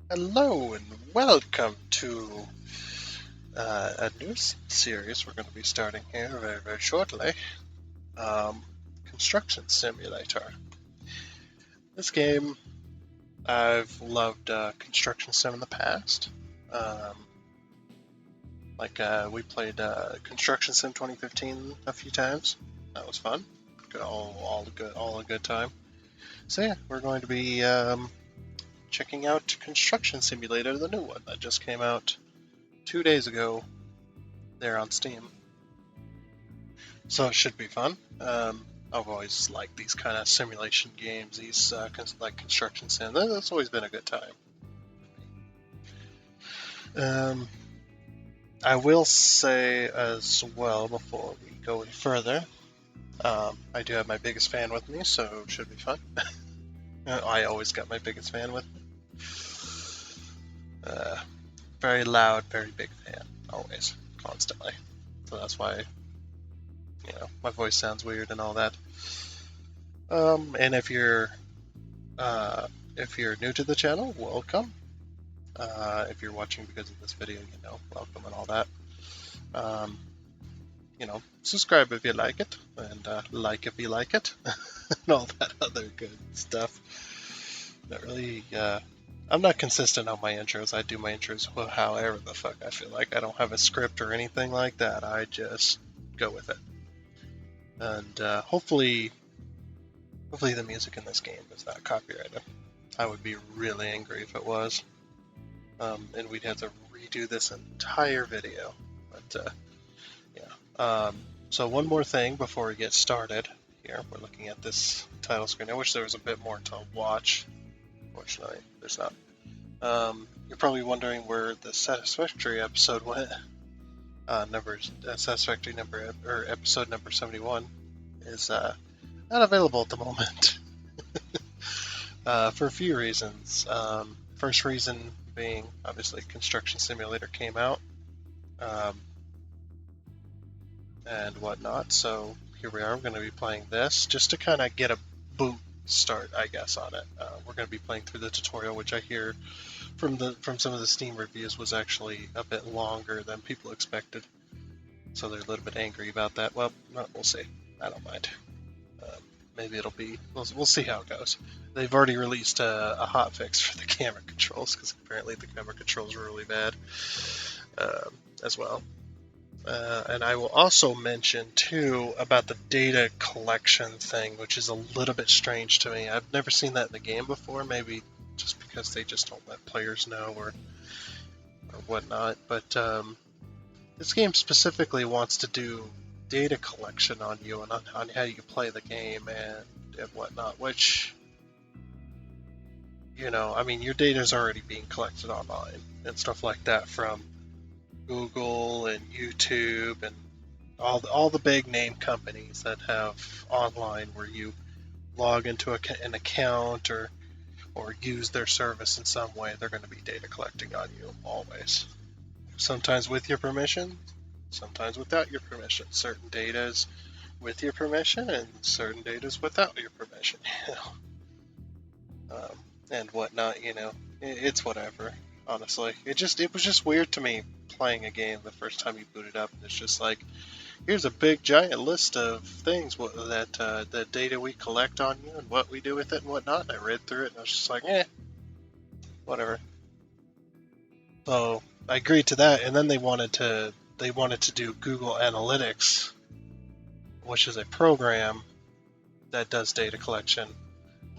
Hello and welcome to a new series we're going to be starting here very, very shortly. Um, Construction Simulator. This game, I've loved Construction Sim in the past. Um, we played Construction Sim 2015 a few times. That was fun. All a good time. So yeah, we're going to be checking out Construction Simulator, the new one that just came out 2 days ago there on Steam. So it should be fun. I've always liked these kind of simulation games, these like construction sim. That's always been a good time. Um, I will say as well before we go any further, I do have my biggest fan with me, so it should be fun. I always got my biggest fan with me. Very loud, very big fan, always, constantly. So that's why, my voice sounds weird and all that. And if you're new to the channel, welcome. If you're watching because of this video, welcome and all that. Subscribe if you like it, and like if you like it, and all that other good stuff. Not really. I'm not consistent on my intros. I do my intros however the fuck I feel like. I don't have a script or anything like that. I just go with it. And hopefully the music in this game is not copyrighted. I would be really angry if it was. And we'd have to redo this entire video. But yeah. So one more thing before we get started. Here we're looking at this title screen. I wish there was a bit more to watch. Fortunately, there's not. You're probably wondering where the satisfactory episode went. Satisfactory number or episode number 71 is not available at the moment. For a few reasons. First reason being, obviously, Construction Simulator came out and whatnot. So here we are. We're going to be playing this just to kind of get a boot start, I guess, on it. We're going to be playing through the tutorial, which I hear from some of the Steam reviews was actually a bit longer than people expected. So they're a little bit angry about that. Well, we'll see. I don't mind. Maybe it'll be. We'll see how it goes. They've already released a hotfix for the camera controls because apparently the camera controls are really bad as well. And I will also mention too about the data collection thing, which is a little bit strange to me. I've never seen that in the game before. Maybe just because they just don't let players know or whatnot. But this game specifically wants to do data collection on you and on how you play the game and whatnot, which, I mean, your data is already being collected online and stuff like that from Google and YouTube and all the big name companies that have online where you log into an account or use their service in some way. They're going to be data collecting on you always. Sometimes with your permission, sometimes without your permission. Certain data is with your permission, and certain data is without your permission. And whatnot. It's whatever. Honestly, it was just weird to me playing a game the first time you boot it up, and it's just like, here's a big giant list of things that the data we collect on you and what we do with it and whatnot. And I read through it, and I was just like, whatever. So I agreed to that, and then they wanted to do Google Analytics, which is a program that does data collection.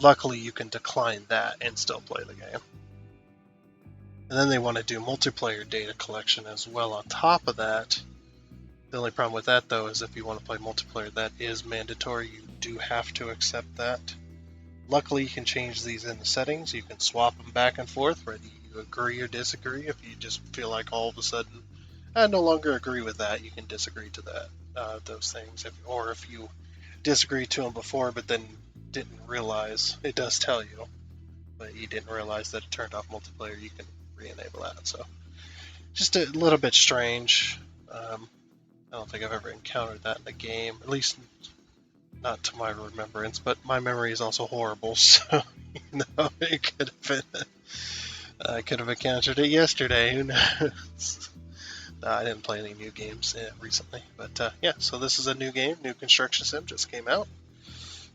Luckily, you can decline that and still play the game. And then they want to do multiplayer data collection as well on top of that. The only problem with that, though, is if you want to play multiplayer, that is mandatory. You do have to accept that. Luckily, you can change these in the settings. You can swap them back and forth, whether you agree or disagree. If you just feel like all of a sudden, I no longer agree with that, you can disagree to that, those things. Or if you disagree to them before, but then didn't realize, it does tell you, but you didn't realize that it turned off multiplayer, you can re-enable that. So just a little bit strange. I don't think I've ever encountered that in the game, at least not to my remembrance, but my memory is also horrible, so it could have been I could have encountered it yesterday. Who knows? I didn't play any new games recently, but yeah. So this is a new game. New Construction Sim just came out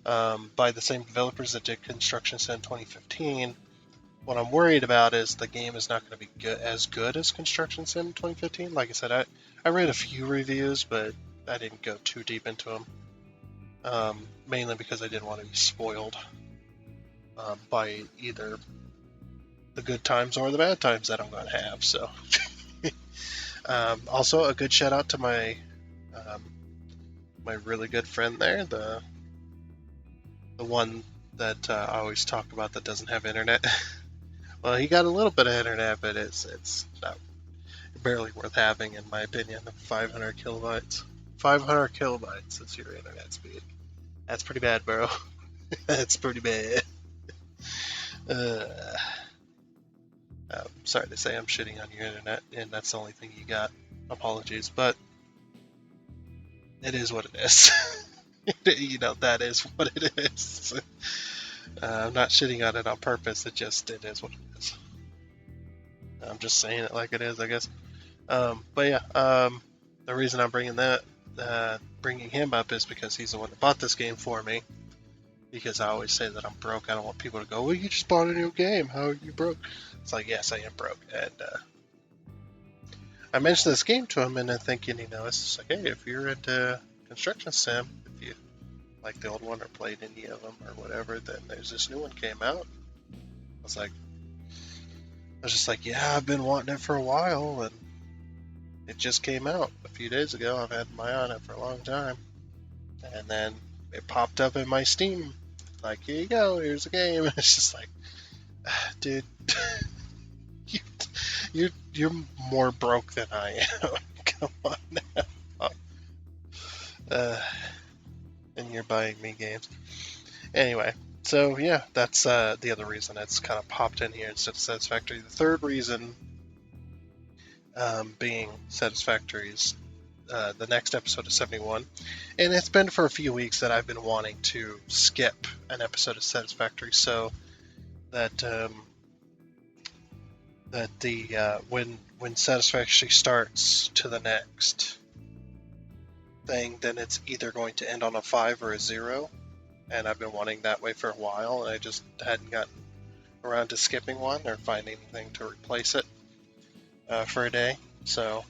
by the same developers that did Construction Sim 2015. What I'm worried about is the game is not going to be as good as Construction Sim 2015. Like I said, I read a few reviews, but I didn't go too deep into them. Mainly because I didn't want to be spoiled by either the good times or the bad times that I'm going to have. So, also a good shout out to my my really good friend there, the one that I always talk about that doesn't have internet. Well, he got a little bit of internet, but it's not barely worth having in my opinion. 500 kilobytes. 500 kilobytes is your internet speed. That's pretty bad, bro. That's pretty bad. Uh, sorry to say I'm shitting on your internet, and that's the only thing you got. Apologies, but it is what it is. You know, that is what it is. I'm not shitting on it on purpose. It is what it is. I'm just saying it like it is, I guess. But yeah, the reason I'm bringing him up is because he's the one that bought this game for me. Because I always say that I'm broke. I don't want people to go, well, you just bought a new game. How are you broke? It's like, yes, I am broke. And I mentioned this game to him, and I'm thinking, it's just like, hey, if you're into Construction Sim, if you like the old one or played any of them or whatever, then there's this new one came out. I was just like, yeah, I've been wanting it for a while, and it just came out a few days ago. I've had my eye on it for a long time. And then it popped up in my Steam. Like, here you go, here's a game. And it's just like, dude, you're more broke than I am. Come on now. And you're buying me games. Anyway, so yeah, that's the other reason it's kind of popped in here instead of Satisfactory. The third reason being Satisfactory's the next episode of 71. And it's been for a few weeks that I've been wanting to skip an episode of Satisfactory so that when Satisfactory starts to the next thing, then it's either going to end on a 5 or a 0. And I've been wanting that way for a while, and I just hadn't gotten around to skipping one or finding anything to replace it for a day. So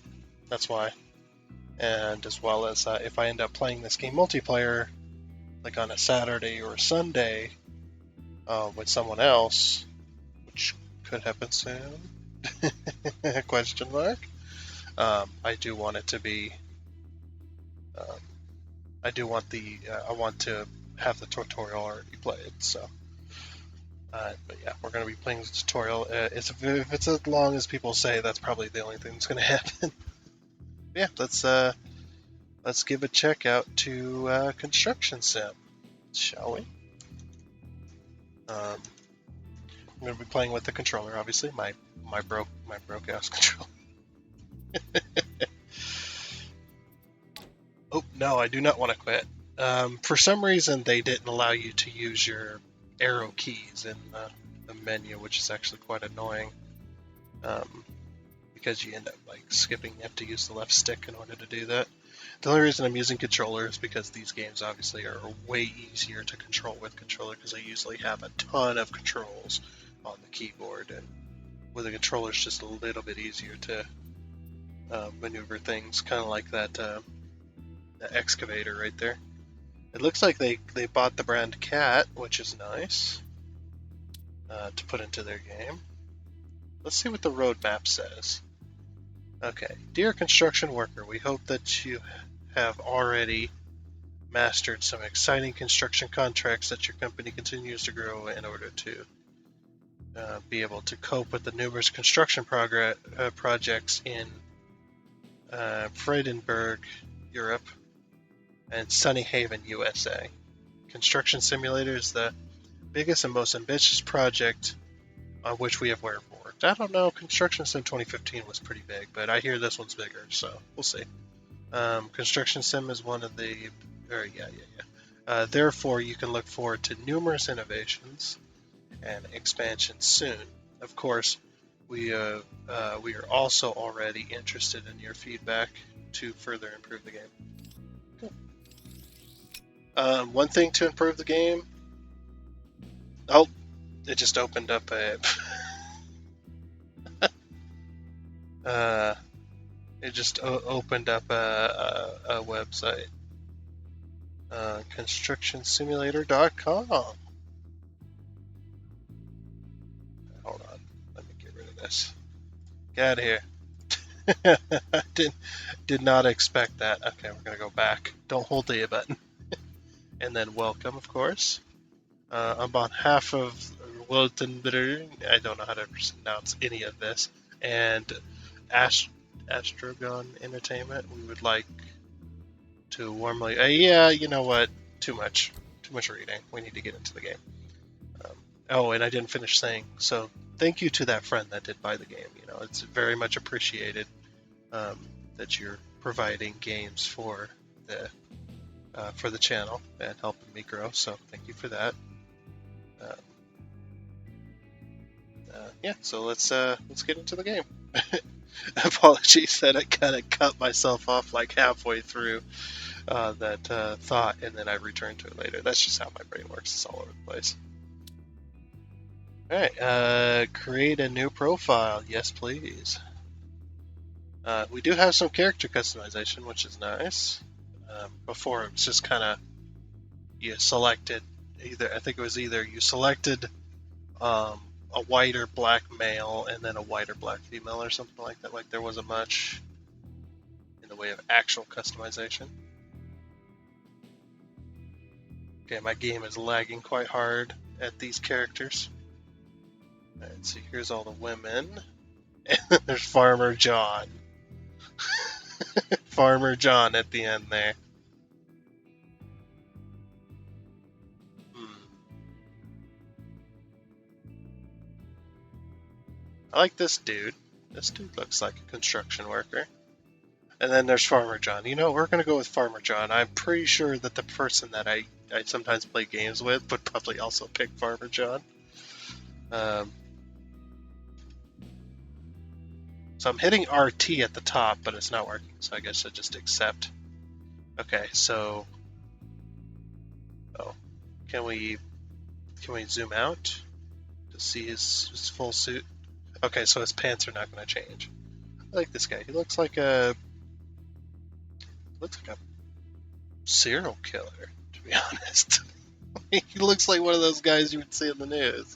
that's why. And as well as if I end up playing this game multiplayer, like on a Saturday or a Sunday with someone else, which could happen soon, question mark, I do want it to be, I want to have the tutorial already played, so. But yeah, we're going to be playing the tutorial. If it's as long as people say, that's probably the only thing that's going to happen. Yeah, let's give a check out to Construction Sim, shall we? I'm going to be playing with the controller, obviously. My broke ass controller. Oh no, I do not want to quit. For some reason, they didn't allow you to use your arrow keys in the menu, which is actually quite annoying. Because you end up skipping. You have to use the left stick in order to do that. The only reason I'm using controller is because these games obviously are way easier to control with controller because I usually have a ton of controls on the keyboard, and with a controller it's just a little bit easier to maneuver things, kind of like that Excavator right there. It looks like they bought the brand Cat, which is nice to put into their game. Let's see what the roadmap says. Okay, dear construction worker, we hope that you have already mastered some exciting construction contracts that your company continues to grow in order to be able to cope with the numerous construction projects in Freidenberg, Europe, and Sunny Haven, USA. Construction Simulator is the biggest and most ambitious project on which we have worked. I don't know, Construction Sim 2015 was pretty big, but I hear this one's bigger, so we'll see. Construction Sim is one of the... therefore, you can look forward to numerous innovations and expansions soon. Of course, we are also already interested in your feedback to further improve the game. Cool. One thing to improve the game. Oh, it just opened up a. It just opened up a website. Constructionsimulator.com. Hold on. Let me get rid of this. Get out of here. I did not expect that. Okay, we're going to go back. Don't hold the A button. And then welcome, of course. On behalf of Wiltenbitter, I don't know how to pronounce any of this, and Astrogon Entertainment, we would like to warmly... yeah, you know what? Too much reading. We need to get into the game. Oh, and I didn't finish saying, so thank you to that friend that did buy the game. You know, it's very much appreciated that you're providing games for the channel and helping me grow. So thank you for that. Yeah, so let's get into the game. Apologies that I kind of cut myself off like halfway through that thought, and then I returned to it later. That's just how my brain works. It's all over the place. All right, create a new profile. Yes, please. We do have some character customization, which is nice. Before it was just kind of you selected either. I think it was either you selected a white or black male and then a white or black female or something like that. Like there wasn't much in the way of actual customization. Okay, my game is lagging quite hard at these characters. Alright, so here's all the women. And there's Farmer John. Farmer John at the end there. I like this dude. This dude looks like a construction worker. And then there's Farmer John. You know, we're going to go with Farmer John. I'm pretty sure that the person that I sometimes play games with would probably also pick Farmer John. So I'm hitting RT at the top, but it's not working. So I guess I just accept. Okay, so... Oh. Can we zoom out to see his full suit? Okay, so his pants are not going to change. I like this guy. He looks like a serial killer, to be honest. He looks like one of those guys you would see in the news.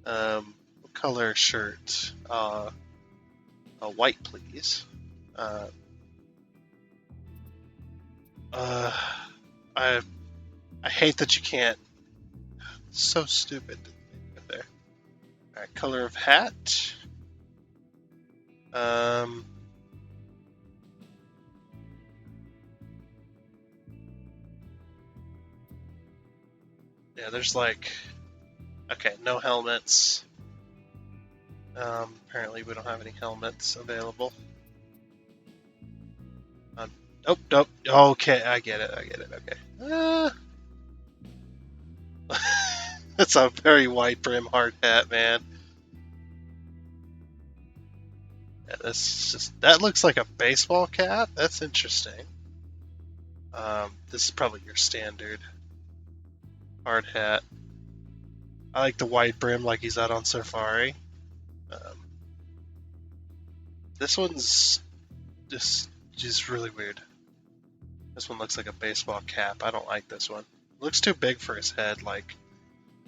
What color shirt? A white, please. I hate that you can't. So stupid. There. Alright, color of hat. Yeah, there's like... Okay, no helmets. Apparently we don't have any helmets available. Oh, nope. Okay, I get it. Okay. That's a very wide brim hard hat, man. Yeah, that looks like a baseball cap. That's interesting. This is probably your standard hard hat. I like the wide brim, like he's out on safari. This one's just really weird. This one looks like a baseball cap. I don't like this one. It looks too big for his head, like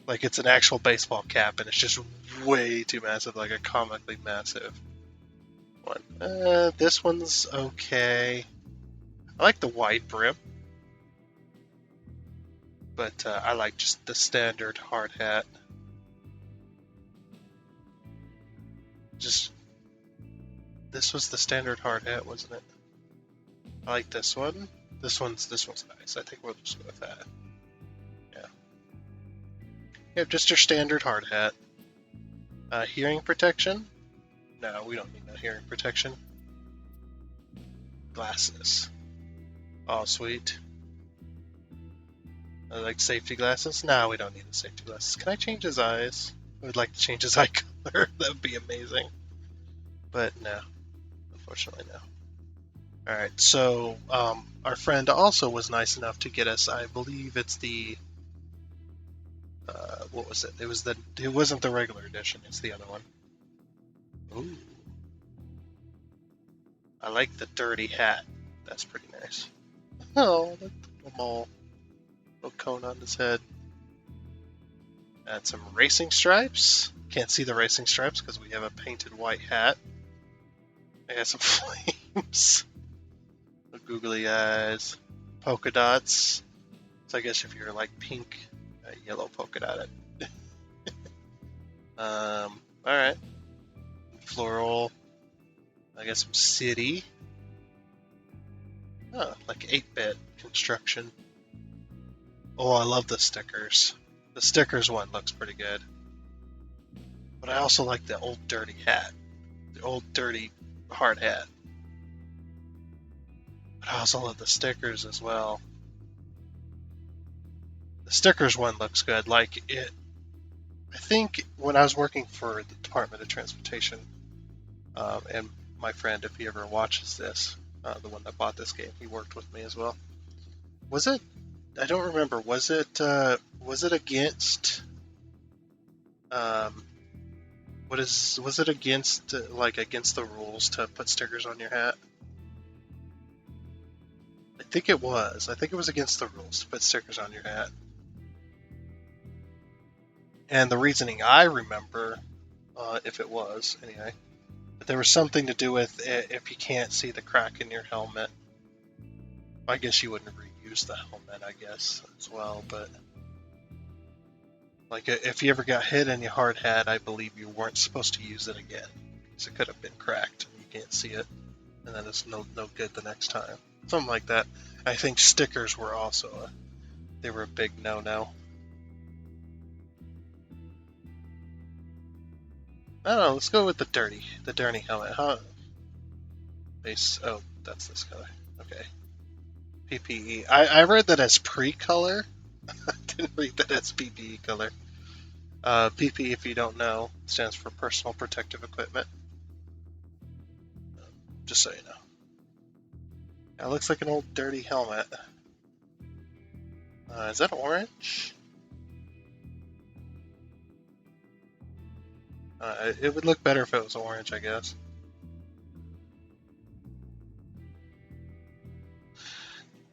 it's an actual baseball cap, and it's just way too massive, like a comically massive one. This one's okay. I like the wide brim, but I like just the standard hard hat. This was the standard hard hat, wasn't it? I like this one. This one's nice. I think we'll just go with that. Yeah. Yeah, just your standard hard hat. Hearing protection? No, we don't need no hearing protection. Glasses. Oh, sweet. I like safety glasses. No, we don't need the safety glasses. Can I change his eyes? I would like to change his eye color. color. That would be amazing. But no, unfortunately no. All right, so our friend also was nice enough to get us. I believe it's the what was it? It wasn't the regular edition. It's the other one. Ooh, I like the dirty hat. That's pretty nice. Oh, the little cone on his head. Add some racing stripes. Can't see the racing stripes because we have a painted white hat. I got some flames. The googly eyes. Polka dots. So I guess if you're like pink, yellow polka dot it. Alright. Floral. I got some city. Oh, like 8-bit construction. Oh, I love the stickers. The stickers one looks pretty good. But I also like the old dirty hat. The old dirty hard hat. But I also love the stickers as well. The stickers one looks good. Like it. I think when I was working for the Department of Transportation, and my friend, if he ever watches this, the one that bought this game, he worked with me as well. Was it? I don't remember. Was it against? Was it against against the rules to put stickers on your hat? I think it was. I think it was against the rules to put stickers on your hat. And the reasoning I remember, if it was anyway, but there was something to do with if you can't see the crack in your helmet. I guess you wouldn't reuse the helmet, I guess, as well, but like if you ever got hit in your hard hat, I believe you weren't supposed to use it again because it could have been cracked and you can't see it, and then it's no good the next time. Something like that. I think stickers were also they were a big no-no. I don't know. Let's go with the dirty helmet, huh? Base. Oh, that's this color. Okay. PPE. I read that as pre-color. I didn't read that as PPE color. PPE, if you don't know, stands for personal protective equipment. Just so you know. It looks like an old dirty helmet. Is that orange? It would look better if it was orange, I guess.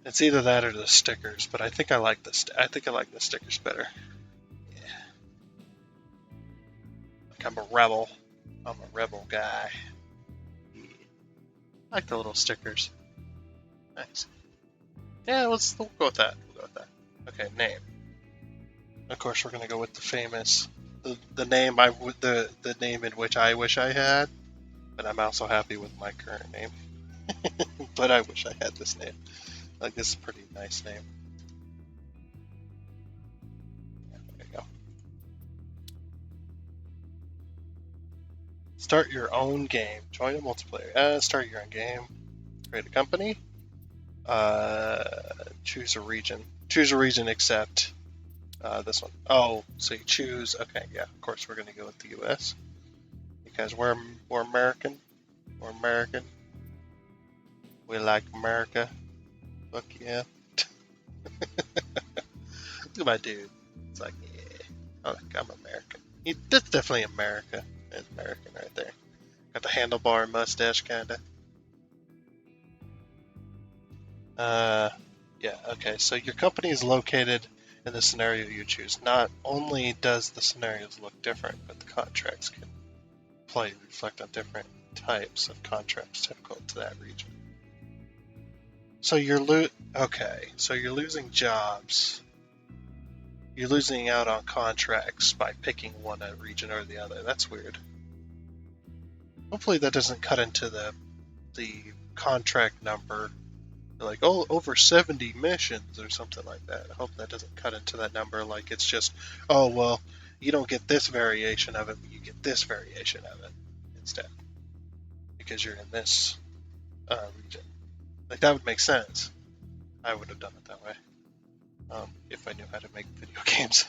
It's either that or the stickers, but I think I like the stickers better. Yeah. Like I'm a rebel. I'm a rebel guy. Yeah. I like the little stickers. Nice. Yeah, we'll go with that. Okay, name. Of course, we're gonna go with the famous, the name the name in which I wish I had, but I'm also happy with my current name. But I wish I had this name. Like, this is a pretty nice name. Yeah, there you go. Start your own game. Join a multiplayer. Start your own game. Create a company. Choose a region. Choose a region except this one. Oh, so you choose. Okay, yeah. Of course, we're gonna go with the U.S. because we're American. We're American. We like America. Fuck yeah. Look at my dude. It's like, yeah, I'm American. That's definitely America. That's American right there. Got the handlebar mustache, kinda. Yeah, okay, so your company is located in the scenario you choose. Not only does the scenarios look different, but the contracts can reflect on different types of contracts typical to that region. So you're losing jobs. You're losing out on contracts by picking one region or the other. That's weird. Hopefully that doesn't cut into the contract number. Like, oh, over 70 missions or something like that. I hope that doesn't cut into that number. Like, it's just, oh, well, you don't get this variation of it, but you get this variation of it instead because you're in this region. Like, that would make sense. I would have done it that way if I knew how to make video games.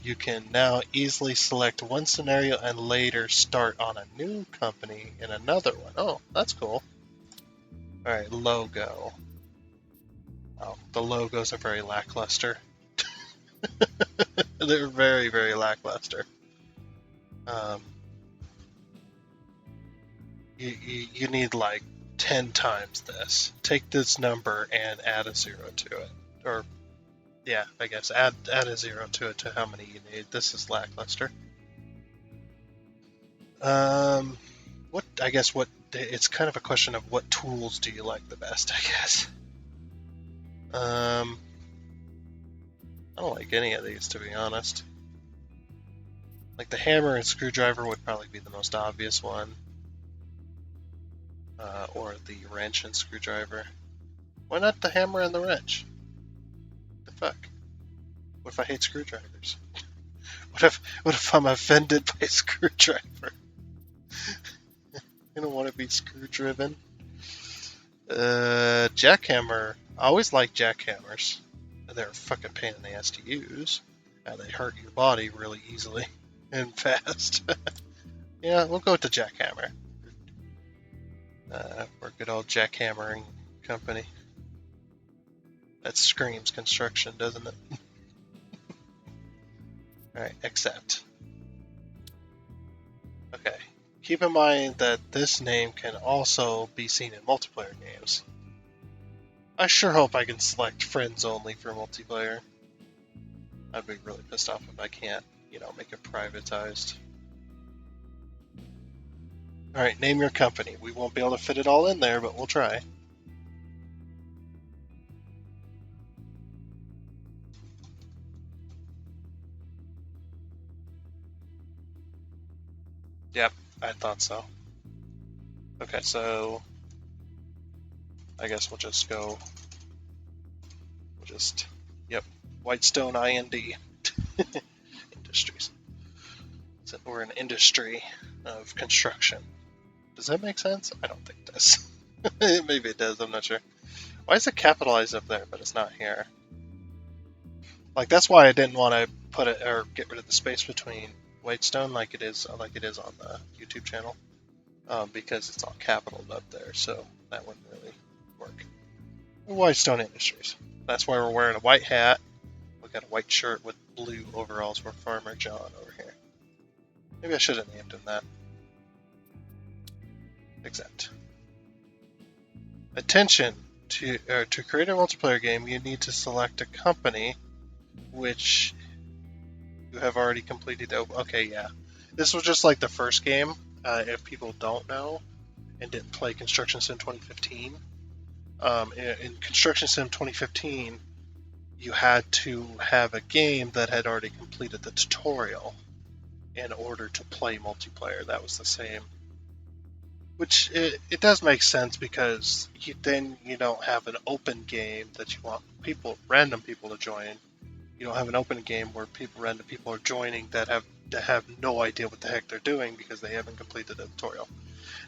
You can now easily select one scenario and later start on a new company in another one. Oh, that's cool. Alright, logo. Oh, the logos are very lackluster. They're very, very lackluster. You need like 10 times this. Take this number and add a 0 to it. Or, yeah, I guess add a 0 to it to how many you need. This is lackluster. It's kind of a question of what tools do you like the best, I guess. I don't like any of these, to be honest. Like the hammer and screwdriver would probably be the most obvious one. Or the wrench and screwdriver. Why not the hammer and the wrench? The fuck? What if I hate screwdrivers? What if I'm offended by a screwdriver? I don't want to be screw driven. Jackhammer. I always like jackhammers. They're a fucking pain in the ass to use. They hurt your body really easily and fast. Yeah, we'll go with the jackhammer. We're a good old jackhammering company. That screams construction, doesn't it? Alright, accept. Okay. Keep in mind that this name can also be seen in multiplayer games. I sure hope I can select friends only for multiplayer. I'd be really pissed off if I can't, make it privatized. Alright, name your company. We won't be able to fit it all in there, but we'll try. Yep, I thought so. Okay, so I guess we'll just go. Yep, Whitestone IND Industries. So we're an industry of construction. Does that make sense? I don't think it does. Maybe it does, I'm not sure. Why is it capitalized up there, but it's not here? Like, that's why I didn't want to put it or get rid of the space between Whitestone like it is on the YouTube channel, because it's all capitaled up there, so that wouldn't really work. Whitestone Industries. That's why we're wearing a white hat. We got a white shirt with blue overalls. We're Farmer John over here. Maybe I should have named him that. Accept. Attention! To create a multiplayer game, you need to select a company which you have already completed. Okay, yeah. This was just like the first game. If people don't know and didn't play Construction Sim 2015, in Construction Sim 2015, you had to have a game that had already completed the tutorial in order to play multiplayer. That was the same. Which, it does make sense, because then you don't have an open game that you want random people to join. You don't have an open game where random people are joining that have no idea what the heck they're doing because they haven't completed the tutorial.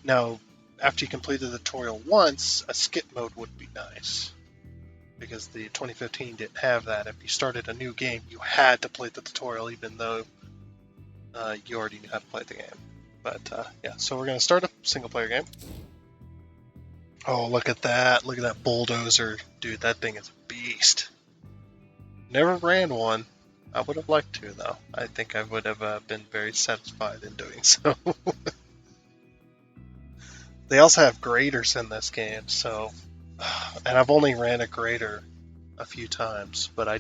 Now, after you complete the tutorial once, a skip mode would be nice, because the 2015 didn't have that. If you started a new game, you had to play the tutorial even though you already knew how to play the game. But yeah, so we're going to start a single player game. Oh, look at that. Look at that bulldozer. Dude, that thing is a beast. Never ran one. I would have liked to, though. I think I would have been very satisfied in doing so. They also have graders in this game, so... And I've only ran a grader a few times, but I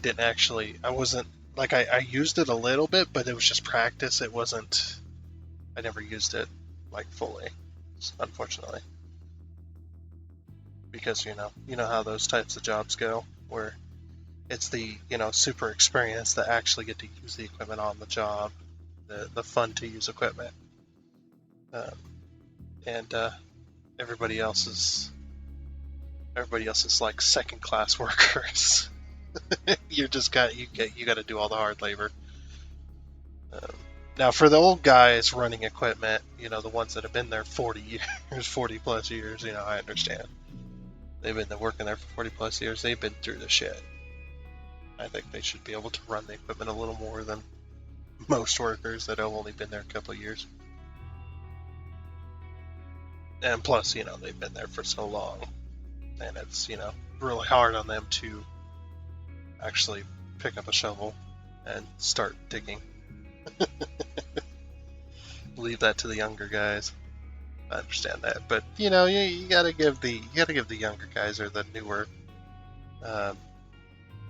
wasn't... Like, I used it a little bit, but it was just practice. It wasn't... I never used it, like, fully, unfortunately. Because, you know how those types of jobs go, where it's the, super experienced that actually get to use the equipment on the job, the fun to use equipment. And everybody else is like second class workers. You got to do all the hard labor. Now, for the old guys running equipment, the ones that have been there 40 years, 40 plus years, I understand. They've been working there for 40 plus years. They've been through the shit. I think they should be able to run the equipment a little more than most workers that have only been there a couple of years. And plus, they've been there for so long, and it's, really hard on them to actually pick up a shovel and start digging. Leave that to the younger guys. I understand that, but you gotta give the younger guys or the newer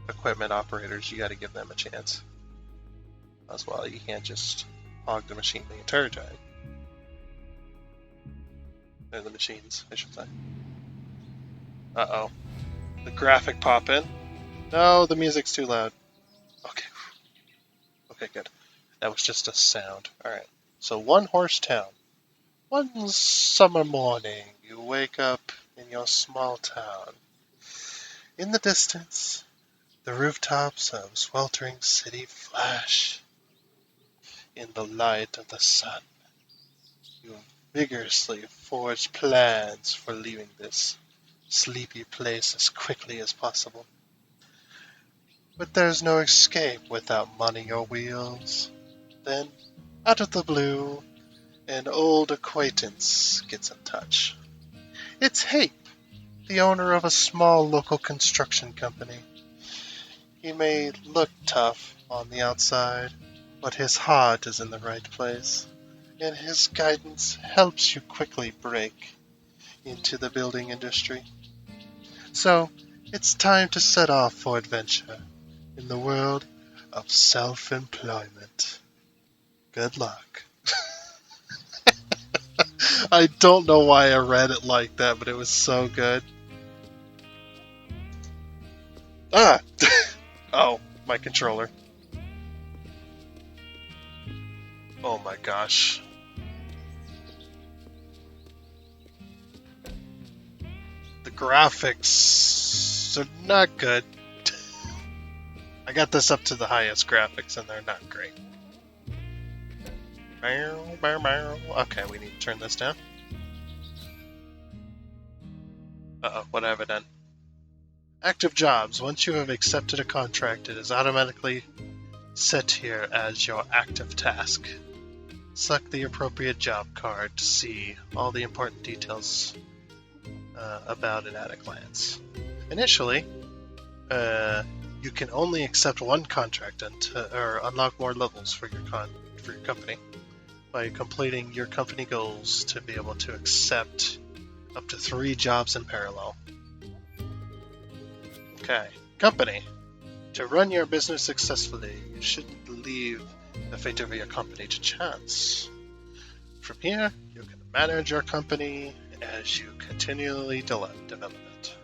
equipment operators, you gotta give them a chance as well. You can't just hog the machine the entire time. Or the machines, I should say. Uh-oh. The graphic pop in. No, the music's too loud. Okay. Okay, good. That was just a sound. Alright. So, one horse town. One summer morning, you wake up in your small town. In the distance, the rooftops of sweltering city flash in the light of the sun. You vigorously forge plans for leaving this sleepy place as quickly as possible. But there's no escape without money or wheels. Then, out of the blue, an old acquaintance gets in touch. It's Hape, the owner of a small local construction company. He may look tough on the outside, but his heart is in the right place, and his guidance helps you quickly break into the building industry. So, it's time to set off for adventure in the world of self-employment. Good luck. I don't know why I read it like that, but it was so good. Ah! Oh, my controller. Oh my gosh. The graphics are not good. I got this up to the highest graphics and they're not great. Okay, we need to turn this down. Uh-oh, what have I done? Active jobs. Once you have accepted a contract, it is automatically set here as your active task. Select the appropriate job card to see all the important details about it at a glance. Initially, you can only accept one contract or unlock more levels for your company by completing your company goals to be able to accept up to 3 jobs in parallel. Okay, company. To run your business successfully, you shouldn't leave the fate of your company to chance. From here, you can manage your company as you continually develop it.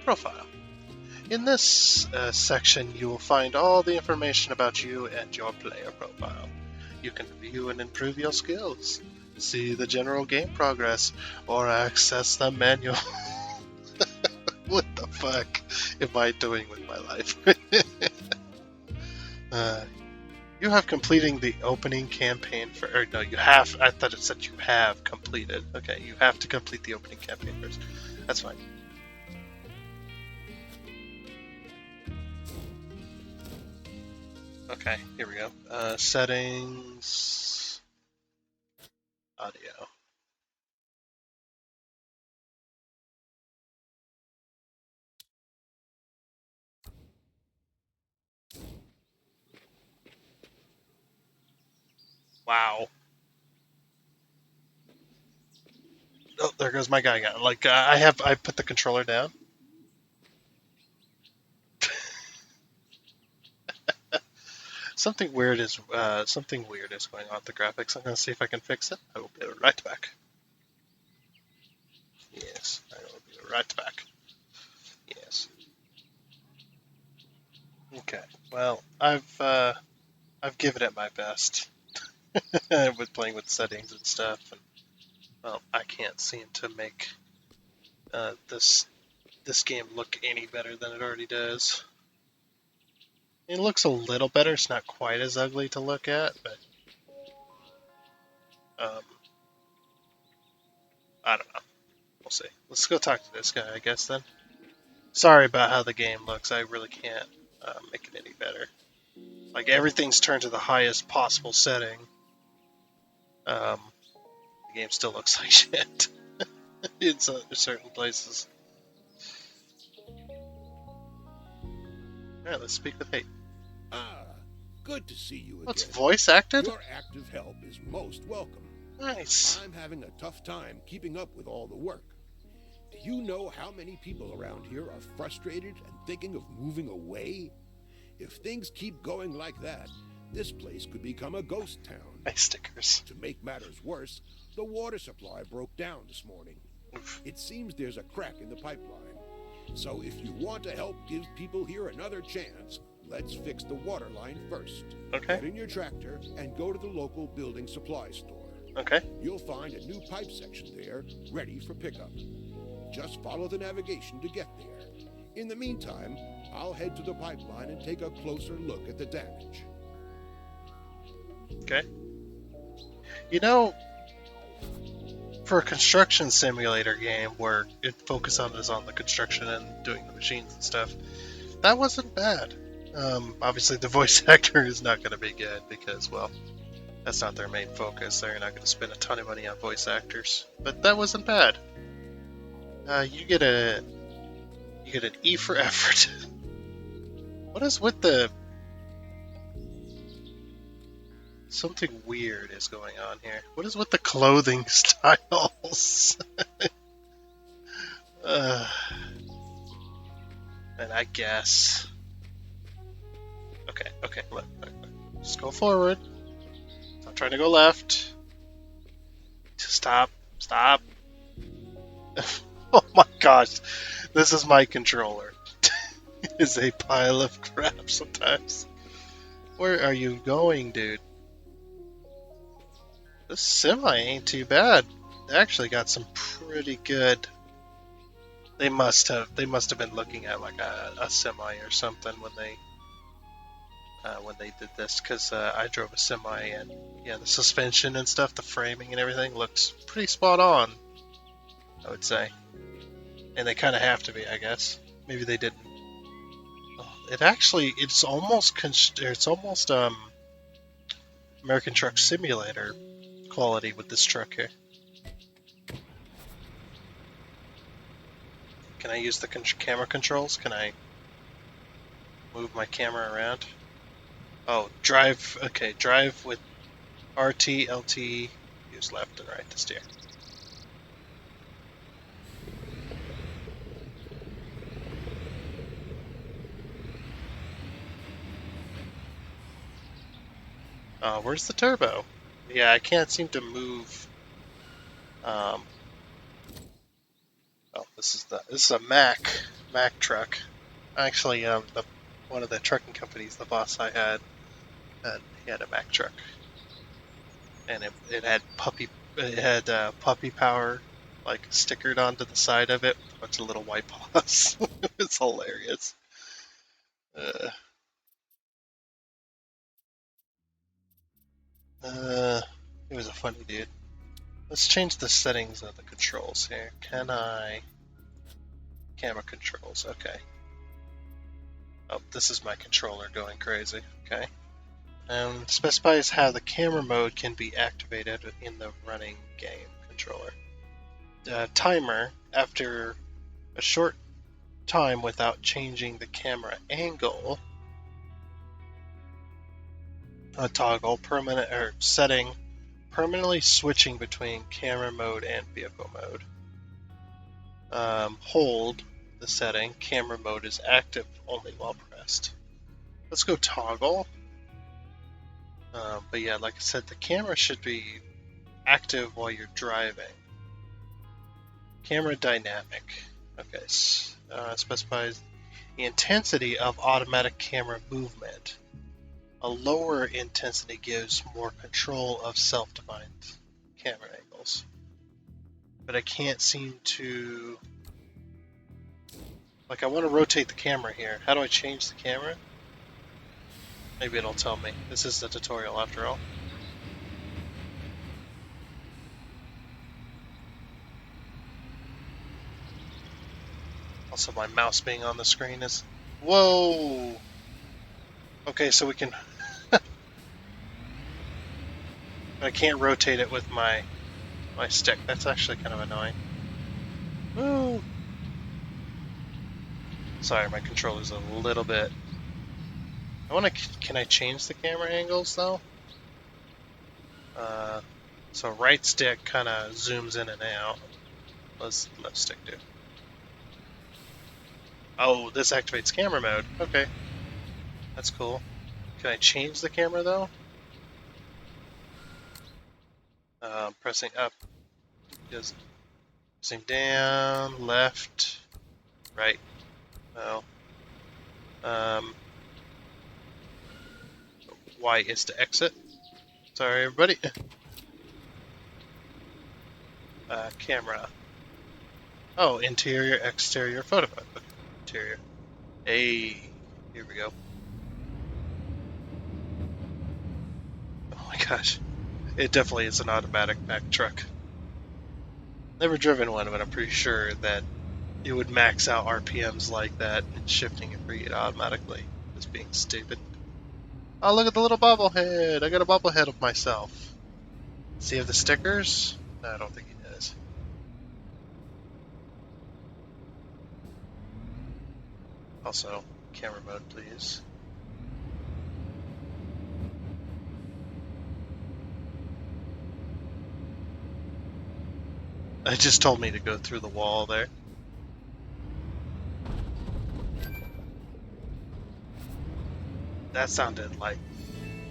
Profile. In this section, you will find all the information about you and your player profile. You can view and improve your skills, see the general game progress, or access the manual. What the fuck am I doing with my life? You have completing the opening campaign you have. I thought it said you have completed. Okay, you have to complete the opening campaign first. That's fine. Okay, here we go. Settings. Audio. Wow. Oh, there goes my guy again. Like, I put the controller down. Something weird is going on with the graphics. I'm gonna see if I can fix it. I will be right back. Yes, I will be right back. Yes. Okay. Well, I've given it my best with playing with settings and stuff, and well, I can't seem to make this game look any better than it already does. It looks a little better. It's not quite as ugly to look at, but I don't know. We'll see. Let's go talk to this guy, I guess, then. Sorry about how the game looks. I really can't make it any better. Like, everything's turned to the highest possible setting. The game still looks like shit in certain places. Alright, let's speak with Hate. Ah, good to see you again. What's voice acted? Your active help is most welcome. Nice. I'm having a tough time keeping up with all the work. Do you know how many people around here are frustrated and thinking of moving away? If things keep going like that, this place could become a ghost town. Nice stickers. To make matters worse, the water supply broke down this morning. Oof. It seems there's a crack in the pipeline. So if you want to help give people here another chance, let's fix the water line first. Okay. Get in your tractor and go to the local building supply store. Okay. You'll find a new pipe section there, ready for pickup. Just follow the navigation to get there. In the meantime, I'll head to the pipeline and take a closer look at the damage. Okay. You know, for a construction simulator game where it focuses on the construction and doing the machines and stuff, that wasn't bad. Obviously, the voice actor is not going to be good because, well, that's not their main focus. They're not going to spend a ton of money on voice actors. But that wasn't bad. You get an E for effort. What is with the... Something weird is going on here. What is with the clothing styles? And I guess... Okay, look. Just go forward. Stop trying to go left. Just stop. Oh my gosh. This is my controller. It is a pile of crap sometimes. Where are you going, dude? This semi ain't too bad. They actually got some pretty good... They must have been looking at like a semi or something when they did this, because I drove a semi, and yeah, the suspension and stuff, the framing and everything looks pretty spot on, I would say. And they kind of have to be, I guess. Maybe they didn't. Oh, it's almost American Truck Simulator quality with this truck here. Can I use the camera controls? Can I move my camera around? Oh, drive. Okay, drive with RT, LT, use left and right to steer. Where's the turbo? Yeah, I can't seem to move. Oh, this is a Mack truck. Actually, one of the trucking companies, the boss I had he had a Mack truck, and it had puppy power like stickered onto the side of it with a bunch of little white paws. It's hilarious. He was a funny dude. Let's change the settings of the controls here. Can I? Camera controls. Okay. Oh, this is my controller going crazy. Okay. Specifies how the camera mode can be activated in the running game controller. Timer, after a short time without changing the camera angle, a toggle setting permanently switching between camera mode and vehicle mode. Hold the setting, camera mode is active only while pressed. Let's go toggle. But yeah, like I said, the camera should be active while you're driving. Camera dynamic. Okay, specifies the intensity of automatic camera movement. A lower intensity gives more control of self-defined camera angles. But I can't seem to... Like, I want to rotate the camera here. How do I change the camera? Maybe it'll tell me. This is the tutorial after all. Also, my mouse being on the screen is... Whoa! Okay, so we can... I can't rotate it with my stick. That's actually kind of annoying. Woo! Sorry, my controller's a little bit... I want to... Can I change the camera angles, though? So right stick kind of zooms in and out. Let's left stick do. Oh, this activates camera mode. Okay. That's cool. Can I change the camera, though? Pressing up. Just pressing down, left, right. No. Y is to exit. Sorry, everybody. Camera. Oh, interior, exterior, photo. Okay. Interior. Hey, here we go. Oh my gosh. It definitely is an automatic Mack truck. Never driven one, but I'm pretty sure that it would max out RPMs like that and shifting and bring it automatically. Just being stupid. Oh, look at the little bobblehead. I got a bobblehead of myself. Does he have the stickers? No, I don't think he does. Also, camera mode, please. It just told me to go through the wall there. That sounded like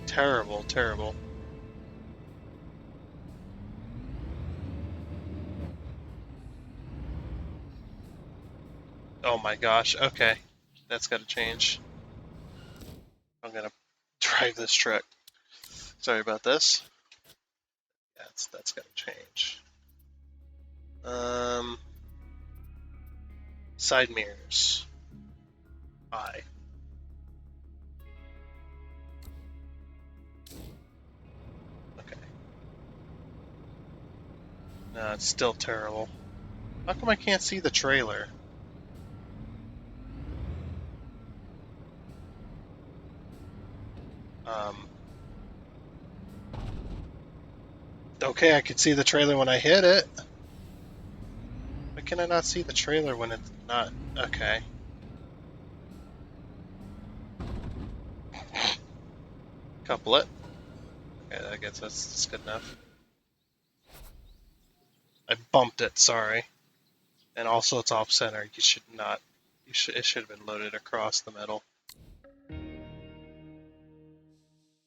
terrible, terrible. Oh my gosh, okay. That's gotta change. I'm gonna drive this truck. Sorry about this. That's gotta change. Side mirrors. I. Okay. No, it's still terrible. How come I can't see the trailer? Okay, I could see the trailer when I hit it. Why can I not see the trailer when it's not? Okay. Couple it. Okay, I guess that's good enough. I bumped it, sorry. And also it's off center. You should not. It should have been loaded across the middle.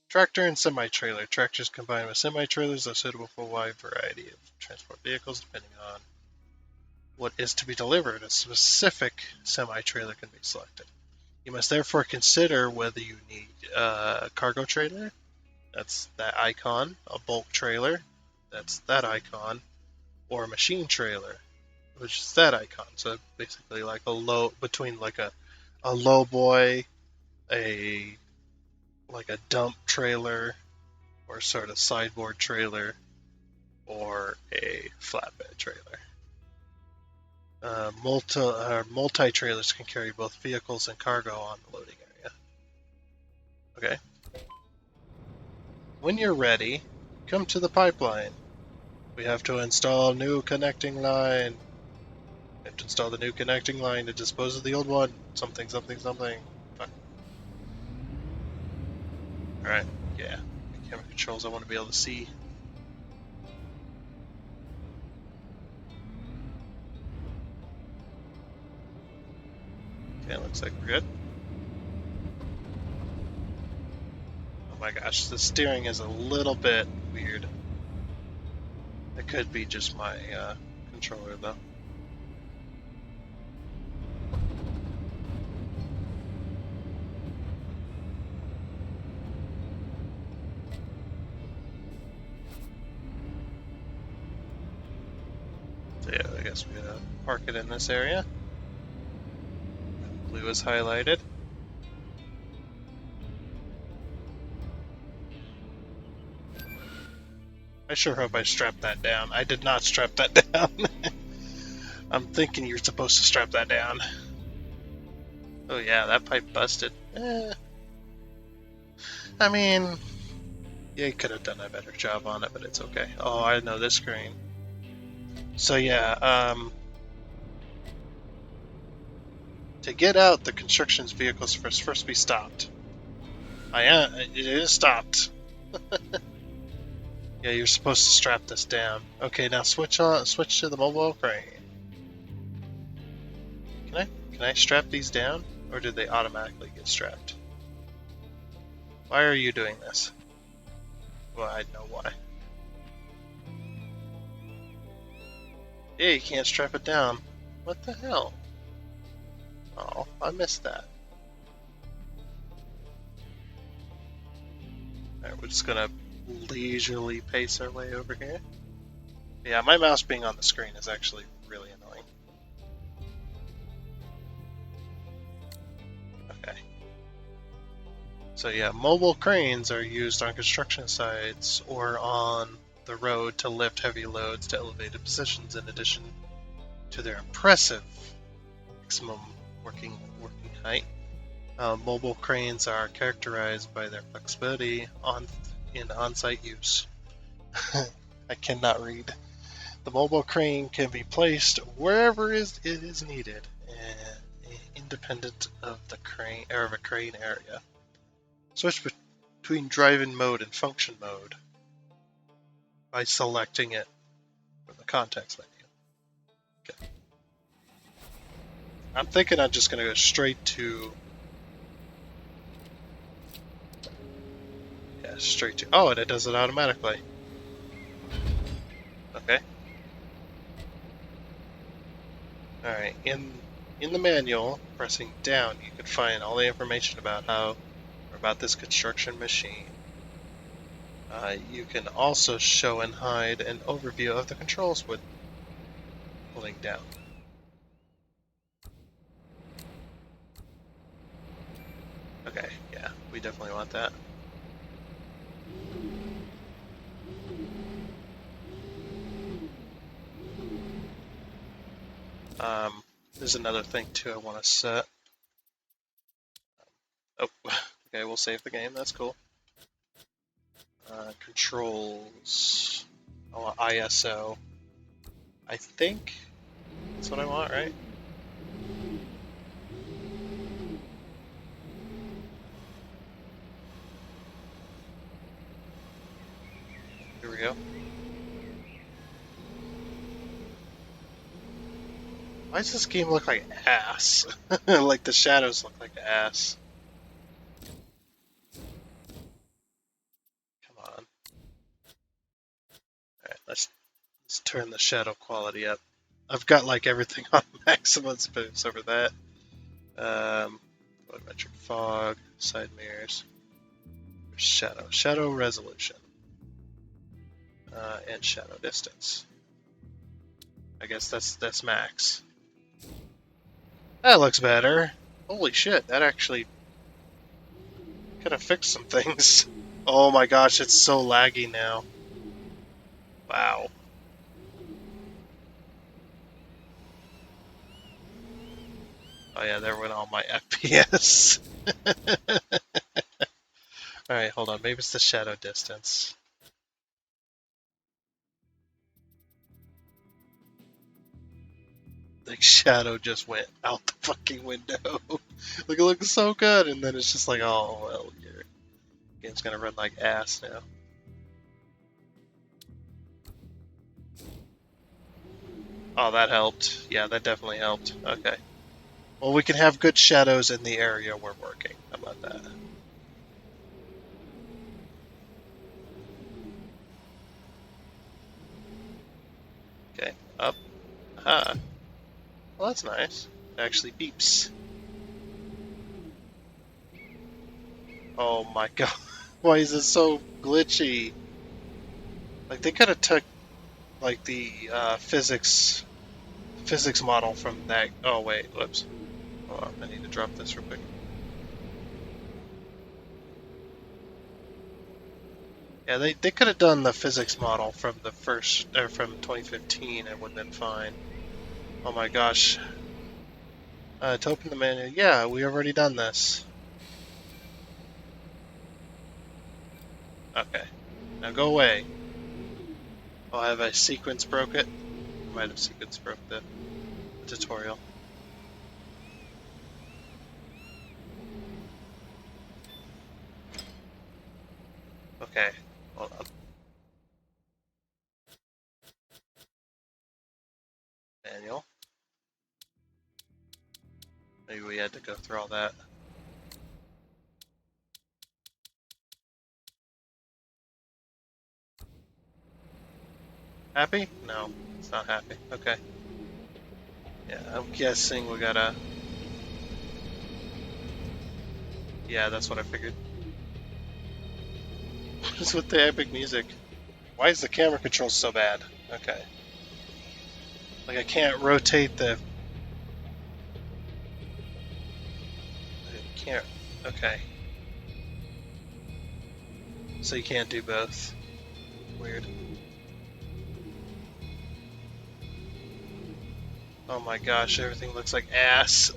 Tractor and semi-trailer. Tractors combined with semi-trailers are suitable for a wide variety of transport vehicles depending on what is to be delivered. A specific semi-trailer can be selected. You must therefore consider whether you need a cargo trailer, that's that icon, a bulk trailer, that's that icon, or a machine trailer, which is that icon. So basically like a low, between like a low boy, like a dump trailer, or sort of sideboard trailer, or a flatbed trailer. Multi-trailers can carry both vehicles and cargo on the loading area. Okay. When you're ready, come to the pipeline. We have to install a new connecting line. We have to install the new connecting line to dispose of the old one. Something, something, something. Fuck. Alright, yeah. Camera controls I want to be able to see. Okay, looks like we're good. Oh my gosh, the steering is a little bit weird. It could be just my controller though. So yeah, I guess we're gonna park it in this area. Blue is highlighted. I sure hope I strapped that down. I did not strap that down. I'm thinking you're supposed to strap that down. Oh yeah, that pipe busted. I mean, yeah, you could have done a better job on it, but it's okay. Oh, I know this screen. So yeah, to get out, the construction's vehicles first be stopped. It is stopped. Yeah, you're supposed to strap this down. Okay, now switch to the mobile crane. Can I strap these down, or do they automatically get strapped? Why are you doing this? Well, I know why. Yeah, you can't strap it down. What the hell? Oh, I missed that. Alright, we're just gonna leisurely pace our way over here. Yeah, my mouse being on the screen is actually really annoying. Okay. So yeah, mobile cranes are used on construction sites or on the road to lift heavy loads to elevated positions in addition to their impressive maximum working height. Mobile cranes are characterized by their flexibility in on-site use. I cannot read. The mobile crane can be placed wherever it is needed, independent of the crane or of a crane area. Switch between drive-in mode and function mode by selecting it from the context menu. Okay. I'm thinking I'm just going to go straight to. Yeah, straight to. Oh, and it does it automatically. Okay. Alright, in the manual, pressing down, you can find all the information about this construction machine. You can also show and hide an overview of the controls with holding down. Okay, yeah, we definitely want that. There's another thing too I want to set. Oh, okay, we'll save the game, that's cool. Controls. I want ISO. I think that's what I want, right? Here we go. Why does this game look like ass? Like the shadows look like ass. Come on. Alright, let's turn the shadow quality up. I've got like everything on maximum boost over that. Volumetric fog, side mirrors, shadow resolution, and shadow distance. I guess that's max. That looks better. Holy shit, that actually could have fixed some things. Oh my gosh, it's so laggy now. Wow. Oh yeah, there went all my FPS. Alright, hold on. Maybe it's the shadow distance. Like, shadow just went out the fucking window. Like, it looks so good, and then it's just like, oh, well, your game's gonna run like ass now. Oh, that helped. Yeah, that definitely helped. Okay. Well, we can have good shadows in the area we're working. How about that? Okay, up. Ah. Well, that's nice. It actually beeps. Oh my god. Why is it so glitchy? Like, they could have took, like, the physics model from that. Oh, wait. Whoops. Hold on. I need to drop this real quick. Yeah, they could have done the physics model from from 2015 and would have been fine. Oh my gosh. To open the menu. Yeah, we already done this. Okay. Now go away. Oh, have I sequence broke it? I might have sequence broke the tutorial. Okay. Hold on. Manual. Maybe we had to go through all that. Happy? No, it's not happy. Okay. Yeah, I'm guessing we gotta... Yeah, that's what I figured. What is with the epic music? Why is the camera control so bad? Okay. Like I can't rotate the... I can't... Okay. So you can't do both. Weird. Oh my gosh, everything looks like ass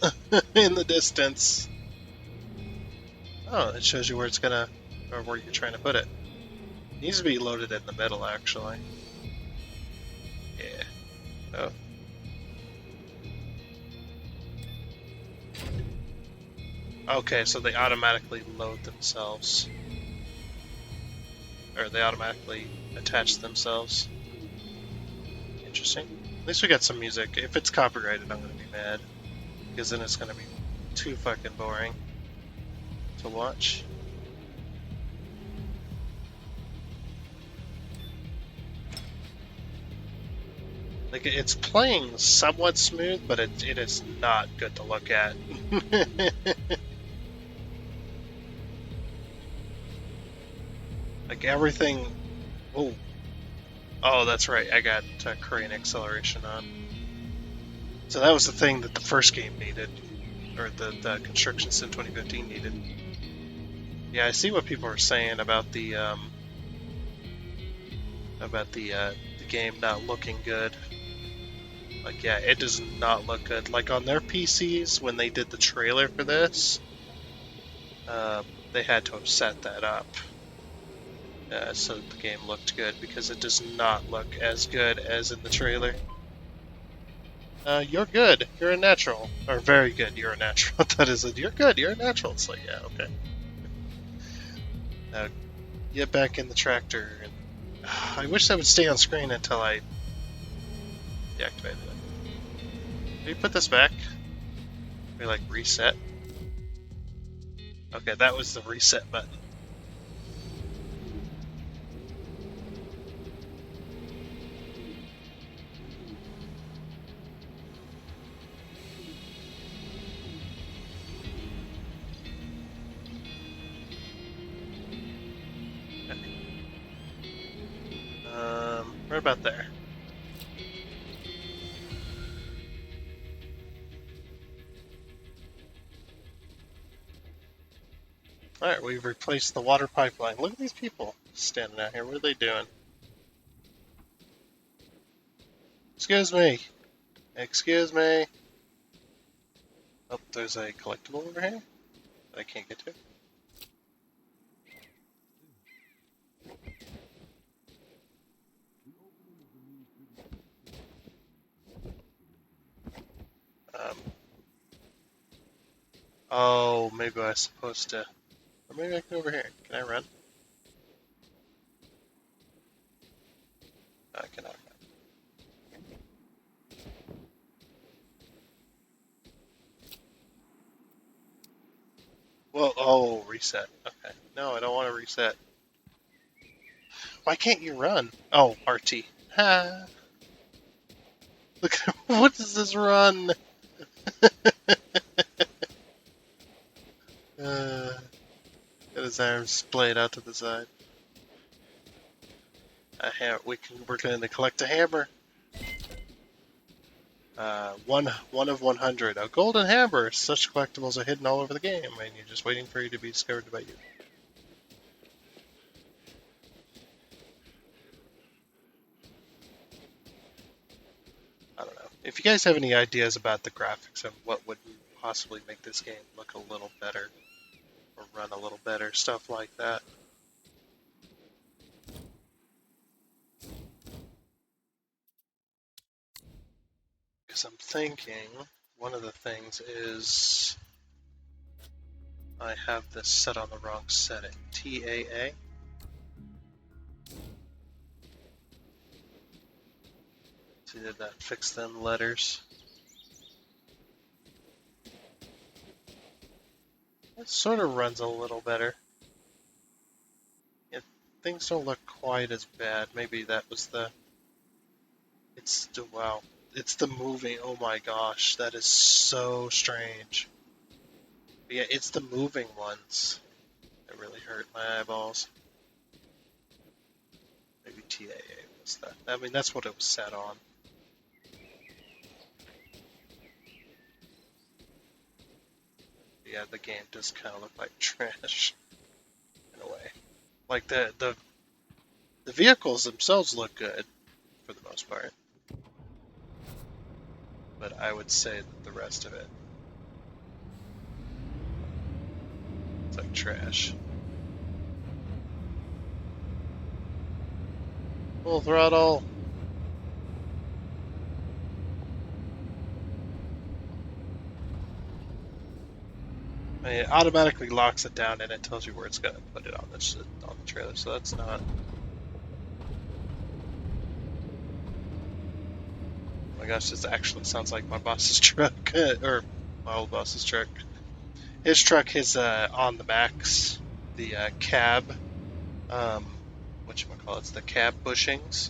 in the distance. Oh, it shows you where it's gonna... or where you're trying to put it. It needs to be loaded in the middle, actually. Yeah. Oh. Okay, so they automatically load themselves. Or they automatically attach themselves. Interesting. At least we got some music. If it's copyrighted, I'm gonna be mad. Because then it's gonna be too fucking boring to watch. Like, it's playing somewhat smooth, but it is not good to look at. Like, everything... Oh. Oh, that's right. I got crane acceleration on. So that was the thing that the first game needed. Or the Construction Sim 2015 needed. Yeah, I see what people are saying about the game not looking good. Like, yeah, it does not look good. Like, on their PCs, when they did the trailer for this, they had to have set that up so that the game looked good, because it does not look as good as in the trailer. You're good. You're a natural. Or very good. You're a natural. That is it. You're good. You're a natural. It's like, yeah, okay. Now, get back in the tractor. And, I wish that would stay on screen until I deactivated it. Can you put this back? We like reset. Okay, that was the reset button. Right about there. Alright, we've replaced the water pipeline. Look at these people standing out here. What are they doing? Excuse me. Excuse me. Oh, there's a collectible over here that I can't get to. Um, oh, maybe I was supposed to... Or maybe I can go over here. Can I run? I cannot run. Well, oh, reset. Okay. No, I don't want to reset. Why can't you run? Oh, RT. Ha! Look, what does this run? Got his arms splayed out to the side. We're going to collect a hammer. One of 100. A golden hammer. Such collectibles are hidden all over the game, and you're just waiting for you to be discovered by you. I don't know. If you guys have any ideas about the graphics and what would possibly make this game look a little better or run a little better, stuff like that. Because I'm thinking one of the things is I have this set on the wrong setting. TAA. See, did that fix them letters? It sort of runs a little better. Things don't look quite as bad. Maybe that was the... wow. It's the moving. Oh my gosh, that is so strange. But yeah, it's the moving ones that really hurt my eyeballs. Maybe TAA was that. I mean, that's what it was set on. Yeah, the game does kind of look like trash in a way. Like the vehicles themselves look good for the most part, but I would say that the rest of it, it's like trash. Full throttle. I mean, it automatically locks it down and it tells you where it's going to put it on the trailer, so that's not. Oh my gosh, this actually sounds like my boss's truck, or my old boss's truck. His truck is on the max, the cab, whatchamacallit's the cab bushings,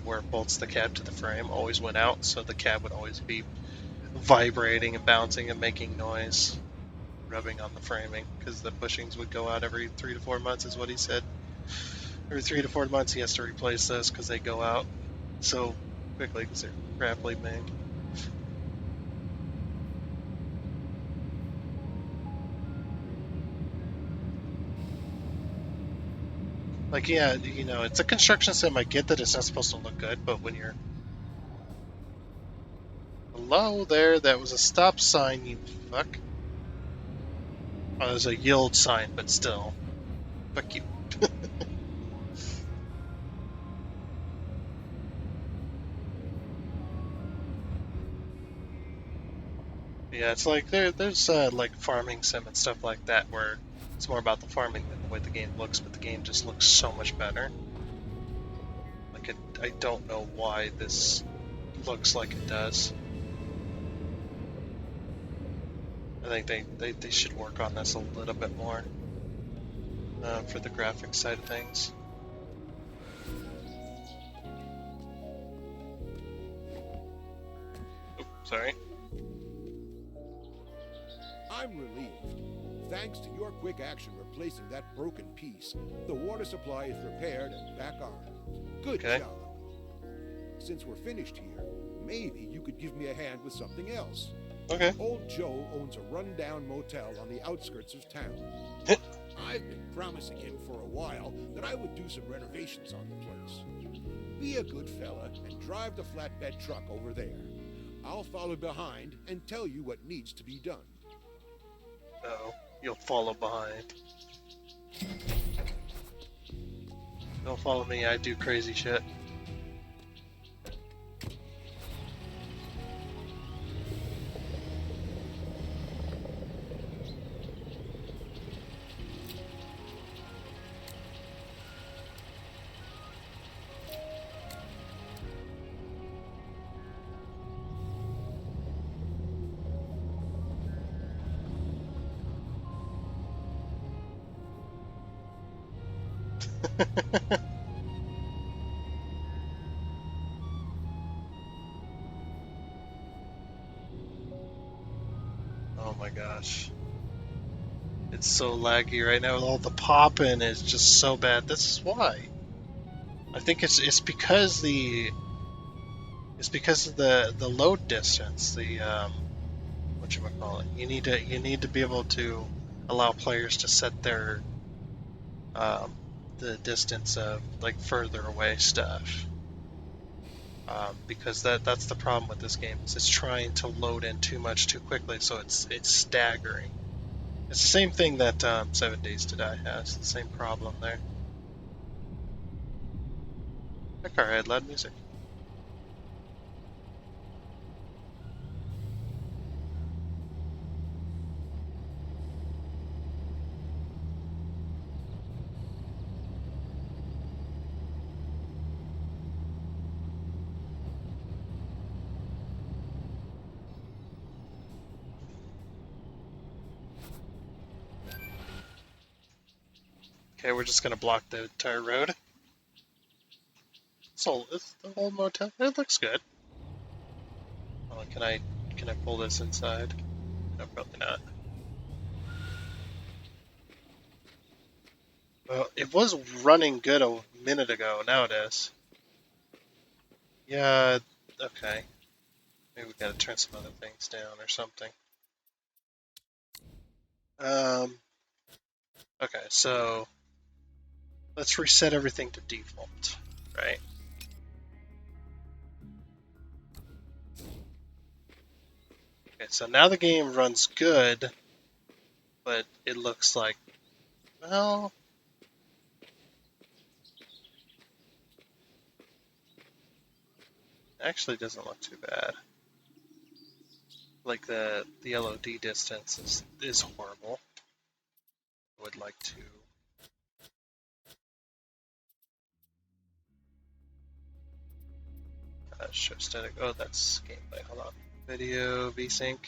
where it bolts the cab to the frame, always went out, so the cab would always be vibrating and bouncing and making noise, rubbing on the framing, because the bushings would go out every 3 to 4 months, is what he said. Every 3 to 4 months he has to replace those because they go out so quickly because they're crappily made. Like, yeah, it's a construction sim. I get that it's not supposed to look good, but when you're... Hello there, that was a stop sign, you fuck. Oh, it was a yield sign, but still. Fuck you. Yeah, it's like there's like farming sim and stuff like that where it's more about the farming than the way the game looks, but the game just looks so much better. Like, I don't know why this looks like it does. I think they should work on this a little bit more for the graphics side of things. Oh, sorry. I'm relieved. Thanks to your quick action replacing that broken piece, the water supply is repaired and back on. Good job. Since we're finished here, maybe you could give me a hand with something else. Okay. Old Joe owns a rundown motel on the outskirts of town. I've been promising him for a while that I would do some renovations on the place. Be a good fella and drive the flatbed truck over there. I'll follow behind and tell you what needs to be done. Oh, you'll follow behind. Don't follow me, I do crazy shit. Oh my gosh. It's so laggy right now with all the popping. It's just so bad. This is why. I think it's because of the load distance. The whatchamacallit. You need to be able to allow players to set their the distance of like further away stuff. because that's the problem with this game. Is it's trying to load in too much too quickly, so it's staggering. It's the same thing that 7 Days to Die has. The same problem there. That car had loud music. Okay, we're just gonna block the entire road. It's the whole motel. It looks good. Oh, can I pull this inside? No, probably not. Well, it was running good a minute ago. Now it is. Yeah. Okay. Maybe we gotta turn some other things down or something. Okay, so let's reset everything to default, right? Okay, so now the game runs good, but it looks like, well, actually doesn't look too bad. Like the LOD distance is horrible. I would like to show static. Oh, that's gameplay. Hold on. Video VSync.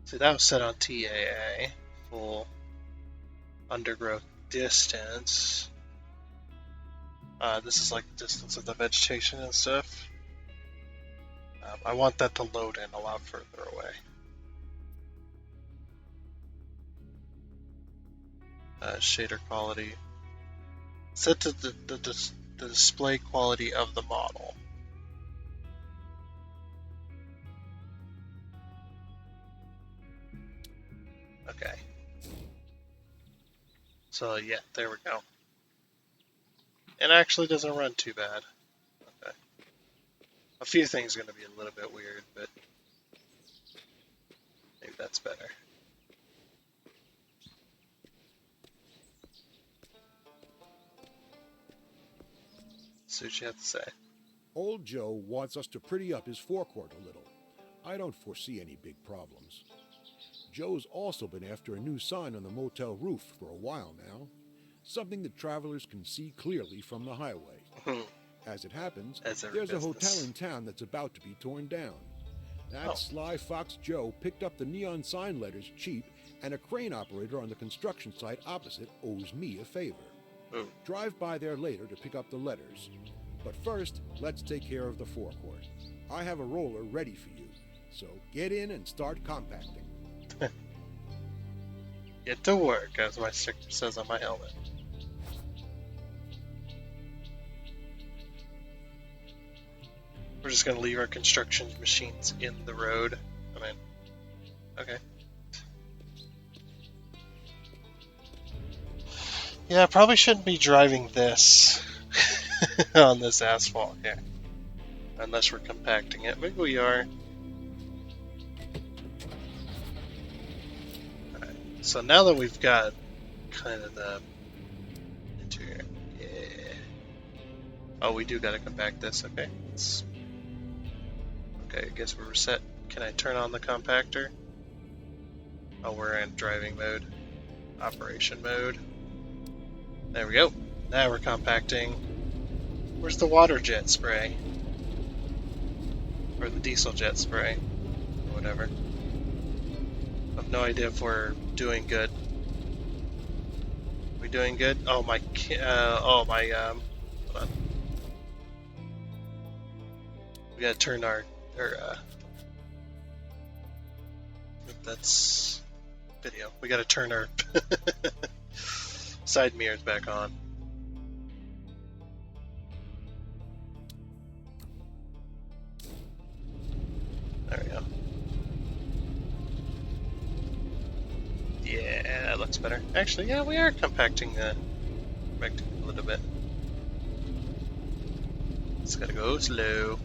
See, that was set on TAA, full undergrowth distance. This is like the distance of the vegetation and stuff. I want that to load in a lot further away. Shader quality. Set to the display quality of the model. Okay. So yeah, there we go. It actually doesn't run too bad. Okay. A few things are going to be a little bit weird, but maybe that's better. See what you have to say. Old Joe wants us to pretty up his forecourt a little. I don't foresee any big problems. Joe's also been after a new sign on the motel roof for a while now, something that travelers can see clearly from the highway. As it happens, there's a hotel in town that's about to be torn down. That sly fox Joe picked up the neon sign letters cheap, and a crane operator on the construction site opposite owes me a favor. Drive by there later to pick up the letters. But first, let's take care of the forecourt. I have a roller ready for you, so get in and start compacting. Get to work, as my sticker says on my helmet. We're just gonna leave our construction machines in the road. I mean, okay. Yeah, I probably shouldn't be driving this on this asphalt here. Unless we're compacting it. Maybe we are. Alright, so now that we've got kind of the interior. Yeah. Oh, we do gotta compact this. Okay. Okay, I guess we're set. Can I turn on the compactor? Oh, we're in driving mode. Operation mode. There we go. Now we're compacting. Where's the water jet spray? Or the diesel jet spray? Or whatever. I have no idea if we're doing good. We doing good? Oh my, hold on. We gotta turn our, that's video. We gotta turn our side mirrors back on. There we go. Yeah, that looks better. Actually, yeah, we are compacting a little bit. It's gotta go slow.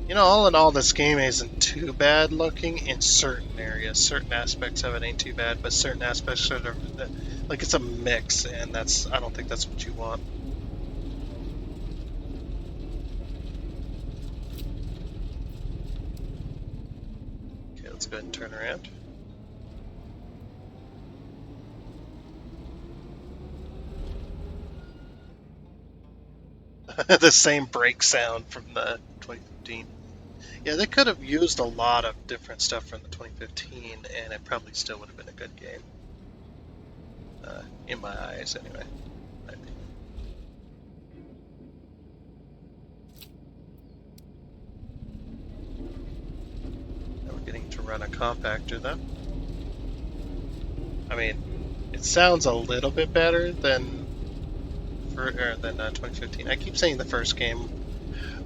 You know, all in all, this game isn't too bad looking in certain areas. Certain aspects of it ain't too bad, but certain aspects are like it's a mix, and I don't think that's what you want. Okay, let's go ahead and turn around. The same brake sound from the 2015. Yeah, they could have used a lot of different stuff from the 2015, and it probably still would have been a good game. In my eyes, anyway. My opinion. Now we're getting to run a compactor, though. I mean, it sounds a little bit better than 2015. I keep saying the first game.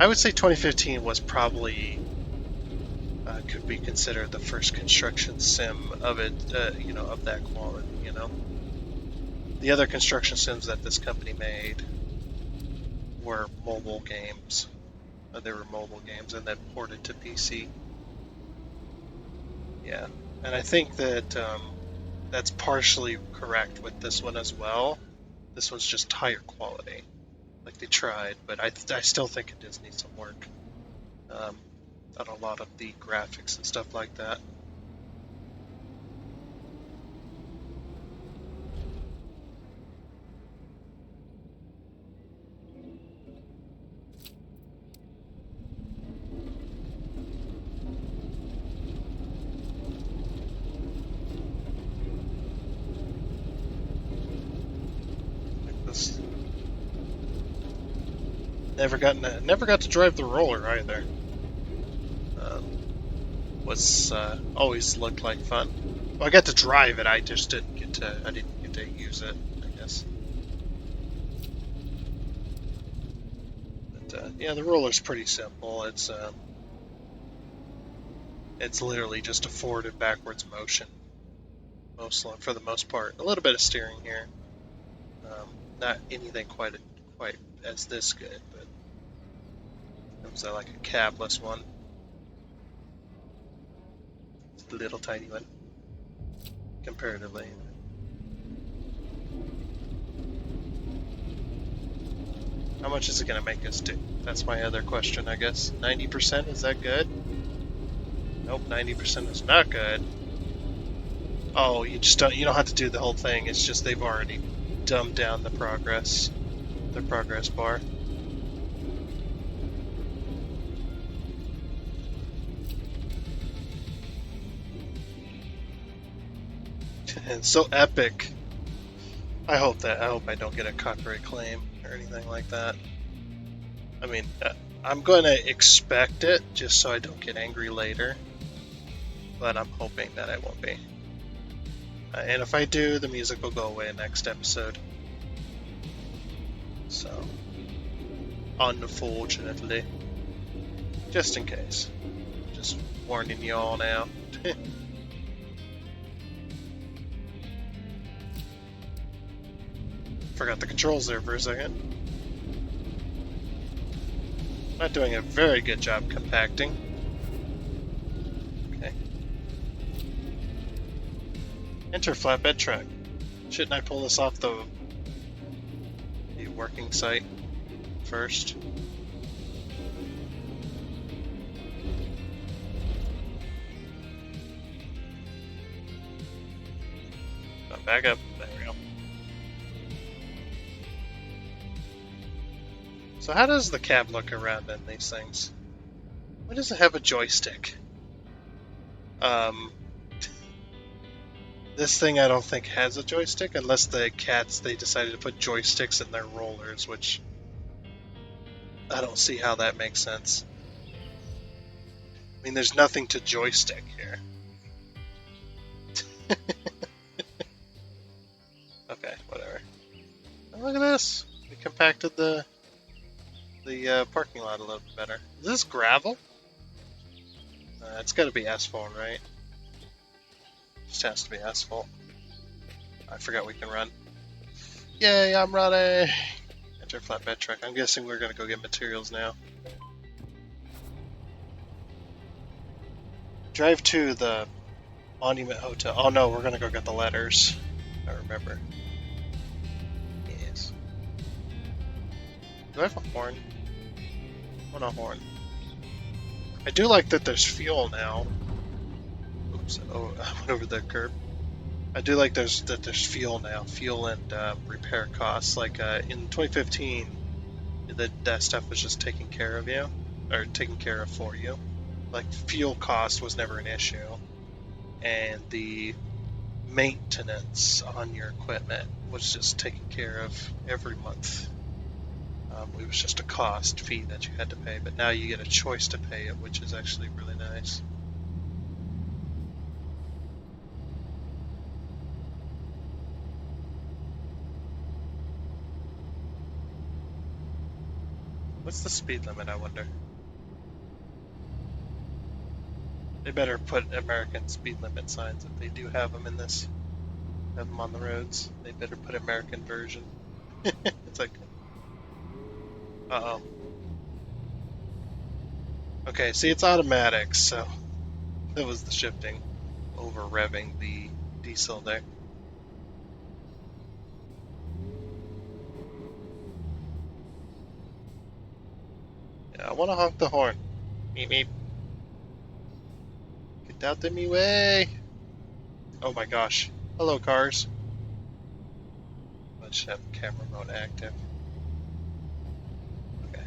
I would say 2015 was probably could be considered the first construction sim of it, of that quality. The other construction sims that this company made were mobile games. They were mobile games and then ported to PC. Yeah, and I think that that's partially correct with this one as well. This one's just higher quality. Like they tried, but I still think it does need some work on a lot of the graphics and stuff like that. Never got to drive the roller either. Was always looked like fun. Well, I got to drive it. I didn't get to use it, I guess. But yeah, the roller's pretty simple. It's literally just a forward and backwards motion, for the most part. A little bit of steering here. Not anything quite as this good, but it was like a cabless one. It's a little tiny one, comparatively. How much is it going to make us do? That's my other question, I guess. 90%, is that good? Nope, 90% is not good. Oh, you don't have to do the whole thing. It's just they've already dumbed down the progress bar. And so epic. I hope I don't get a copyright claim or anything like that. I mean, I'm going to expect it just so I don't get angry later, but I'm hoping that I won't be. And if I do, the music will go away next episode. So, unfortunately, just in case, just warning you all now. Forgot the controls there for a second. Not doing a very good job compacting. Okay. Enter flatbed truck. Shouldn't I pull this off the working site first? Back up. There we go. So how does the cab look around in these things? Why does it have a joystick? This thing I don't think has a joystick, unless they decided to put joysticks in their rollers, which I don't see how that makes sense. I mean, there's nothing to joystick here. Okay, whatever. Oh, look at this. We compacted the parking lot a little bit better. Is this gravel? It's got to be asphalt, right? Just has to be asphalt. I forgot we can run. Yay, I'm running! Enter flatbed truck. I'm guessing we're gonna go get materials now. Drive to the Monument Hotel. Oh no, we're gonna go get the letters. I remember. Yes. Do I have a horn? I want a horn. I do like that there's fuel now. Oops, oh, I went over the curb. I do like that there's fuel now. Fuel and repair costs. Like in 2015, that stuff was just taken care of you, or taken care of for you. Like fuel cost was never an issue, and the maintenance on your equipment was just taken care of every month. It was just a cost fee that you had to pay, but now you get a choice to pay it, which is actually really nice. What's the speed limit, I wonder? They better put American speed limit signs if they do have them in this. Have them on the roads. They better put American version. It's like, uh-oh. Okay, see, it's automatic, so that was the shifting, over revving the diesel there. Yeah, I want to honk the horn. Meep meep. Get out of me way. Oh my gosh. Hello, cars. I should have camera mode active. Okay.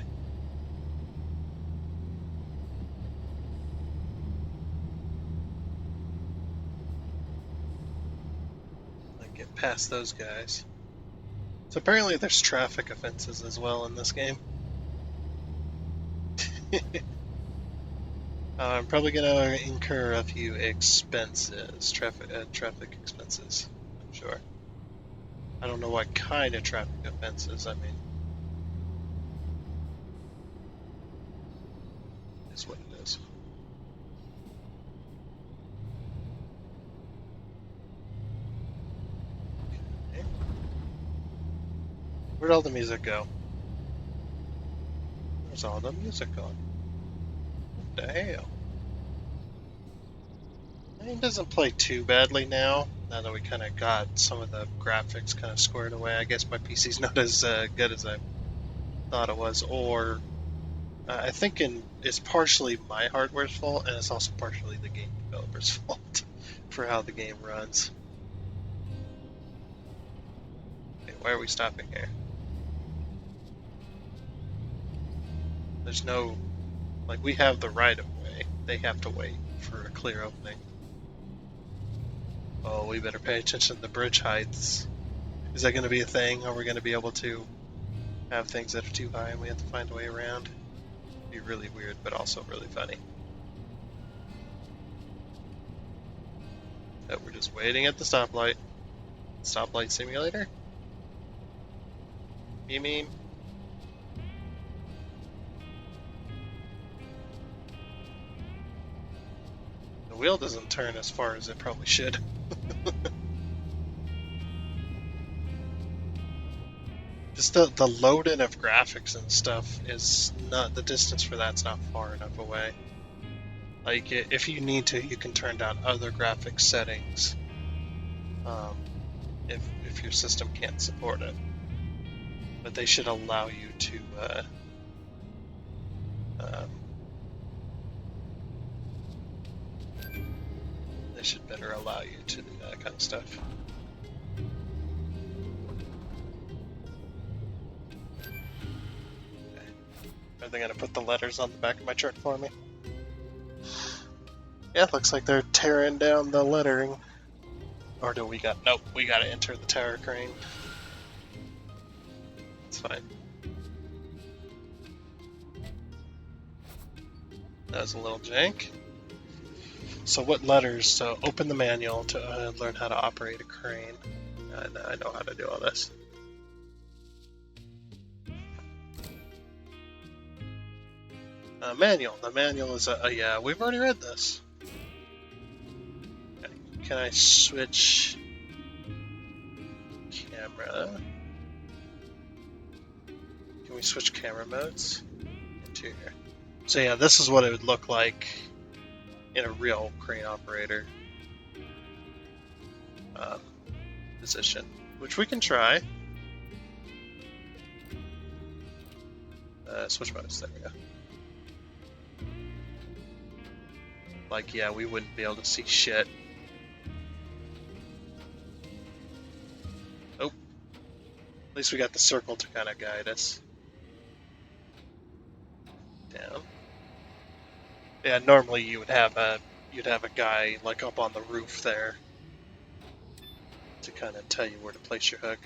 I get past those guys. So apparently there's traffic offenses as well in this game. I'm probably gonna incur a few expenses, traffic expenses, I'm sure. I don't know what kind of traffic offenses, I mean, is what it is. Okay. Where'd all the music go? Where's all the music gone? What the hell? The game doesn't play too badly now that we kind of got some of the graphics kind of squared away. I guess my PC's not as good as I thought it was, or I think it's partially my hardware's fault, and it's also partially the game developer's fault for how the game runs. Okay, why are we stopping here? There's no, like, we have the right of way. They have to wait for a clear opening. Oh, we better pay attention to the bridge heights. Is that going to be a thing? Are we going to be able to have things that are too high and we have to find a way around? It'd be really weird, but also really funny. But we're just waiting at the stoplight. Stoplight simulator? You mean? The wheel doesn't turn as far as it probably should. Just the load in of graphics and stuff is not, the distance for that's not far enough away. Like, if you need to, you can turn down other graphics settings if your system can't support it. But they should allow you to they should better allow you to do that kind of stuff. Are they going to put the letters on the back of my truck for me? Yeah, it looks like they're tearing down the lettering. Or do we got... Nope, we got to enter the tower crane. It's fine. That was a little jank. So what letters? So open the manual to learn how to operate a crane. I know how to do all this. Manual. The manual is yeah, we've already read this. Okay. Can I switch camera? we switch camera modes? Interior. So yeah, this is what it would look like in a real crane operator position, which we can try. Switch modes, there we go. Like, yeah, we wouldn't be able to see shit. Oh. At least we got the circle to kind of guide us. Down. Yeah, normally you would have you'd have a guy like up on the roof there to kind of tell you where to place your hook.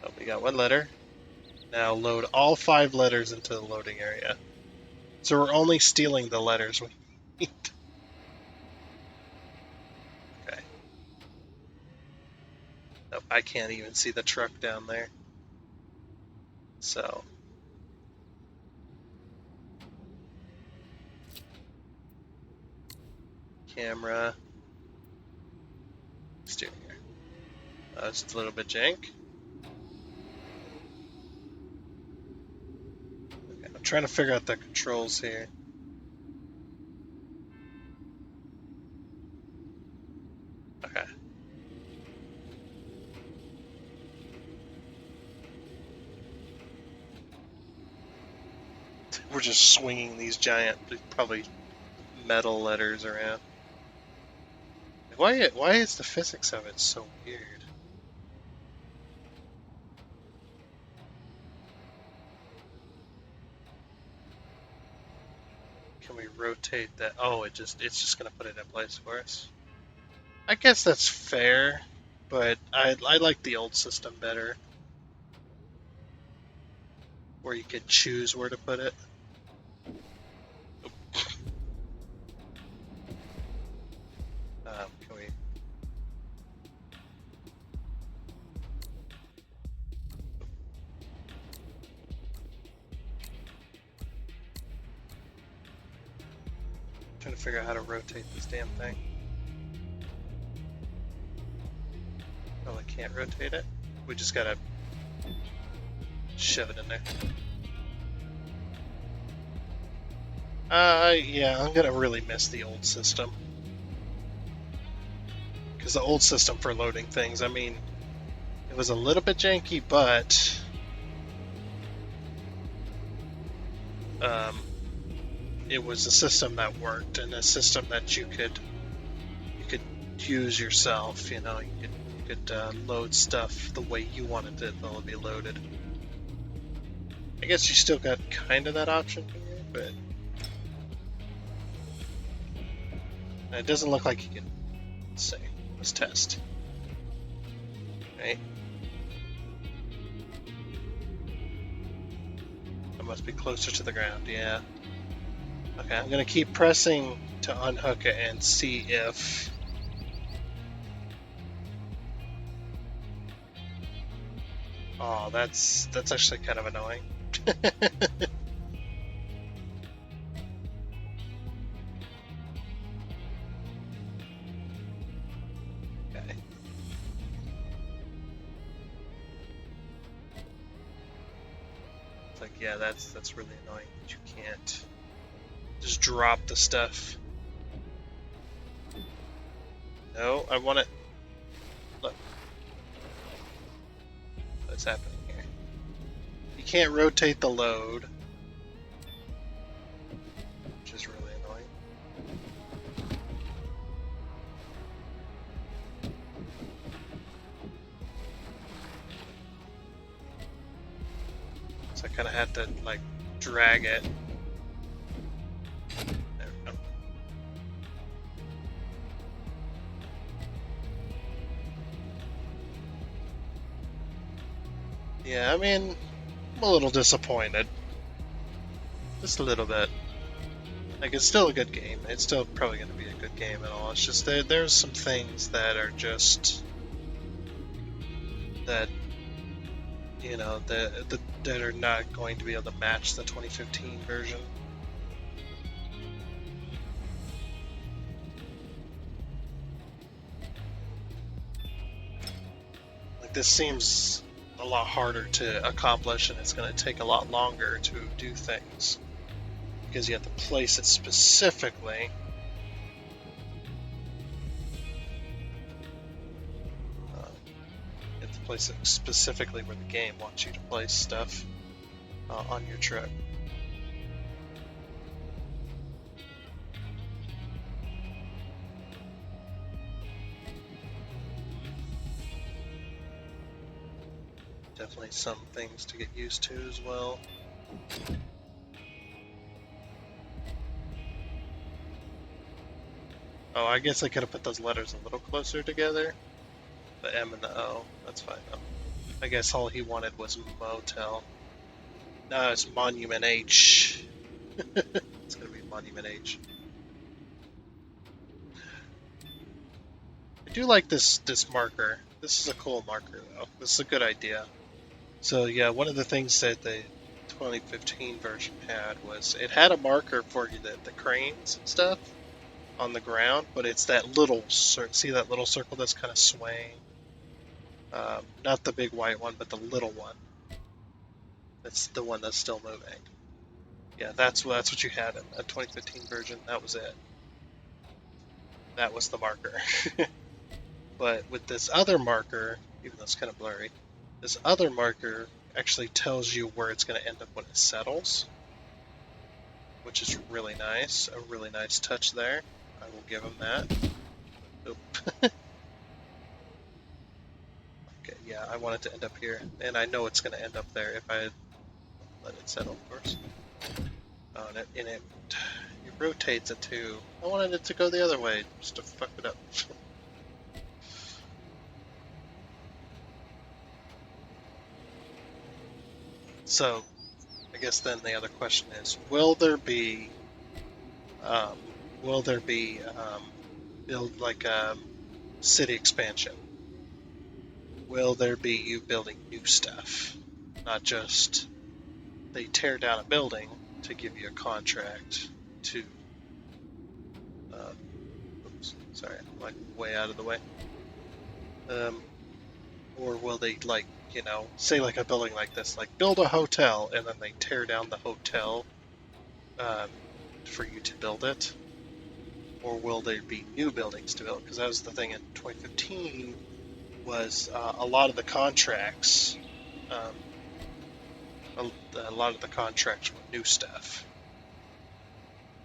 Oh, we got one letter. Now load all 5 letters into the loading area. So we're only stealing the letters we need. Okay. Nope, I can't even see the truck down there. So. Camera. Steering gear. It's a little bit jank. Okay, I'm trying to figure out the controls here. Okay. We're just swinging these giant, probably metal letters around. Why is the physics of it so weird? Can we rotate that? Oh, it's just gonna put it in place for us. I guess that's fair, but I like the old system better, where you could choose where to put it. Can we? Trying to figure out how to rotate this damn thing. Oh, I can't rotate it? We just gotta shove it in there. Yeah, I'm gonna really miss the old system. Because the old system for loading things, I mean, it was a little bit janky, but it was a system that worked and a system that you could use yourself. You know, you could load stuff the way you wanted it to be loaded. I guess you still got kind of that option here, but it doesn't look like you can. Let's see. Let's test. Okay. I must be closer to the ground, yeah. Okay, I'm gonna keep pressing to unhook it and see if oh, that's actually kind of annoying. Okay. It's like, yeah, that's really annoying that you can't just drop the stuff. No, I want it. Look. What's happening here? You can't rotate the load, which is really annoying. So I kind of had to, like, drag it. There we go. Yeah, I mean, I'm a little disappointed. Just a little bit. Like, it's still a good game. It's still probably going to be a good game and all. It's just there's some things that are just that, you know, that are not going to be able to match the 2015 version. Like, this seems a lot harder to accomplish, and it's going to take a lot longer to do things because you have to place it specifically. You have to place it specifically where the game wants you to place stuff on your truck. Definitely some things to get used to as well. Oh, I guess I could have put those letters a little closer together. The M and the O. That's fine though. I guess all he wanted was motel. No, it's Monument H. It's gonna be Monument H. I do like this marker. This is a cool marker though. This is a good idea. So yeah, one of the things that the 2015 version had was it had a marker for you that the cranes and stuff on the ground, but it's that little see that little circle that's kind of swaying. Not the big white one, but the little one. That's the one that's still moving. Yeah, that's what you had in the 2015 version. That was it. That was the marker. But with this other marker, even though it's kind of blurry, this other marker actually tells you where it's going to end up when it settles, which is really nice. A really nice touch there. I will give him that. Oop. Okay, yeah, I want it to end up here, and I know it's going to end up there if I let it settle, of course. Oh, and it rotates it too. I wanted it to go the other way, just to fuck it up. So, I guess then the other question is, will there be build like a city expansion? Will there be you building new stuff? Not just they tear down a building to give you a contract to oops, sorry, I'm like way out of the way. Or will they, like, you know, say like a building like this, like build a hotel, and then they tear down the hotel for you to build it? Or will there be new buildings to build? Because that was the thing in 2015, was a lot of the contracts, a lot of the contracts were new stuff.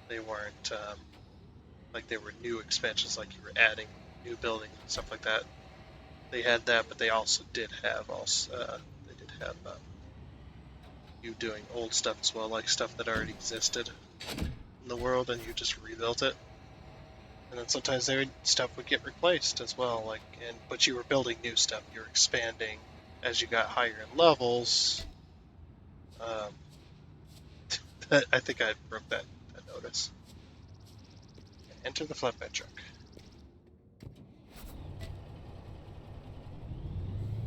They weren't like they were new expansions, like you were adding new buildings and stuff like that. They had that, but they also did have you doing old stuff as well, like stuff that already existed in the world, and you just rebuilt it. And then sometimes stuff would get replaced as well, but you were building new stuff. You were expanding as you got higher in levels. I think I broke that notice. Enter the flatbed truck.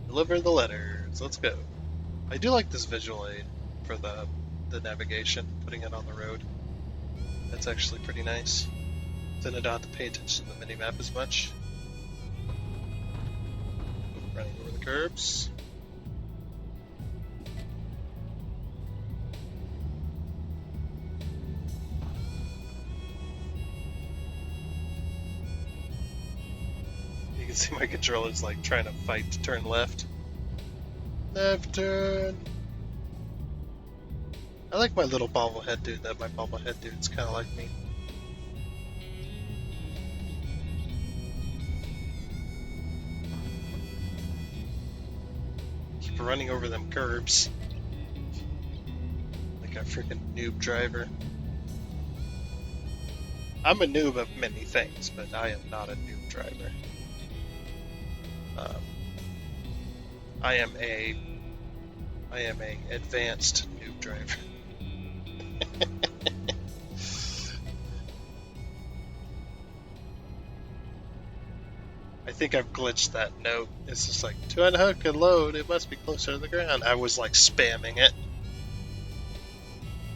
Deliver the letters. Let's go. I do like this visual aid for the navigation, putting it on the road. That's actually pretty nice. Then I don't have to pay attention to the minimap as much. Running over the curbs. You can see my controller's like trying to fight to turn left. Left turn. I like my little bobblehead dude. My bobblehead dude's kind of like me. Keep running over them curbs like a freaking noob driver. I'm a noob of many things, but I am not a noob driver. I am a advanced noob driver. I think I've glitched that note. It's just like, to unhook and load, it must be closer to the ground. I was like spamming it.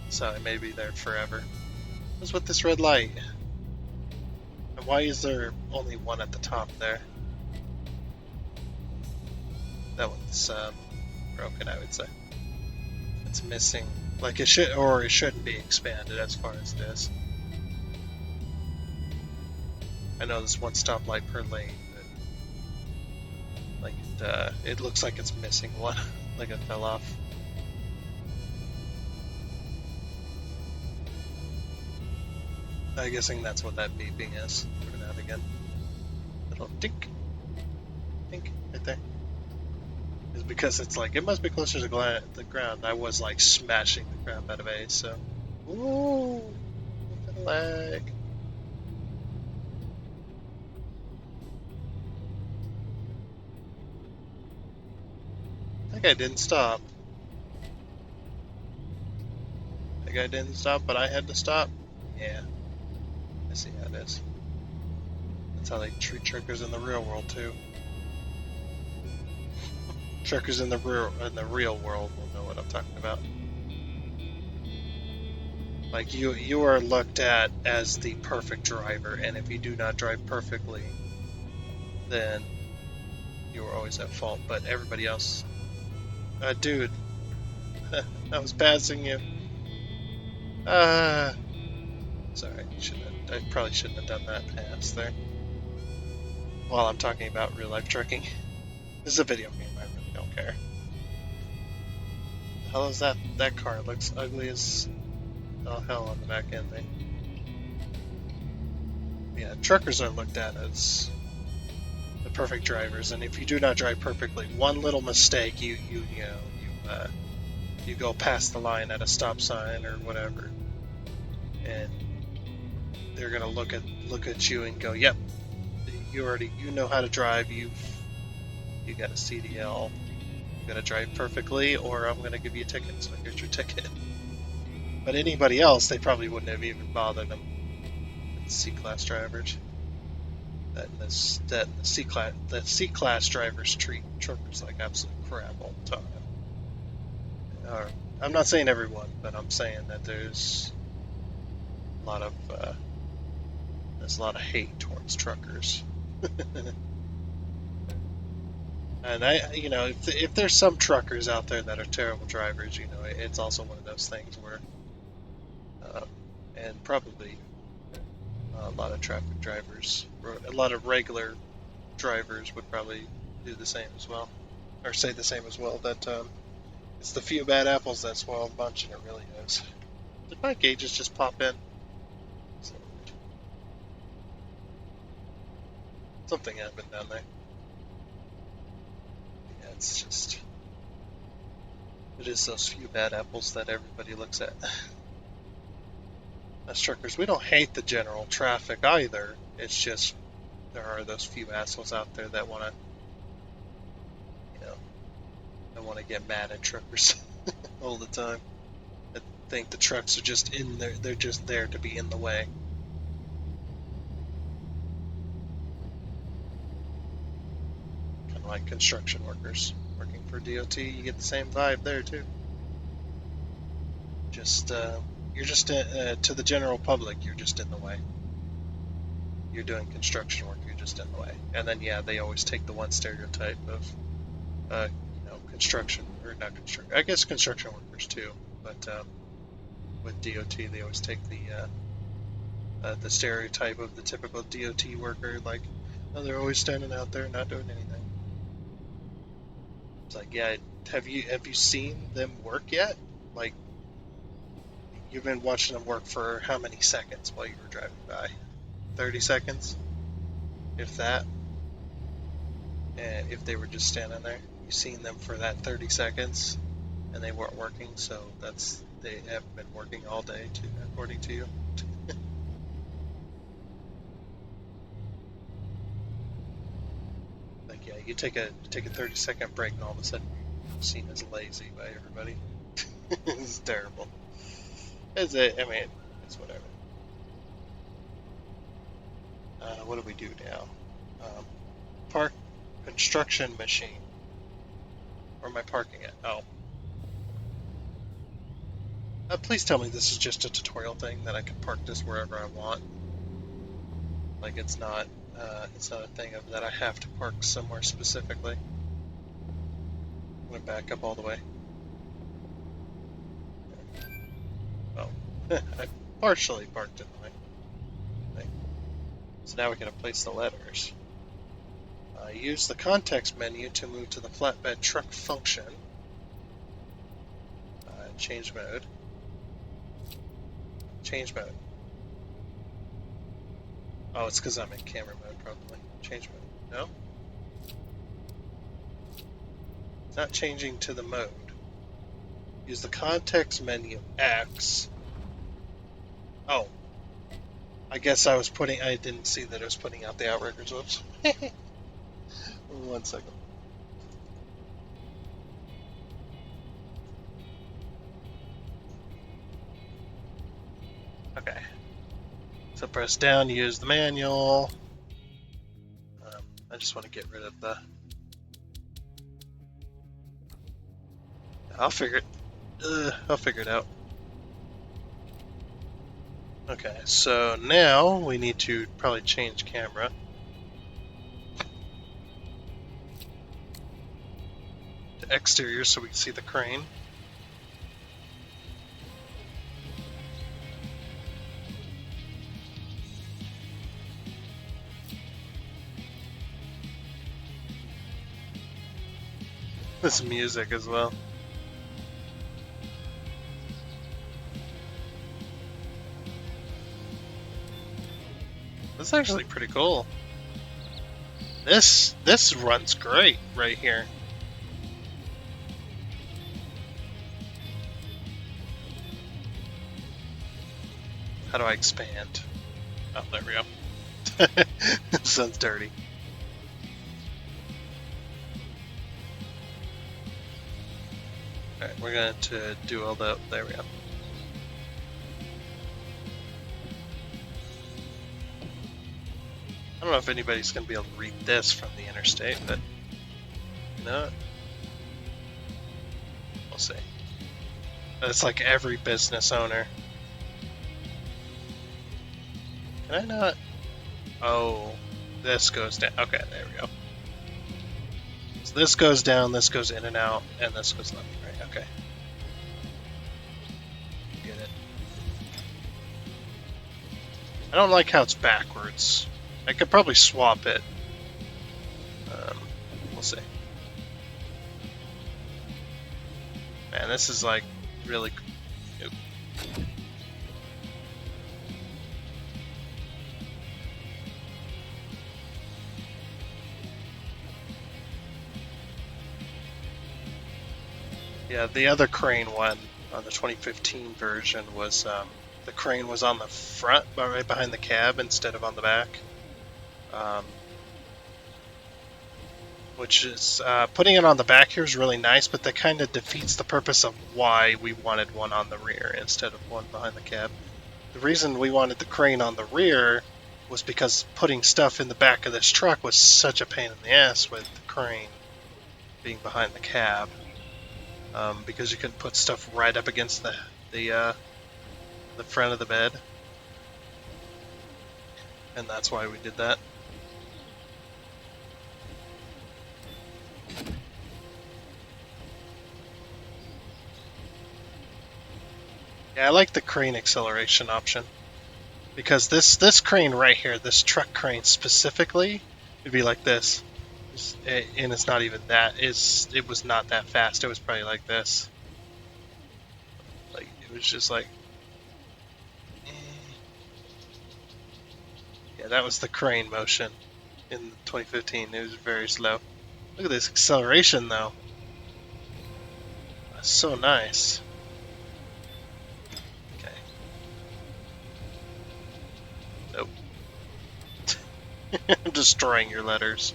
So it may be there forever. What's with this red light? And why is there only one at the top there? That one's broken, I would say. It's missing, like it should, or it shouldn't be expanded as far as it is. I know there's one stoplight per lane, but like it looks like it's missing one, like it fell off. I'm guessing that's what that beeping is. We're gonna have again. Little tink, tink, right there. Is because it's like, it must be closer to the ground. I was like smashing the crap out of A, so. Ooh, look at the lag. That guy didn't stop. That guy didn't stop, but I had to stop. Yeah. I see how it is. That's how they treat truckers in the real world too. Truckers in the real world will know what I'm talking about. Like you are looked at as the perfect driver, and if you do not drive perfectly, then you are always at fault. But everybody else, dude, I was passing you. Sorry, I probably shouldn't have done that pass there. While I'm talking about real life trucking, this is a video game. I really don't care. The hell is that? That car looks ugly as hell on the back end thing. Yeah, truckers are looked at as the perfect drivers, and if you do not drive perfectly, one little mistake, you go past the line at a stop sign or whatever, and they're gonna look at you and go, "Yep, you know how to drive. You got a CDL. You got to drive perfectly, or I'm gonna give you a ticket. So here's your ticket." But anybody else, they probably wouldn't have even bothered them. C-class drivers. The C-class drivers treat truckers like absolute crap all the time. I'm not saying everyone, but I'm saying that there's a lot of hate towards truckers. And if there's some truckers out there that are terrible drivers, it's also one of those things where, and probably a lot of traffic drivers, or a lot of regular drivers would probably do the same as well, or say the same as well, that it's the few bad apples that spoil the bunch, and it really is. Did my gauges just pop in? Something happened down there. Yeah, it's just, it is those few bad apples that everybody looks at. As truckers, we don't hate the general traffic either. It's just there are those few assholes out there that want to get mad at truckers all the time. That think the trucks are just in there. They're just there to be in the way. Kind of like construction workers working for DOT. You get the same vibe there too. Just you're just to the general public, you're just in the way. You're doing construction work, you're just in the way. And then they always take the one stereotype of construction, or not construction, I guess construction workers too, but with DOT they always take the stereotype of the typical DOT worker, like, oh, they're always standing out there not doing anything. It's like, yeah, have you seen them work yet? Like, you've been watching them work for how many seconds while you were driving by? 30 seconds? If that. And if they were just standing there, you've seen them for that 30 seconds, and they weren't working, so they haven't been working all day, according to you. Like, yeah, you take a 30-second break, and all of a sudden you're seen as lazy by everybody. It's terrible. It's whatever. What do we do now? Park construction machine. Where am I parking it? Oh. Please tell me this is just a tutorial thing, that I can park this wherever I want. Like, it's not a thing of that I have to park somewhere specifically. gonna back up all the way. Oh, I partially parked in the way. Okay. So now we're gonna place the letters. Use the context menu to move to the flatbed truck function. Change mode. Change mode. Oh, it's because I'm in camera mode, probably. Change mode. No? It's not changing to the mode. Use the context menu X. Oh. I guess I didn't see that it was putting out the Outriggers. Whoops. 1 second. Okay. So press down, use the manual. I just want to get rid of the... I'll figure it out. Okay, so now we need to probably change camera. To exterior so we can see the crane. This music as well. That's actually pretty cool. This runs great right here. How do I expand? Oh, there we go. Sounds dirty. Alright, we're going to do all that. There we go. I don't know if anybody's going to be able to read this from the interstate, but no. We'll see. It's like every business owner. Can I not? Oh, this goes down. Okay, there we go. So this goes down, this goes in and out, and this goes left and right. Okay. Get it. I don't like how it's backwards. I could probably swap it. We'll see. Man, this is like really... Nope. Yeah, the other crane one on the 2015 version was the crane was on the front, right behind the cab instead of on the back. Which is putting it on the back here is really nice, but that kind of defeats the purpose of why we wanted one on the rear instead of one behind the cab. The reason we wanted the crane on the rear was because putting stuff in the back of this truck was such a pain in the ass with the crane being behind the cab, because you couldn't put stuff right up against the front of the bed, and that's why we did that. Yeah, I like the crane acceleration option, because this crane right here, this truck crane specifically, would be like this, and it's not even that. It was not that fast. It was probably like this. Like it was just like, yeah, that was the crane motion in 2015. It was very slow. Look at this acceleration though. That's so nice. Nope. I'm destroying your letters.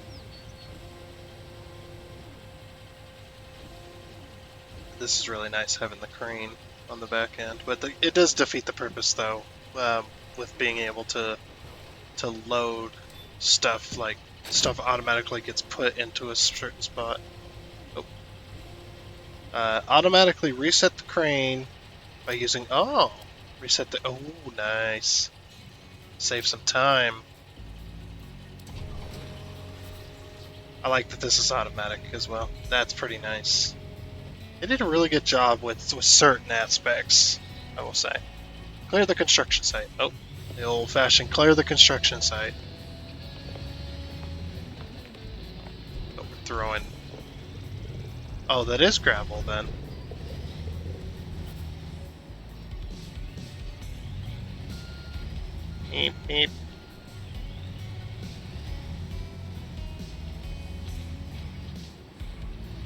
This is really nice having the crane on the back end, but it does defeat the purpose though, with being able to load stuff, like stuff automatically gets put into a certain spot. Oh. Automatically reset the crane by using reset the nice. Save some time. I like that this is automatic as well. That's pretty nice. They did a really good job with certain aspects, I will say. Clear the construction site. Oh, the old-fashioned clear the construction site. But we're throwing... Oh, that is gravel then. Beep, beep.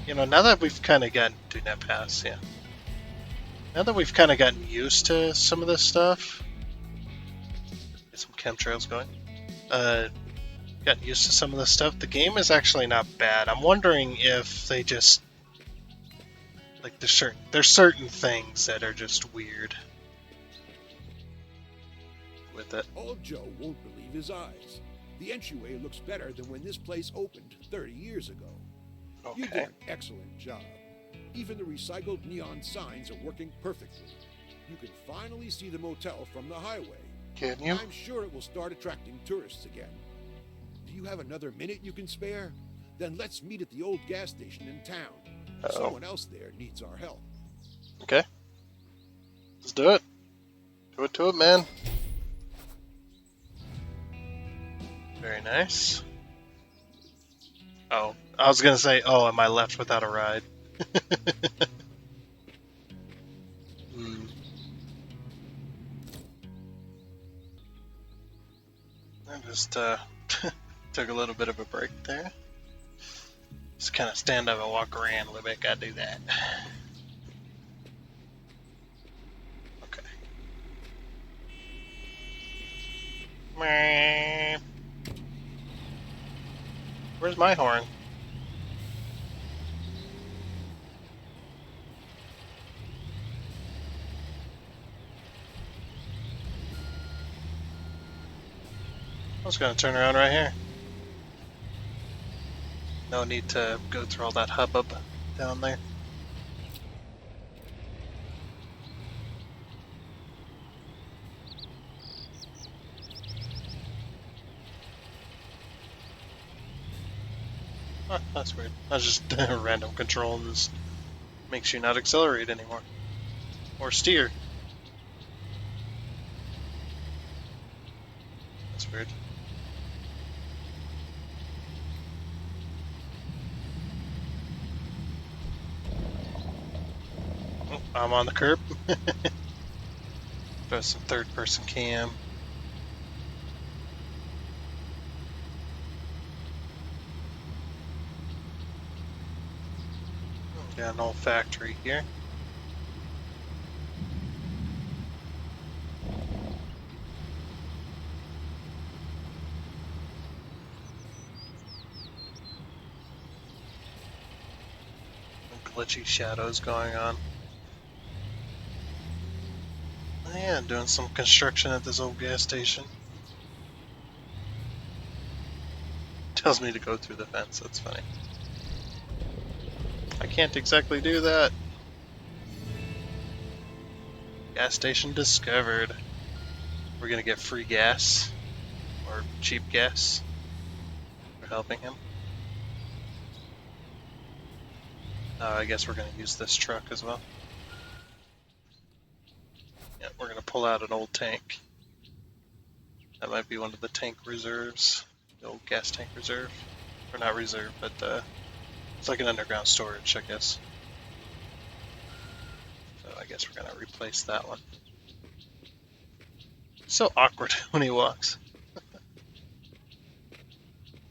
You know, now that we've kind of gotten to net pass, yeah. Now that we've kind of gotten used to some of this stuff, get some chemtrails going. Gotten used to some of this stuff. The game is actually not bad. I'm wondering if they just like there's certain things that are just weird with it. Old Joe won't believe his eyes. The entryway looks better than when this place opened 30 years ago. You did Okay. an excellent job. Even the recycled neon signs are working perfectly. You can finally see the motel from the highway. Can you? I'm sure it will start attracting tourists again. Do you have another minute you can spare? Then let's meet at the old gas station in town. Uh-oh. Someone else there needs our help. Okay. Let's do it. Do it, man. Very nice. Oh, I was gonna say, oh, am I left without a ride? Hmm. I just took a little bit of a break there. Just kind of stand up and walk around a little bit. Gotta do that. Okay. Meow. Where's my horn? I was gonna turn around right here. No need to go through all that hubbub down there. Oh, that's weird. That's just random control and just makes you not accelerate anymore. Or steer. That's weird. Oh, I'm on the curb. Throw some third-person cam. Got an old factory here. Glitchy shadows going on. Oh yeah, doing some construction at this old gas station. Tells me to go through the fence, that's funny. I can't exactly do that. Gas station discovered. We're gonna get free gas. Or cheap gas. For helping him. I guess we're gonna use this truck as well. Yeah, we're gonna pull out an old tank. That might be one of the tank reserves. The old gas tank reserve. Or not reserve, but it's like an underground storage, I guess. So I guess we're gonna replace that one. So awkward when he walks.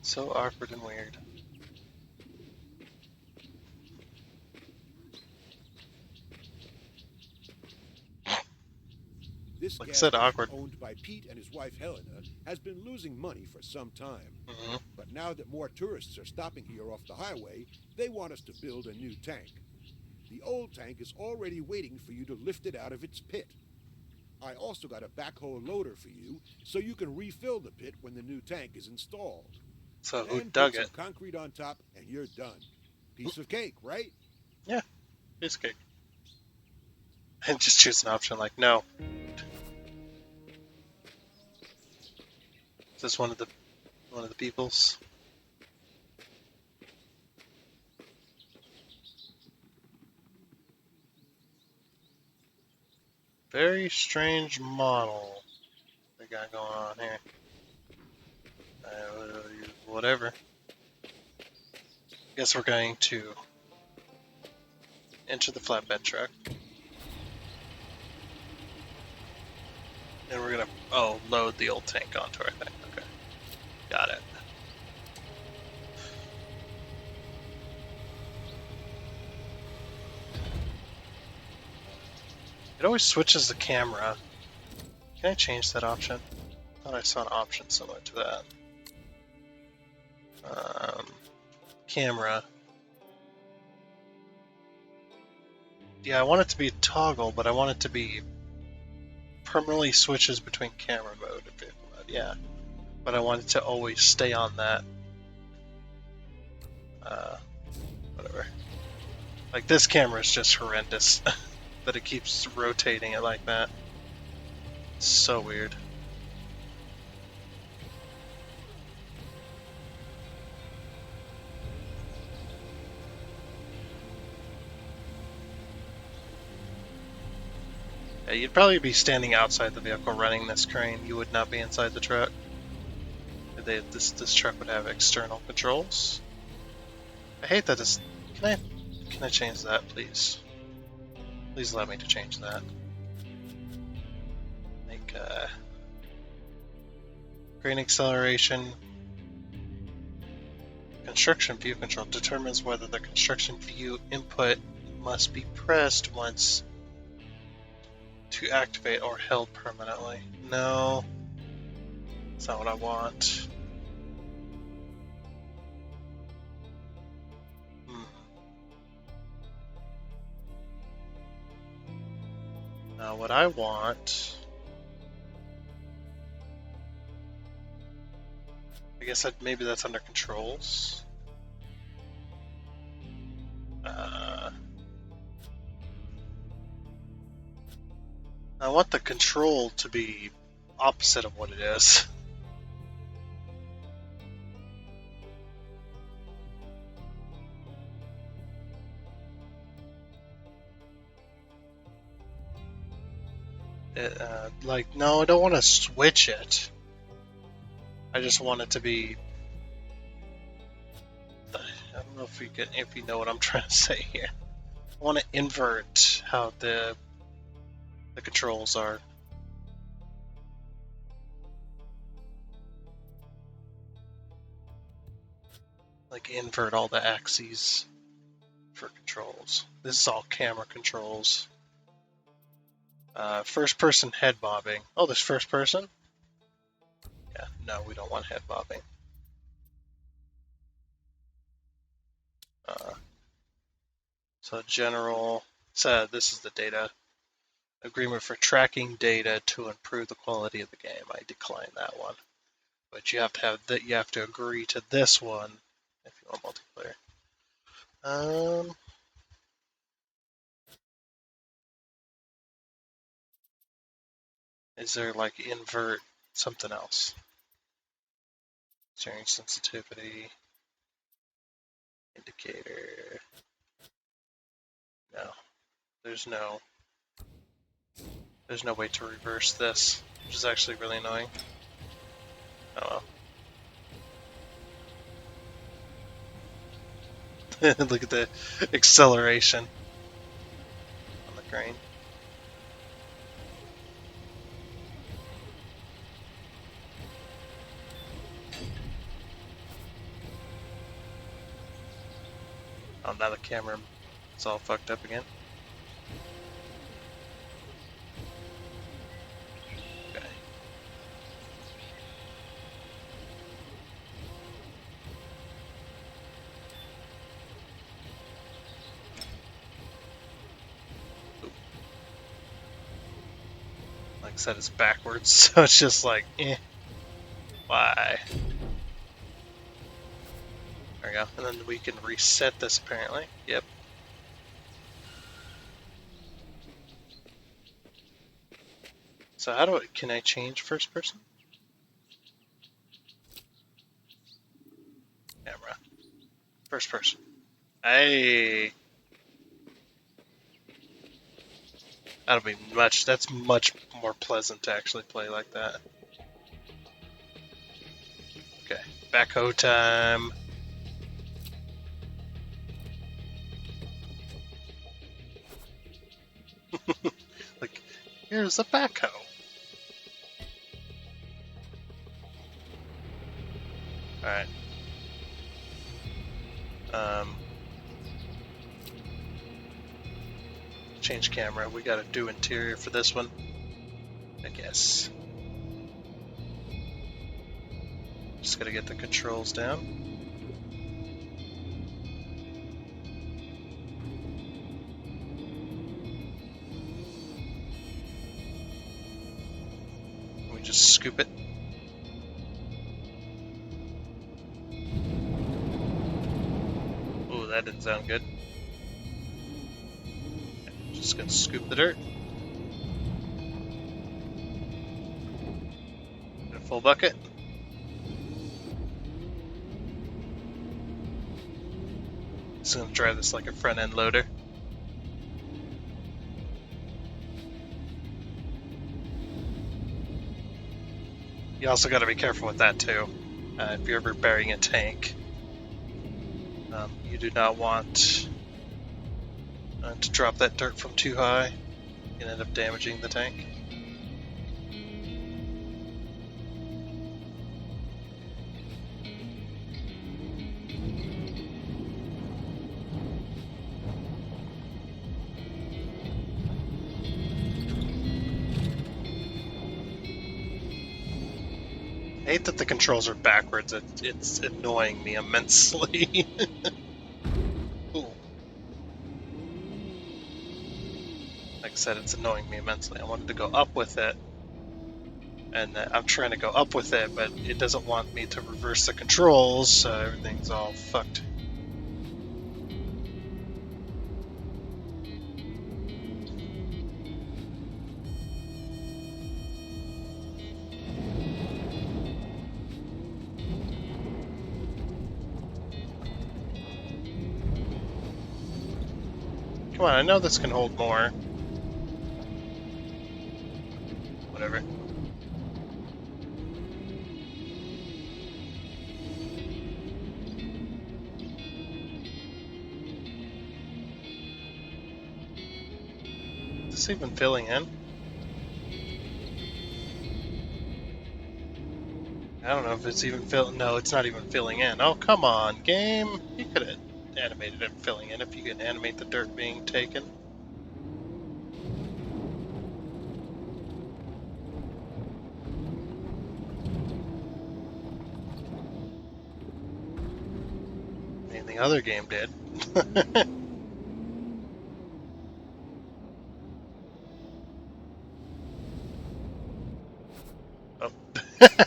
So awkward and weird. This Like I gas said, station, awkward. owned by Pete and his wife Helena, has been losing money for some time. Mm-hmm. But now that more tourists are stopping here off the highway, they want us to build a new tank. The old tank is already waiting for you to lift it out of its pit. I also got a backhoe loader for you, so you can refill the pit when the new tank is installed. So who Then dug put it? some concrete on top, and you're done. Piece of cake, right? Yeah, piece of cake. And just choose an option like no. Is this one of the peoples? very strange model they got going on here. Whatever. Guess we're going to enter the flatbed truck. And we're gonna, load the old tank onto our thing. Okay. Got it. It always switches the camera. Can I change that option? I thought I saw an option similar to that. Camera. Yeah, I want it to be a toggle, but I want it to be permanently switches between camera mode and vehicle mode. Yeah, but I want it to always stay on that. Whatever. Like this camera is just horrendous that it keeps rotating it like that. It's so weird. Yeah, you'd probably be standing outside the vehicle running this crane. You would not be inside the truck. This truck would have external controls. I hate that it's... Can I change that, please? Please allow me to change that. Like, crane acceleration. Construction view control determines whether the construction view input must be pressed once to activate or held permanently. No, that's not what I want. Now what I want... I guess maybe that's under controls. I want the control to be opposite of what it is. No, I don't want to switch it. I just want it to be... I don't know if you know what I'm trying to say here. I want to invert how the controls are. Like invert all the axes for controls. This is all camera controls. First person head bobbing. Oh, there's first person? Yeah, no, we don't want head bobbing. So general, so this is the data. Agreement for tracking data to improve the quality of the game. I decline that one. But you have to have that. You have to agree to this one if you want multiplayer. Is there like invert something else? Steering sensitivity, indicator. No, there's no way to reverse this, which is actually really annoying. Oh well. Look at the acceleration on the crane. Oh, now the camera is all fucked up again. Okay. Oop. Like I said, it's backwards, so it's just like, eh. Why? There we go. And then we can reset this apparently. Yep. So can I change first person? Camera. First person. Hey. That's much more pleasant to actually play like that. Okay, backhoe time. Like, here's a backhoe. Alright. Change camera. We gotta do interior for this one, I guess. Just gotta get the controls down. We just scoop it. Ooh, that didn't sound good. Just gonna scoop the dirt. Get a full bucket. Just gonna drive this like a front end loader. You also gotta be careful with that too. If you're ever burying a tank, you do not want to drop that dirt from too high. You can end up damaging the tank. I hate that the controls are backwards. It's annoying me immensely. Ooh. Like I said, it's annoying me immensely. I wanted to go up with it, and I'm trying to go up with it, but it doesn't want me to reverse the controls, so everything's all fucked. Come on, I know this can hold more. Whatever. Is this even filling in? I don't know if it's even filling. No, it's not even filling in. Oh, come on, game. You could have animated it filling in if you could animate the dirt being taken. I mean, the other game did. Oh.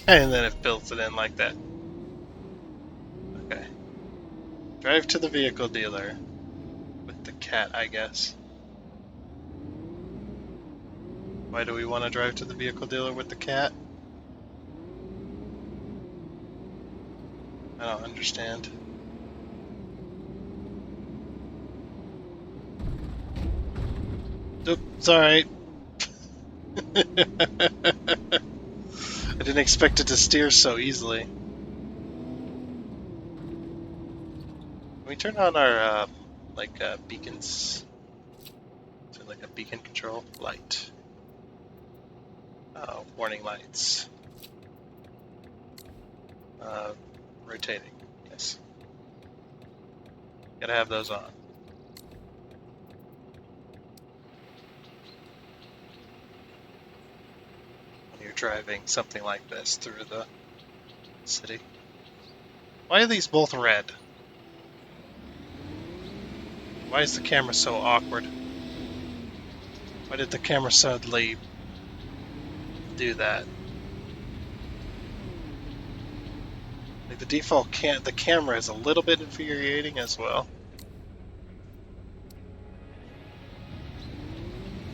And then it fills it in like that. Okay. Drive to the vehicle dealer. With the cat, I guess. Why do we want to drive to the vehicle dealer with the cat? I don't understand. Oop, it's alright. I didn't expect it to steer so easily. Can we turn on our, beacons? So like a beacon control? Light. Warning lights. Rotating, yes. Gotta have those on. When you're driving something like this through the city. Why are these both red? Why is the camera so awkward? Why did the camera suddenly do that? Like the default the camera is a little bit infuriating as well.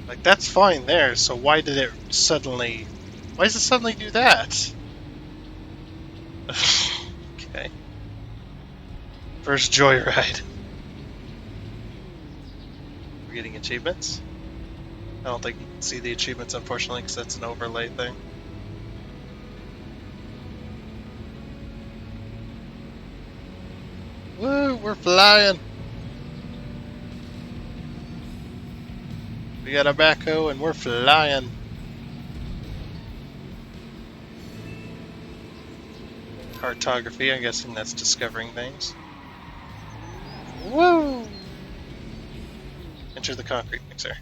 Like that's fine there, so why does it suddenly do that? Okay. First joyride. We're getting achievements. I don't think you can see the achievements, unfortunately, because that's an overlay thing. Woo, we're flying! We got a backhoe and we're flying. Cartography, I'm guessing that's discovering things. Woo! Enter the concrete mixer.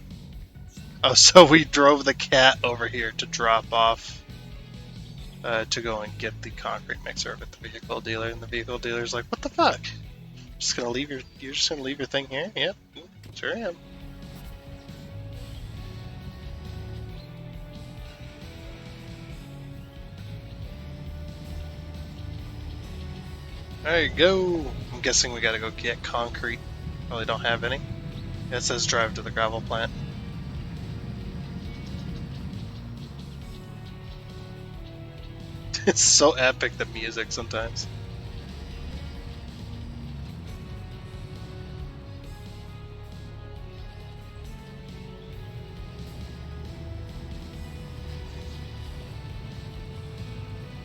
Oh, so we drove the cat over here to drop off, to go and get the concrete mixer at the vehicle dealer, and the vehicle dealer's like, "What the fuck? You're just gonna leave your thing here?" Yep, sure am. There you go. I'm guessing we gotta go get concrete. Probably don't have any. It says drive to the gravel plant. It's so epic, the music sometimes.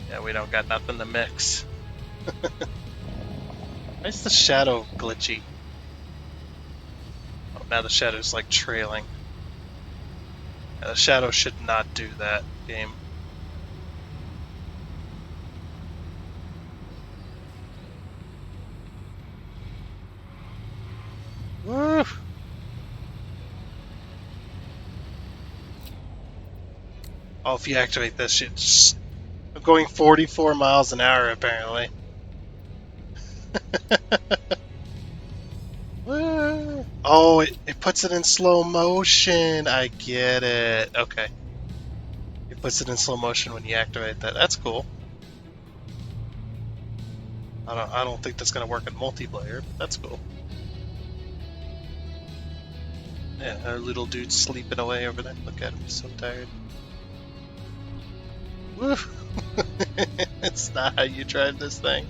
Yeah, we don't got nothing to mix. Why is the shadow glitchy? Oh, now the shadow's like trailing. Yeah, the shadow should not do that, game. Woo! Oh, if you activate this shit, I'm going 44 miles an hour apparently. Oh, it puts it in slow motion. I get it. Okay. It puts it in slow motion when you activate that. That's cool. I don't think that's gonna work in multiplayer, but that's cool. Yeah, our little dude's sleeping away over there. Look at him, he's so tired. Woo! It's not how you drive this thing.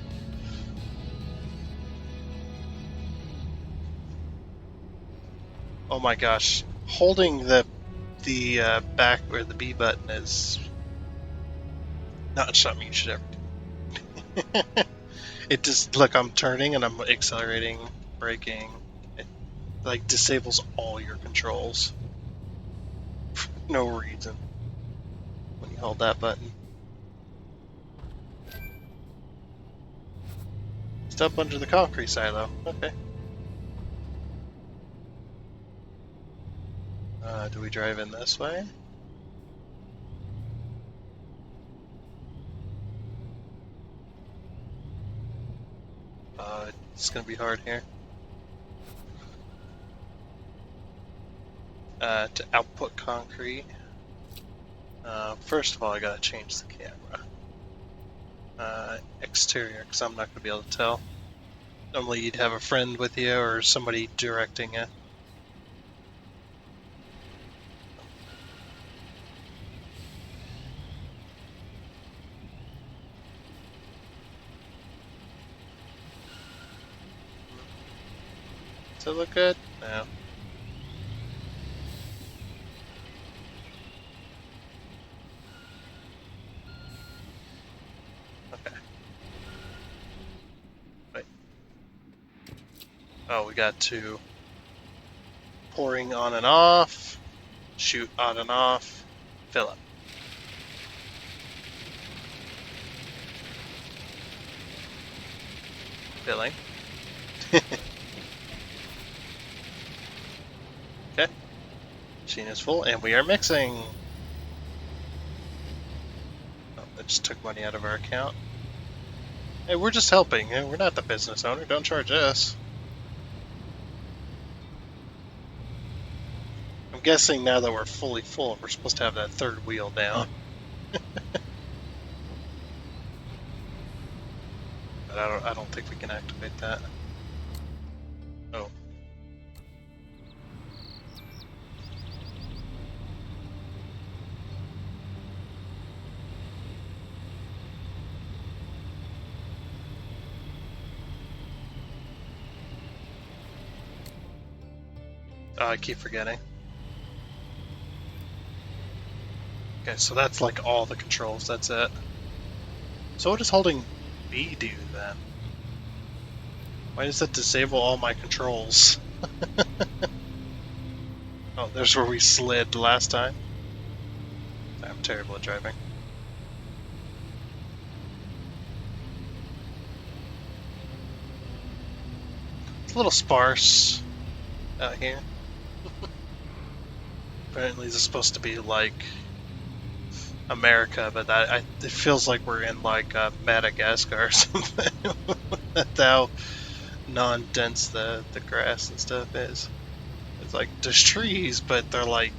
Oh my gosh. Holding the back or the B button is not something you should ever do. It just, look, I'm turning and I'm accelerating, braking. It like disables all your controls. No reason when you hold that button. Step under the concrete silo. Okay. Do we drive in this way? It's gonna be hard here. To output concrete. First of all, I gotta change the camera. Exterior, because I'm not gonna be able to tell. Normally you'd have a friend with you or somebody directing you. Does it look good? No. Okay. Wait. Oh, we got to pouring on and off, shoot on and off, fill up. Filling. Okay. Machine is full, and we are mixing. Oh, that just took money out of our account. Hey, we're just helping. We're not the business owner. Don't charge us. I'm guessing now that we're fully full, we're supposed to have that third wheel down. But I don't think we can activate that. Oh. Oh, I keep forgetting. Okay, so that's like all the controls, that's it. So what does holding B do then? Why does that disable all my controls? Oh, there's where we slid last time. I'm terrible at driving. It's a little sparse out here. Apparently this is supposed to be like America, but it feels like we're in like Madagascar or something. That's how non-dense the grass and stuff is. It's like there's trees, but they're like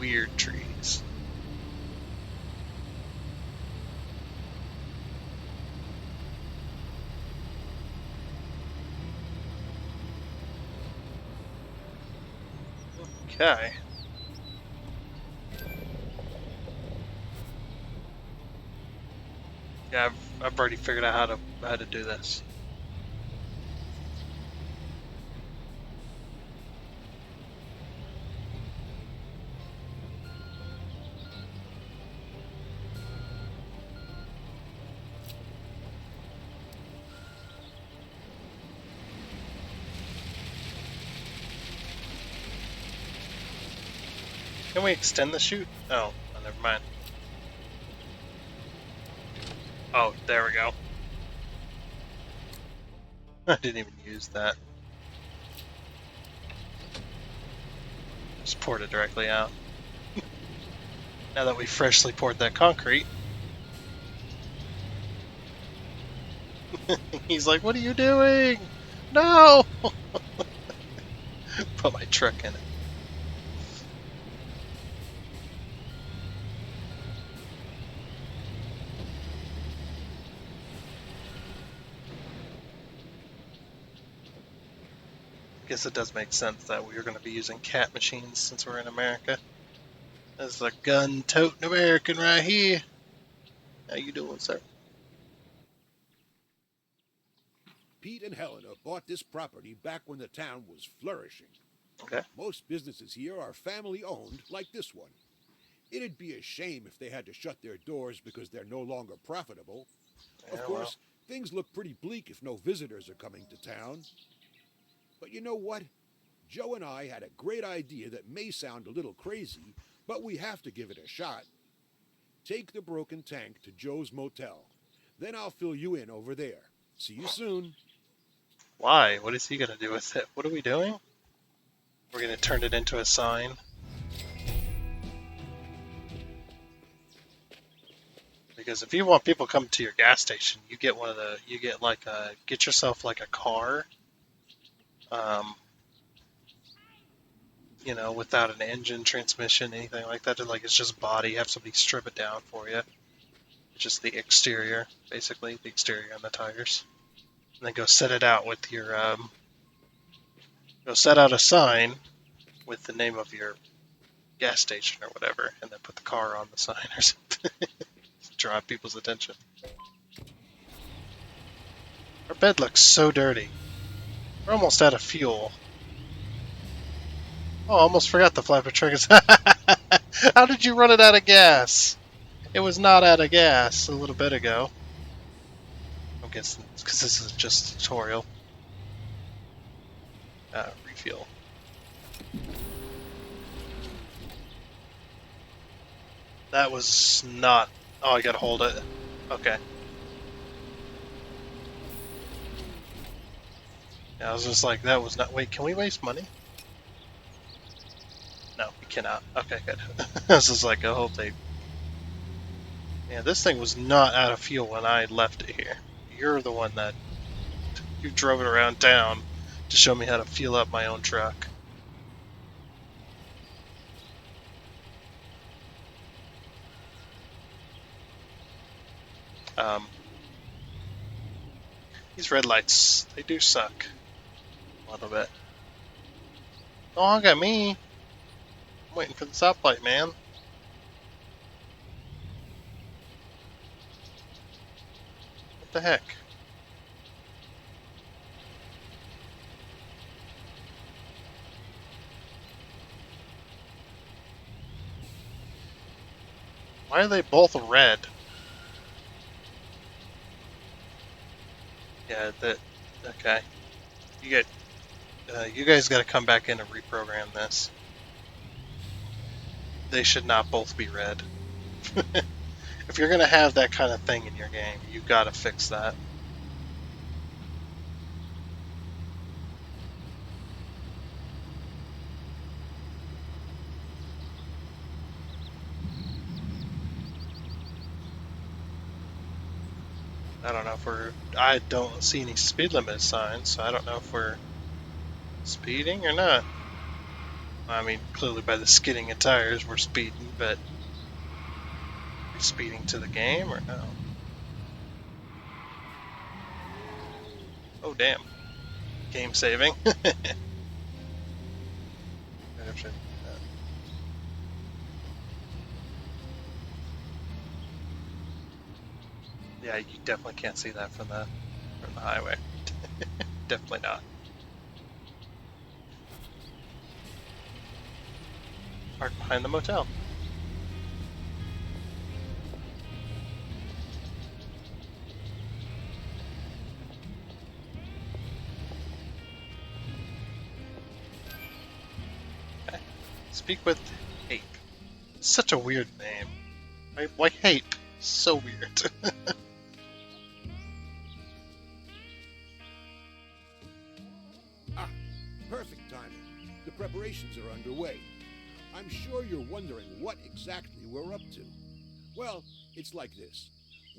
weird trees. Okay. Yeah, I've already figured out how to do this. Can we extend the chute? Oh, never mind. Oh, there we go. I didn't even use that. Just poured it directly out. Now that we freshly poured that concrete. He's like, what are you doing? No! Put my truck in it. Guess it does make sense that we are going to be using cat machines since we're in America. There's a gun-toting American right here. How you doing, sir? Pete and Helena bought this property back when the town was flourishing. Okay. Most businesses here are family owned, like this one. It'd be a shame if they had to shut their doors because they're no longer profitable. Of Yeah, course, things look pretty bleak if no visitors are coming to town. But you know what? Joe and I had a great idea that may sound a little crazy, but we have to give it a shot. Take the broken tank to Joe's motel. Then I'll fill you in over there. See you soon. why? What is he going to do with it? What are we doing? We're going to turn it into a sign. Because if you want people coming to your gas station, you get get yourself like a car, um, without an engine, transmission, anything like that. Like it's just body. Have somebody strip it down for you. It's just the exterior, basically, the exterior and the tires. And then go set it out with your, go set out a sign with the name of your gas station or whatever, and then put the car on the sign or something. Draw people's attention. Our bed looks so dirty. We're almost out of fuel. Oh, I almost forgot the flapper triggers. How did you run it out of gas? It was not out of gas a little bit ago. I'm guessing it's because this is just a tutorial. Refuel. That was not... Oh, I gotta hold it. Okay. Yeah, I was just like, that was not... Wait, can we waste money? No, we cannot. Okay, good. I was just like, I hope they... Yeah, this thing was not out of fuel when I left it here. You're the one that... You drove it around town to show me how to fuel up my own truck. These red lights, they do suck. A little bit. Don't honk at me. I'm waiting for the stoplight, man. What the heck? Why are they both red? Yeah, that. Okay. You get. You guys got to come back in and reprogram this. They should not both be red. If you're gonna have that kind of thing in your game, you got to fix that. I don't know if we're. I don't see any speed limit signs, so I don't know if we're speeding or not. I mean, clearly by the skidding of tires, we're speeding, but are we speeding to the game or no? Oh, damn. Game saving. Yeah, you definitely can't see that from the highway. Definitely not. Park behind the motel. Okay. Speak with Hape. Such a weird name. Why Hape? So weird. Perfect timing. The preparations are underway. I'm sure you're wondering what exactly we're up to. Well, it's like this.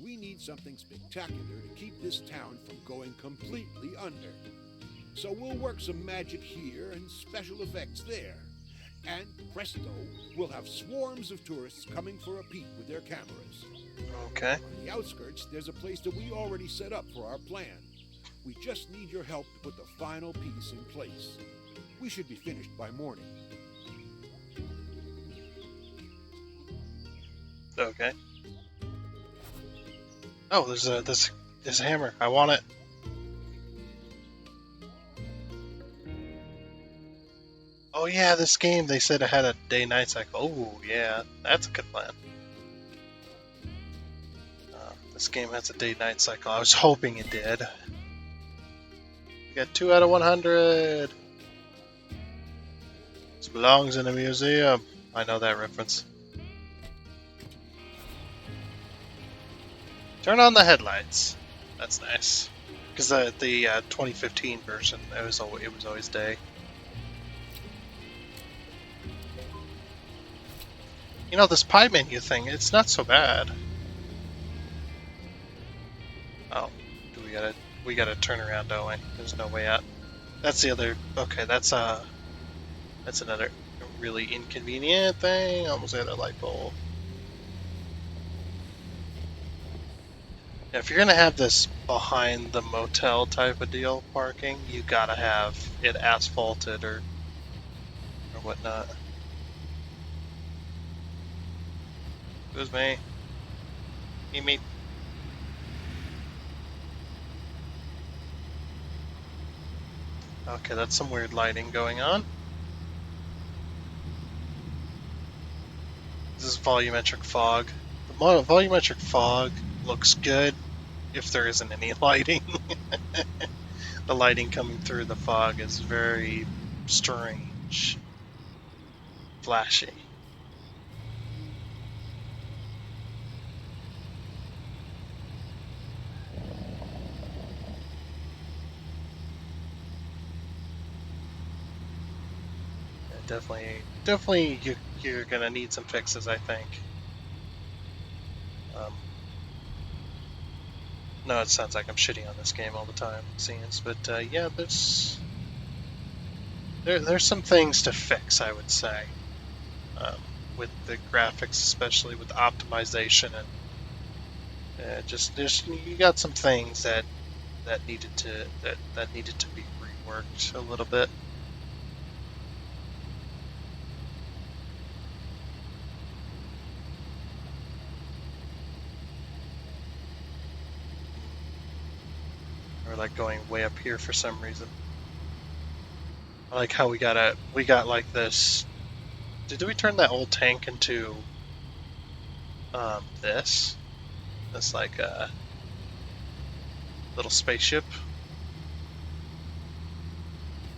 We need something spectacular to keep this town from going completely under. So we'll work some magic here and special effects there. And presto, we'll have swarms of tourists coming for a peek with their cameras. Okay. On the outskirts, there's a place that we already set up for our plan. We just need your help to put the final piece in place. We should be finished by morning. Okay. Oh, there's a hammer. I want it. Oh yeah, this game they said it had a day-night cycle. Oh yeah, that's a good plan. This game has a day-night cycle. I was hoping it did. We got 2 out of 100. This belongs in a museum. I know that reference. Turn on the headlights. That's nice. Because the 2015 version, it was always day. You know, this pie menu thing, it's not so bad. Oh, we gotta turn around, don't we? There's no way out. That's the other. Okay, that's another really inconvenient thing. Almost had a light bulb. If you're gonna have this behind the motel type of deal parking, you gotta have it asphalted or whatnot. Excuse me. Meet. Okay, that's some weird lighting going on. This is volumetric fog. The volumetric fog looks good if there isn't any lighting. The lighting coming through the fog is very strange. Flashy. Definitely, you're gonna need some fixes, I think. No, it sounds like I'm shitting on this game all the time, it seems, but yeah, there's some things to fix, I would say, with the graphics, especially with the optimization, and just you got some things that needed to be reworked a little bit. Or like going way up here for some reason. I like how we got like this. Did we turn that old tank into this. This like little spaceship.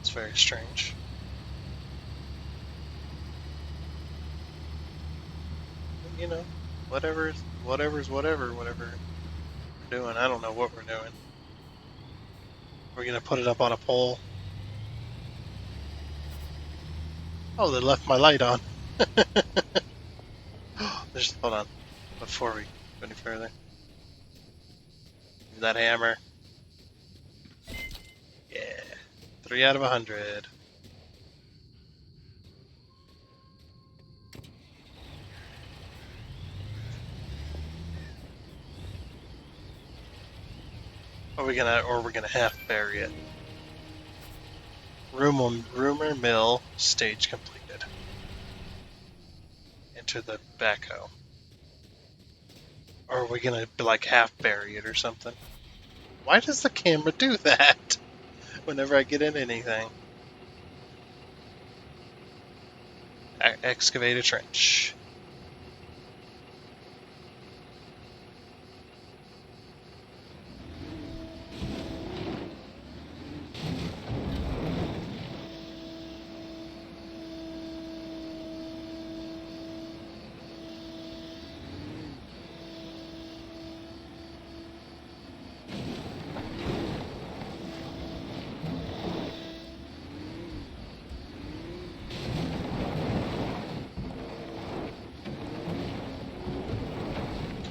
It's very strange. You know, whatever's whatever we're doing. I don't know what we're doing. We're gonna put it up on a pole. Oh, they left my light on. Hold on. Before we go any further. That hammer. Yeah. 3 out of 100. We're gonna half bury it. Rumor mill stage completed. Enter the backhoe. Or are we gonna like half bury it or something? Why does the camera do that whenever I get in anything? Excavate a trench.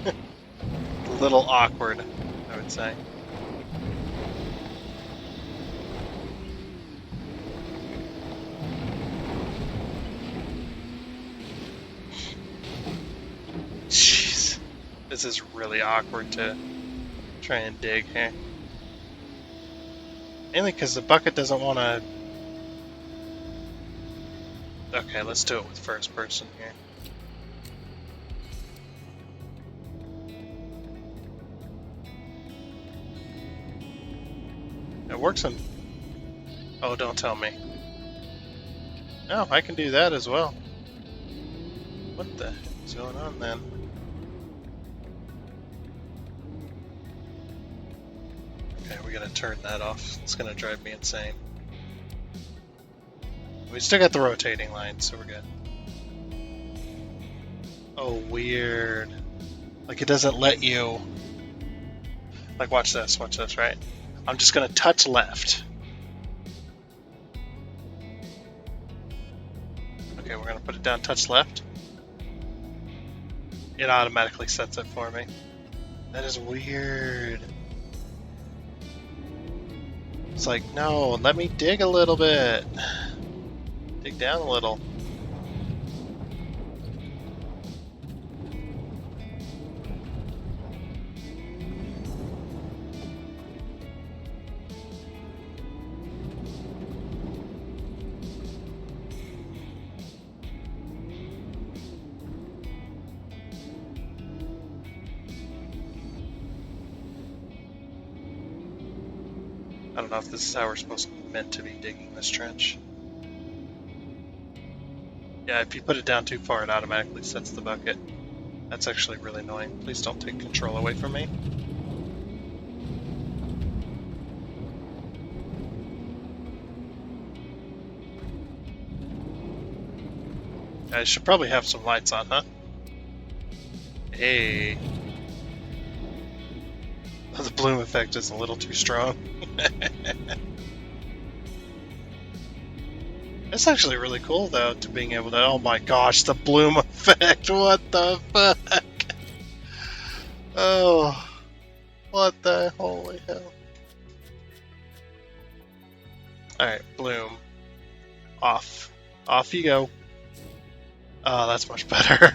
A little awkward, I would say. Jeez. This is really awkward to try and dig here. Mainly because the bucket doesn't want to... Okay, let's do it with first person here. It works on... Oh, don't tell me. No, I can do that as well. What the heck's going on then? Okay, we gotta turn that off. It's gonna drive me insane. We still got the rotating line, so we're good. Oh, weird. Like, it doesn't let you... Like, watch this, right? I'm just gonna touch left. Okay, we're gonna put it down, touch left. It automatically sets it for me. That is weird. It's like, no, let me dig a little bit. Dig down a little. I don't know if this is how we're meant to be digging this trench. Yeah, if you put it down too far, it automatically sets the bucket. That's actually really annoying. Please don't take control away from me. I should probably have some lights on, huh? Hey. The bloom effect is a little too strong. It's actually really cool, though, to being able to... Oh my gosh, the bloom effect! What the fuck? Oh, what the holy hell? Alright, bloom. Off. Off you go. Oh, that's much better.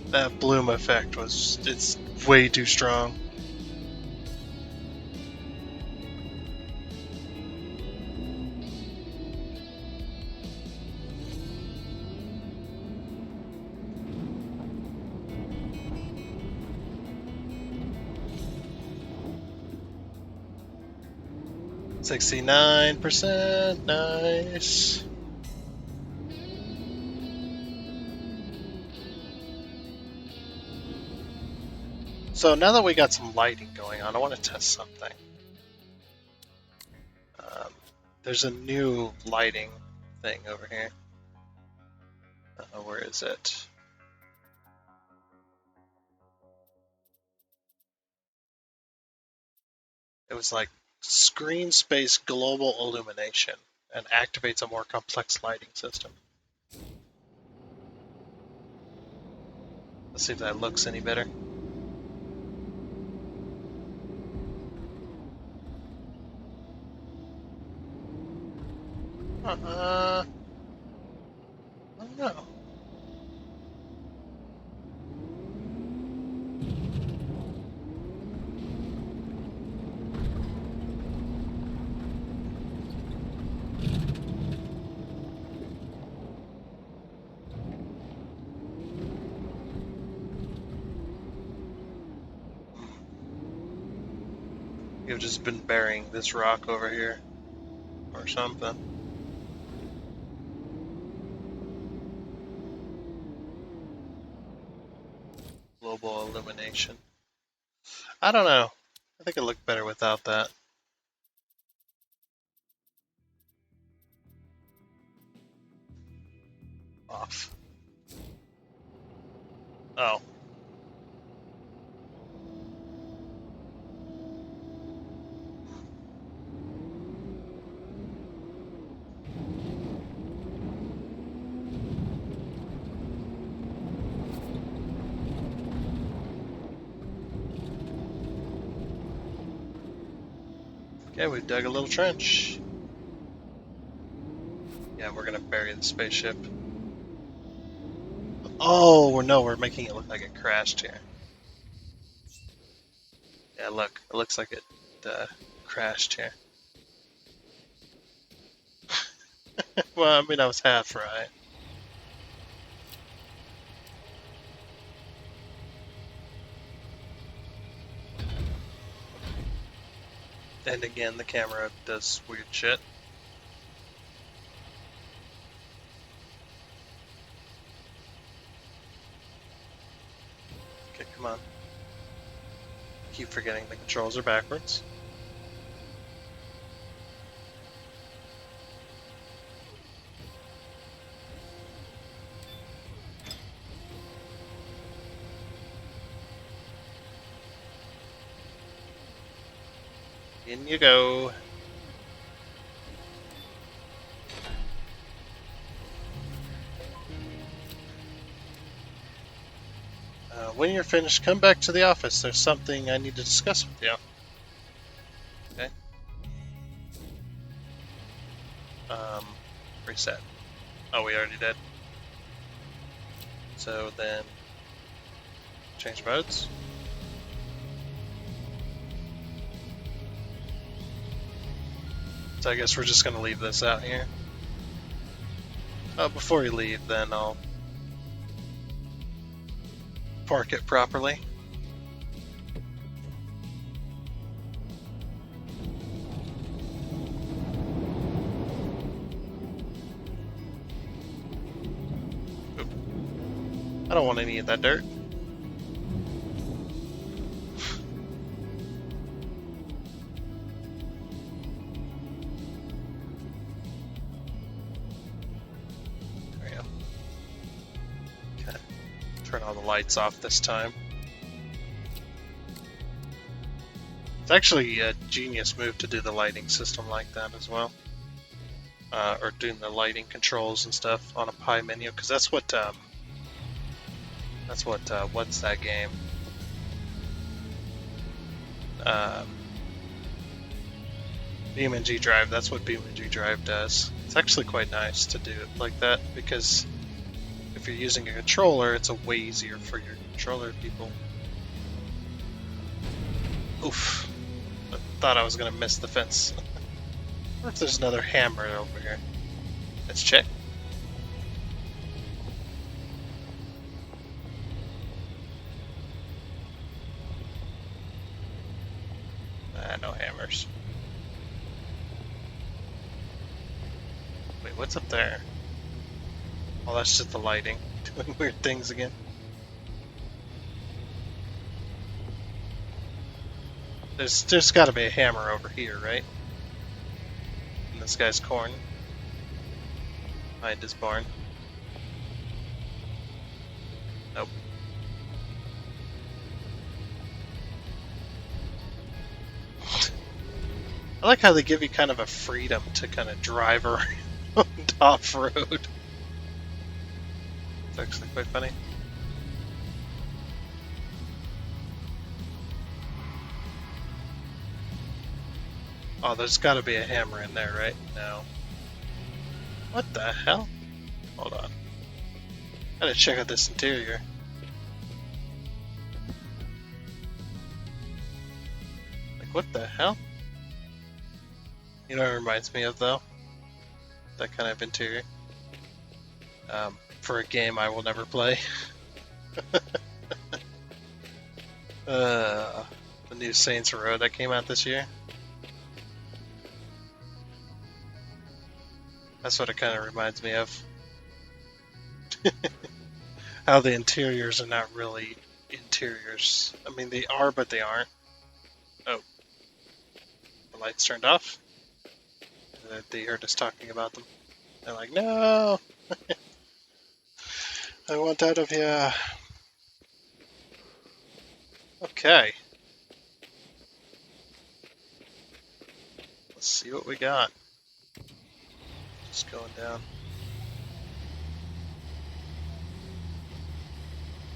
That bloom effect it's way too strong. $69%, nice. So now that we got some lighting going on, I want to test something. There's a new lighting thing over here. Where is it? It was like screen space global illumination and activates a more complex lighting system. Let's see if that looks any better. I don't know. You've just been burying this rock over here or something. Global illumination. I don't know. I think it looked better without that. Off. Oh. Okay, we've dug a little trench. Yeah, we're gonna bury the spaceship. Oh, no, we're making it look like it crashed here. Yeah, look, it looks like it crashed here. Well, I mean, I was half right. And again, the camera does weird shit. Okay, come on. Keep forgetting the controls are backwards. In you go. When you're finished, come back to the office. There's something I need to discuss with you. Okay. Reset. Oh, we already did. So then, change modes. So I guess we're just going to leave this out here. Before you leave, then I'll park it properly. Oop. I don't want any of that dirt. Turn all the lights off this time. It's actually a genius move to do the lighting system like that as well. Or doing the lighting controls and stuff on a pie menu, because that's what, what's that game? BeamNG Drive, that's what BeamNG Drive does. It's actually quite nice to do it like that, because if you're using a controller, it's a way easier for your controller people. Oof. I thought I was going to miss the fence. What if there's another hammer over here? Let's check. No hammers. Wait, what's up there? Oh, that's just the lighting doing weird things again. There's got to be a hammer over here, right? In this guy's corn. Behind his barn. Nope. I like how they give you kind of a freedom to kind of drive around off-road. It's actually quite funny. Oh, there's got to be a hammer in there, right? No. What the hell? Hold on. Gotta check out this interior. Like, what the hell? You know what it reminds me of, though? That kind of interior. For a game I will never play. The new Saints Row that came out this year. That's what it kind of reminds me of. How the interiors are not really interiors. I mean, they are, but they aren't. Oh. The lights turned off. They heard us talking about them. They're like, no! I want out of here. Okay. Let's see what we got. Just going down.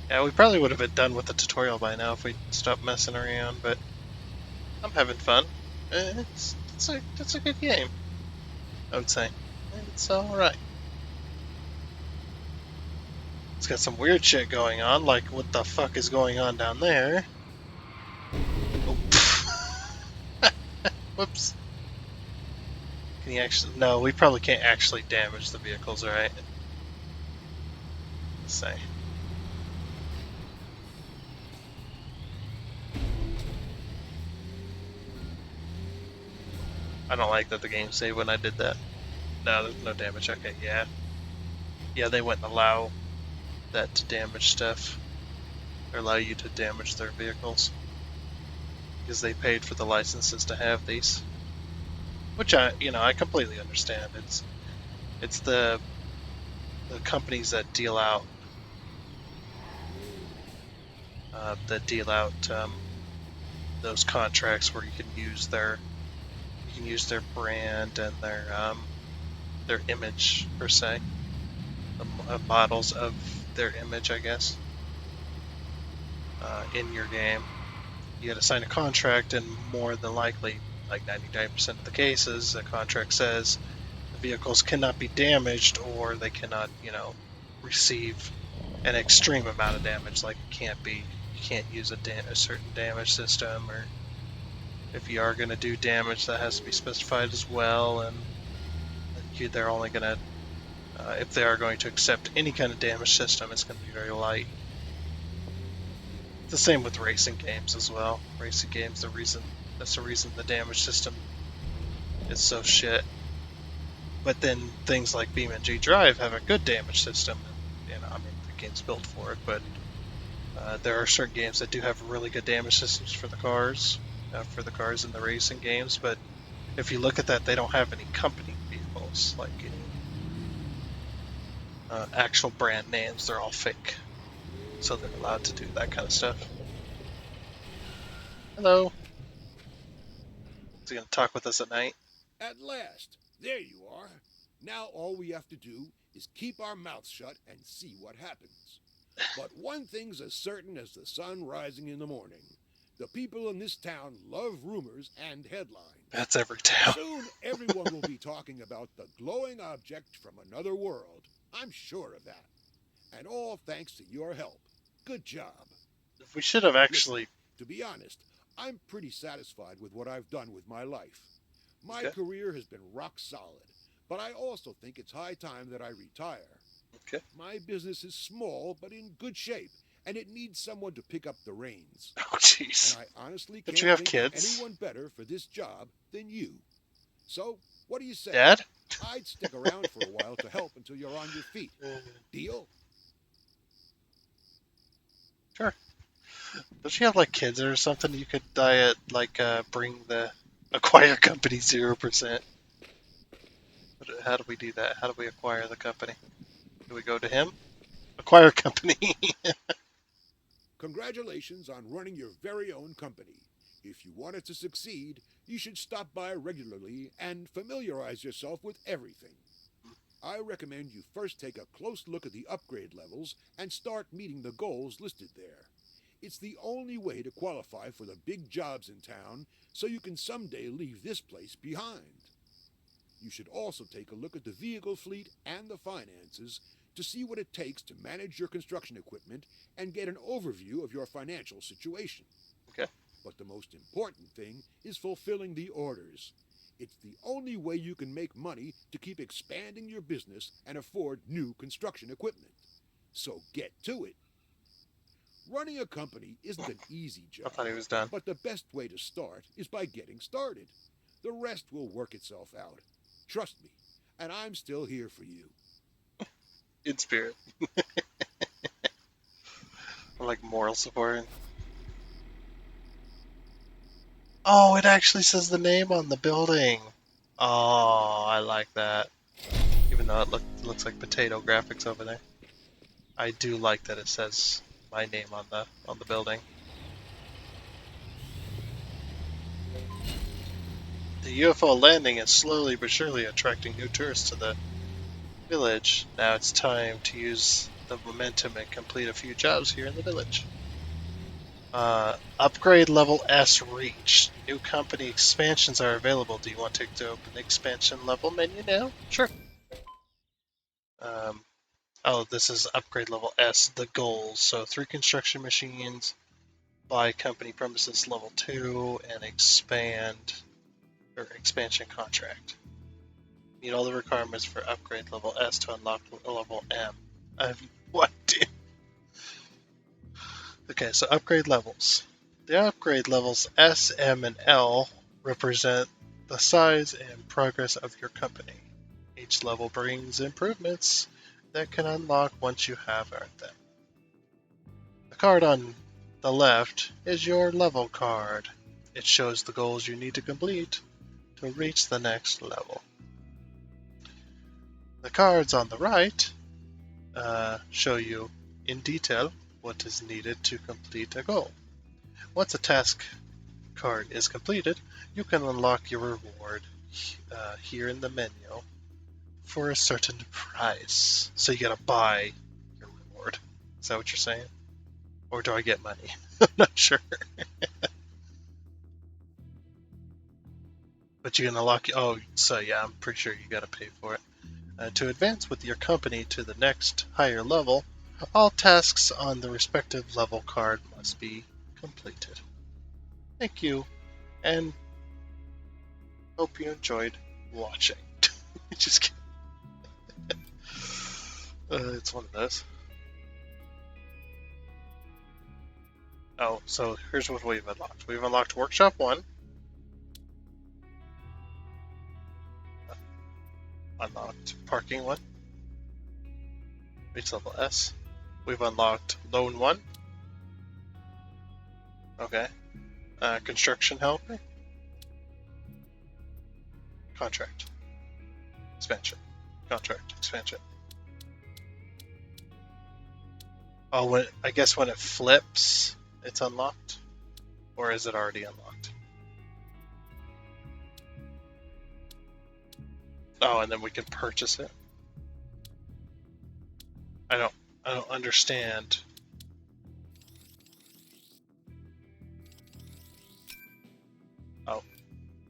Yeah, we probably would have been done with the tutorial by now if we stopped messing around, but I'm having fun. It's a good game, I would say. It's alright. It's got some weird shit going on, like what the fuck is going on down there? Oh. Whoops. Can you actually... No, we probably can't actually damage the vehicles, right? Let's see. I don't like that the game saved when I did that. No, there's no damage. Okay, yeah. Yeah, they wouldn't allow that to damage stuff. Or allow you to damage their vehicles. Because they paid for the licenses to have these. Which I completely understand. It's the companies that deal out those contracts where you can use their brand and their image per se, the models of their image, I guess, in your game. You got to sign a contract, and more than likely, like 99% of the cases, the contract says the vehicles cannot be damaged, or they cannot, receive an extreme amount of damage. Like you can't use a certain damage system, or if you are going to do damage, that has to be specified as well. And they're only going to, if they are going to accept any kind of damage system, it's going to be very light. It's the same with racing games as well. Racing games, that's the reason the damage system is so shit. But then things like BeamNG Drive have a good damage system. And, the game's built for it, but there are certain games that do have really good damage systems for the cars in the racing games. But if you look at that, they don't have any company vehicles, like actual brand names. They're all fake. So they're allowed to do that kind of stuff. Hello. Is he going to talk with us at night? At last, there you are. Now all we have to do is keep our mouths shut and see what happens. But one thing's as certain as the sun rising in the morning. The people in this town love rumors and headlines. That's every town. Soon everyone will be talking about the glowing object from another world. I'm sure of that. And all thanks to your help. Good job. We should have actually... Listen, to be honest, I'm pretty satisfied with what I've done with my life. My career has been rock solid, but I also think it's high time that I retire. Okay. My business is small, but in good shape, and it needs someone to pick up the reins. Oh, jeez. And I honestly Don't can't you have think kids? of anyone better for this job than you. So, what do you say? Dad? I'd stick around for a while to help until you're on your feet. Deal? Sure. Don't you have like kids or something? You could bring the acquire company 0%. How do we do that? How do we acquire the company? Do we go to him? Acquire company. Congratulations on running your very own company. If you want it to succeed, you should stop by regularly and familiarize yourself with everything. I recommend you first take a close look at the upgrade levels and start meeting the goals listed there. It's the only way to qualify for the big jobs in town so you can someday leave this place behind. You should also take a look at the vehicle fleet and the finances to see what it takes to manage your construction equipment and get an overview of your financial situation. Okay. But the most important thing is fulfilling the orders. It's the only way you can make money to keep expanding your business and afford new construction equipment. So get to it. Running a company isn't an easy I job, thought he was done. but the best way to start is by getting started. The rest will work itself out. Trust me, and I'm still here for you. In spirit. I like moral support. Oh, it actually says the name on the building. Oh, I like that. Even though it looks like potato graphics over there. I do like that it says my name on the building. The UFO landing is slowly but surely attracting new tourists to the village. Now it's time to use the momentum and complete a few jobs here in the village. Upgrade level S reached. New company expansions are available. Do you want to open the expansion level menu now? Sure. Um, this is upgrade level S, the goals. So 3 construction machines, buy company premises level 2, and expansion contract. Meet all the requirements for upgrade level S to unlock level M. What? Okay, so upgrade levels. The upgrade levels S, M, and L represent the size and progress of your company. Each level brings improvements that can unlock once you have earned them. The card on the left is your level card. It shows the goals you need to complete to reach the next level. The cards on the right show you in detail what is needed to complete a goal. Once a task card is completed, you can unlock your reward here in the menu for a certain price. So you gotta buy your reward. Is that what you're saying? Or do I get money? I'm not sure. But you can unlock. Oh, so yeah, I'm pretty sure you gotta pay for it. To advance with your company to the next higher level, all tasks on the respective level card must be completed. Thank you, and hope you enjoyed watching. Just kidding. It's one of those. Oh, so here's what we've unlocked. We've unlocked Workshop 1. Unlocked Parking 1. Reach level S. We've unlocked Loan 1. Okay. Construction Helper. Contract. Expansion. Contract. Expansion. Oh, I guess when it flips, it's unlocked? Or is it already unlocked? Oh, and then we can purchase it? I don't understand. Oh,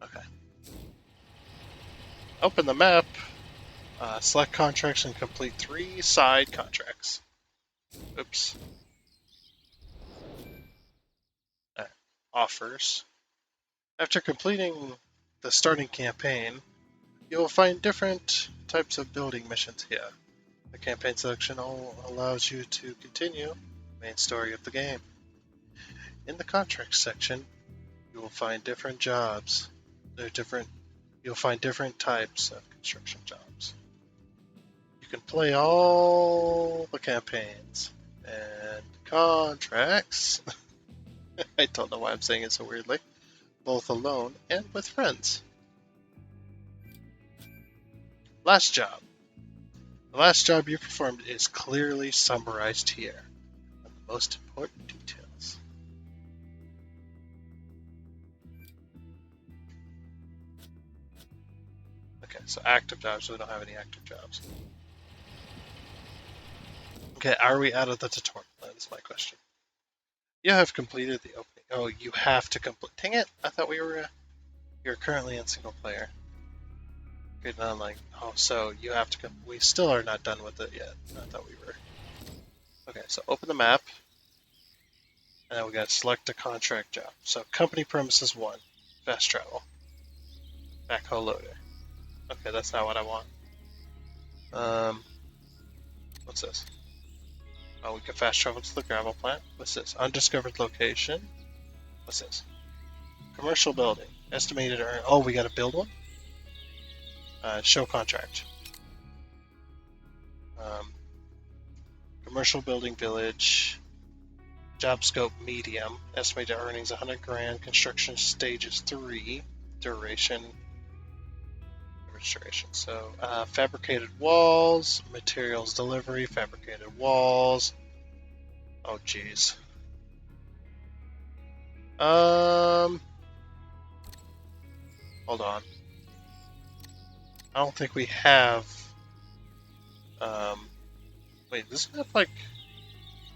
okay. Open the map. Select contracts and complete 3 side contracts. Oops. Offers. After completing the starting campaign, you will find different types of building missions here. The campaign selection allows you to continue the main story of the game. In the contracts section, you will find different jobs. You'll find different types of construction jobs. You can play all the campaigns and contracts I don't know why I'm saying it so weirdly. Both alone and with friends. Last job. The last job you performed is clearly summarized here. And the most important details. Okay, so active jobs. We don't have any active jobs. Okay, are we out of the tutorial? That is my question. You have completed the opening. Oh, you have to complete. Dang it! I thought we were. You're currently in single player. Good, not like. Oh, so you have to. We still are not done with it yet. I thought we were. Okay, so open the map, and then we got to select a contract job. So company premises 1, fast travel, backhoe loader. Okay, that's not what I want. What's this? Oh, we can fast travel to the gravel plant. What's this? Undiscovered location. What's this? Commercial building. Estimated earn. Oh, we got to build one. Show contract. Um, commercial building village. Job scope medium. Estimated earnings 100 grand. Construction stages 3. Duration. Registration. So fabricated walls. Materials delivery. Fabricated walls. Oh, jeez. Hold on. I don't think we have. Wait, this map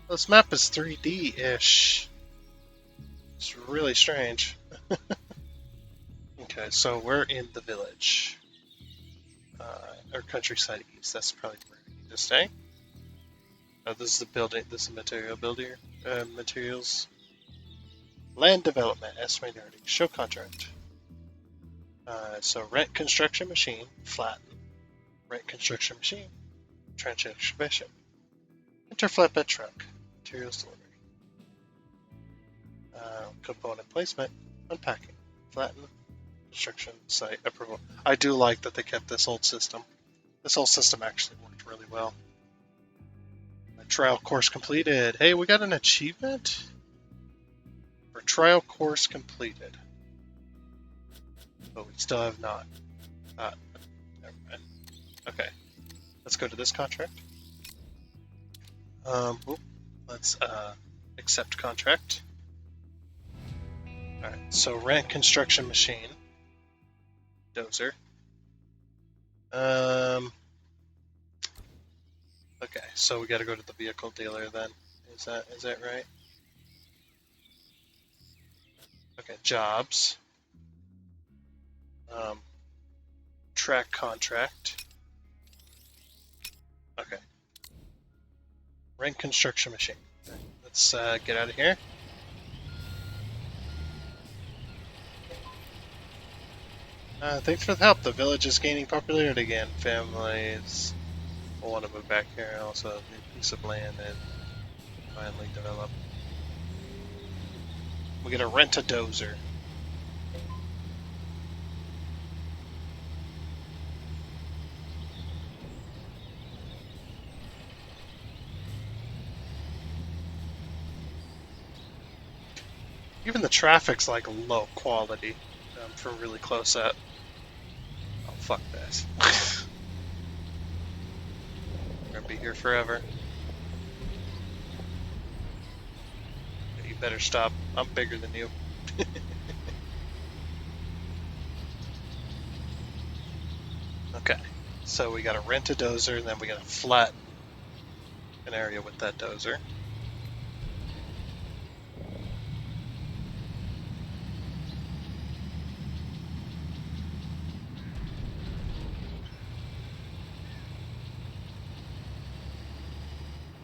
this map is 3D-ish. It's really strange. Okay, so we're in the village, or countryside east. That's probably where we need to stay. Oh, this is the building. This is material builder. Materials. Land development. Estimated earnings. Show contract. So rent construction machine. Flatten. Rent construction machine. Trench excavation. Enter flatbed truck. Materials delivery. Component placement. Unpacking. Flatten. Construction site approval. I do like that they kept this old system. This old system actually worked really well. Trial course completed. Hey, we got an achievement for trial course completed. But we still have not. Never mind. Okay. Let's go to this contract. Let's accept contract. Alright, so rent construction machine. Dozer. Okay, so we gotta go to the vehicle dealer then. Is that right? Okay, jobs. Track contract. Okay. Rent construction machine. Right, let's get out of here. Thanks for the help. The village is gaining popularity again. Families will want to move back here. Also, a new piece of land and finally develop. We gotta rent a dozer. Even the traffic's like low quality from really close up. Oh, fuck this. We're gonna be here forever. You better stop. I'm bigger than you. Okay, so we gotta rent a dozer, and then we gotta flatten an area with that dozer.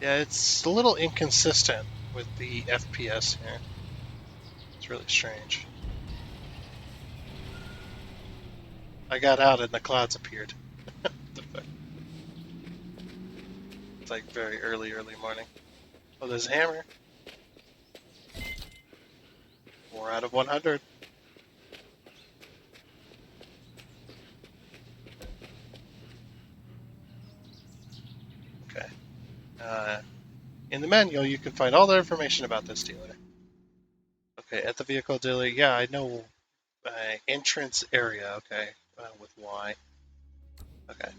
Yeah, it's a little inconsistent with the FPS here. It's really strange. I got out and the clouds appeared. It's like very early morning. Oh, there's a hammer. 4 out of 100. Okay. In the manual, you can find all the information about this dealer. Okay, at the vehicle dealer. Yeah, I know. Entrance area. Okay, with Y. Okay,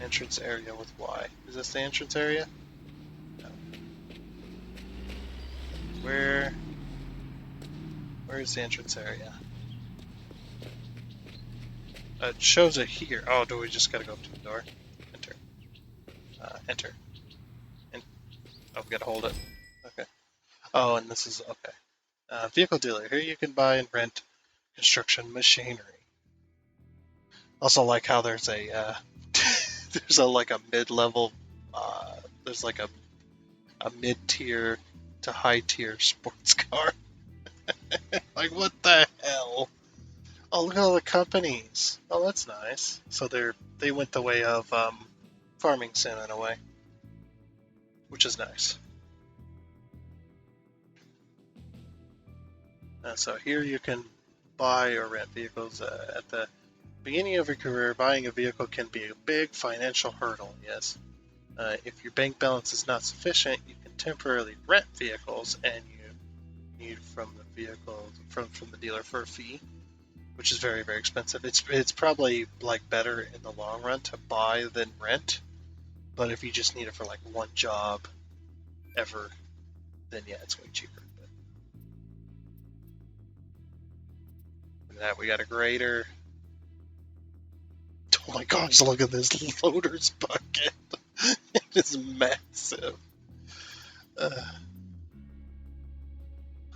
entrance area with Y. Is this the entrance area? No. Where? Where is the entrance area? It shows it here. Oh, do we just gotta go up to the door? Enter. Enter. And oh, we gotta hold it. Okay. Oh, and this is okay. Vehicle dealer. Here you can buy and rent construction machinery. Also, like how there's a there's a like a mid-level. There's like a mid-tier to high-tier sports car. Like what the hell? Oh, look at all the companies. Oh, that's nice. So they went the way of farming sim in a way, which is nice. So here you can buy or rent vehicles. At the beginning of your career, buying a vehicle can be a big financial hurdle, yes. If your bank balance is not sufficient, you can temporarily rent vehicles, and you need from the vehicle from the dealer for a fee, which is very, very expensive. It's probably like better in the long run to buy than rent, but if you just need it for like one job ever, then yeah, it's way cheaper. Look at that, we got a grader. Oh my gosh, look at this loader's bucket. It is massive. Look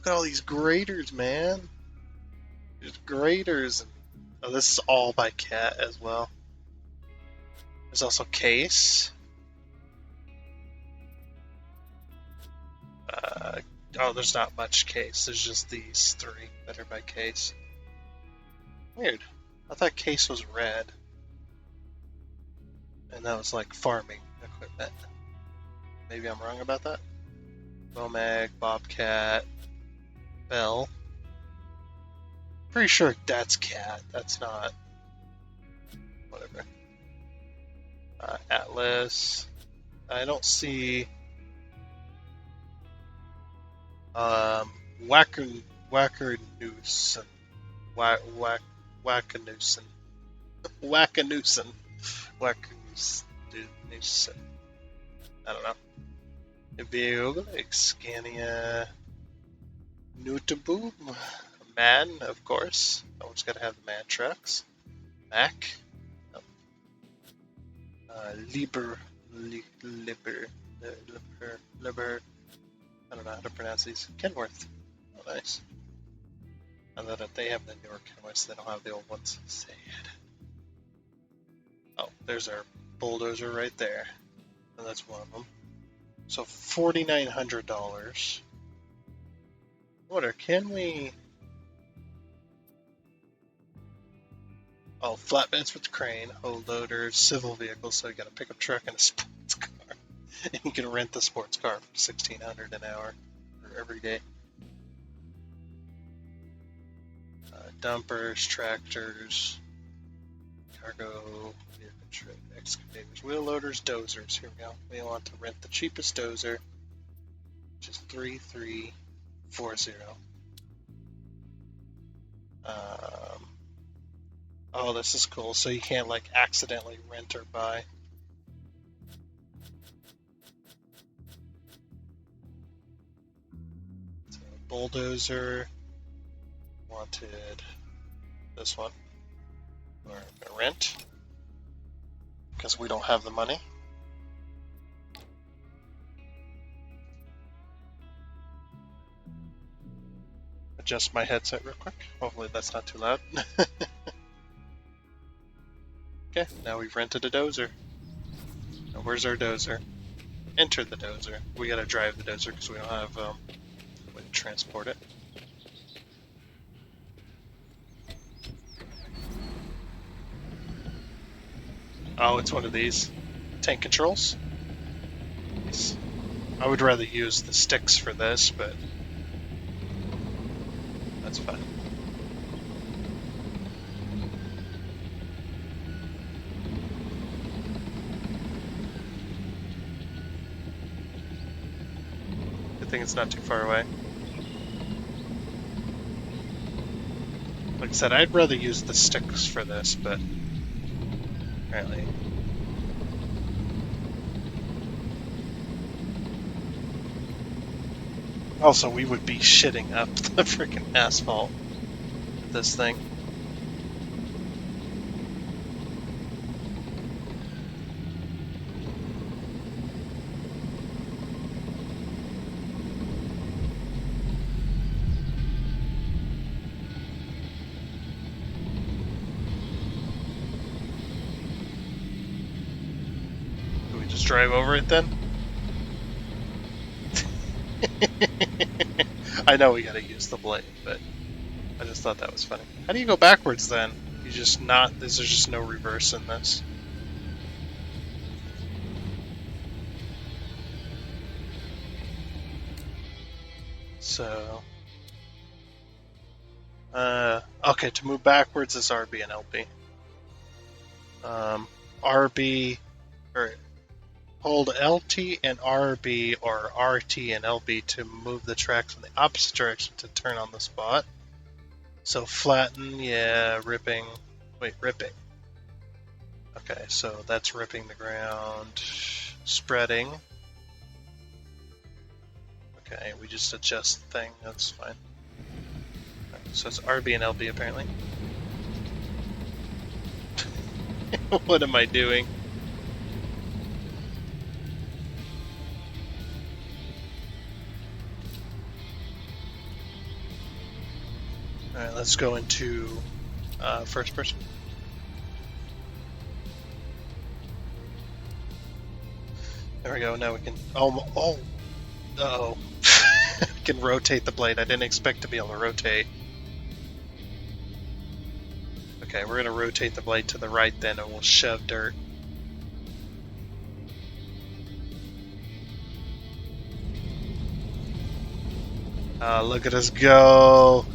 at all these graders, man. There's graders. Oh, this is all by cat as well. There's also case. Oh, there's not much case. There's just these three that are by case. Weird. I thought case was red. And that was like farming equipment. Maybe I'm wrong about that. Bomag, Bobcat, Bell. Pretty sure that's cat. That's not. Whatever. Atlas. I don't see. Wackanoosen. Wackanoosen. Wackanoosen. Wackanoosen. I don't know. Ibiog, Scania, Nutaboom, Man, of course. Always gotta have the man trucks. Mac. Liber. I don't know how to pronounce these. Kenworth. Oh, nice. And that they have the newer Kenworths, they don't have the old ones. Sad. Oh, there's our Bulldozer right there. And that's one of them. So $4,900. Wonder, can we... Oh, flatbeds with the crane, loaders, civil vehicles, so you got a pickup truck and a sports car. And you can rent the sports car for $1,600 an hour or every day. Dumpers, tractors, cargo, excavators, wheel loaders, dozers. Here we go. We want to rent the cheapest dozer, which is 3340. Oh, this is cool. So you can't like accidentally rent or buy. So, Bulldozer. Wanted this one. We're gonna rent because we don't have the money. Adjust my headset real quick. Hopefully that's not too loud. Okay, now we've rented a dozer. Now where's our dozer? Enter the dozer. We gotta drive the dozer because we don't have a way to transport it. Oh, it's one of these. Tank controls. Nice. I would rather use the sticks for this, but that's fine. Good thing it's not too far away. Like I said, I'd rather use the sticks for this, but apparently. Also, we would be shitting up the freaking asphalt with this thing. Do we just drive over it then? I know we gotta use the blade, but I just thought that was funny. How do you go backwards then? You just not. There's just no reverse in this. So, okay, to move backwards is RB and LB. RB, or hold LT and RB or RT and LB to move the tracks in the opposite direction to turn on the spot. So flatten, yeah, ripping. Wait, ripping. Okay, so that's ripping the ground. Spreading. Okay, we just adjust the thing, that's fine. Okay, so it's RB and LB apparently. What am I doing? Alright, let's go into first person. There we go, now we can... Oh! Uh-oh. We can rotate the blade. I didn't expect to be able to rotate. Okay, we're going to rotate the blade to the right then, and we'll shove dirt. Look at us go!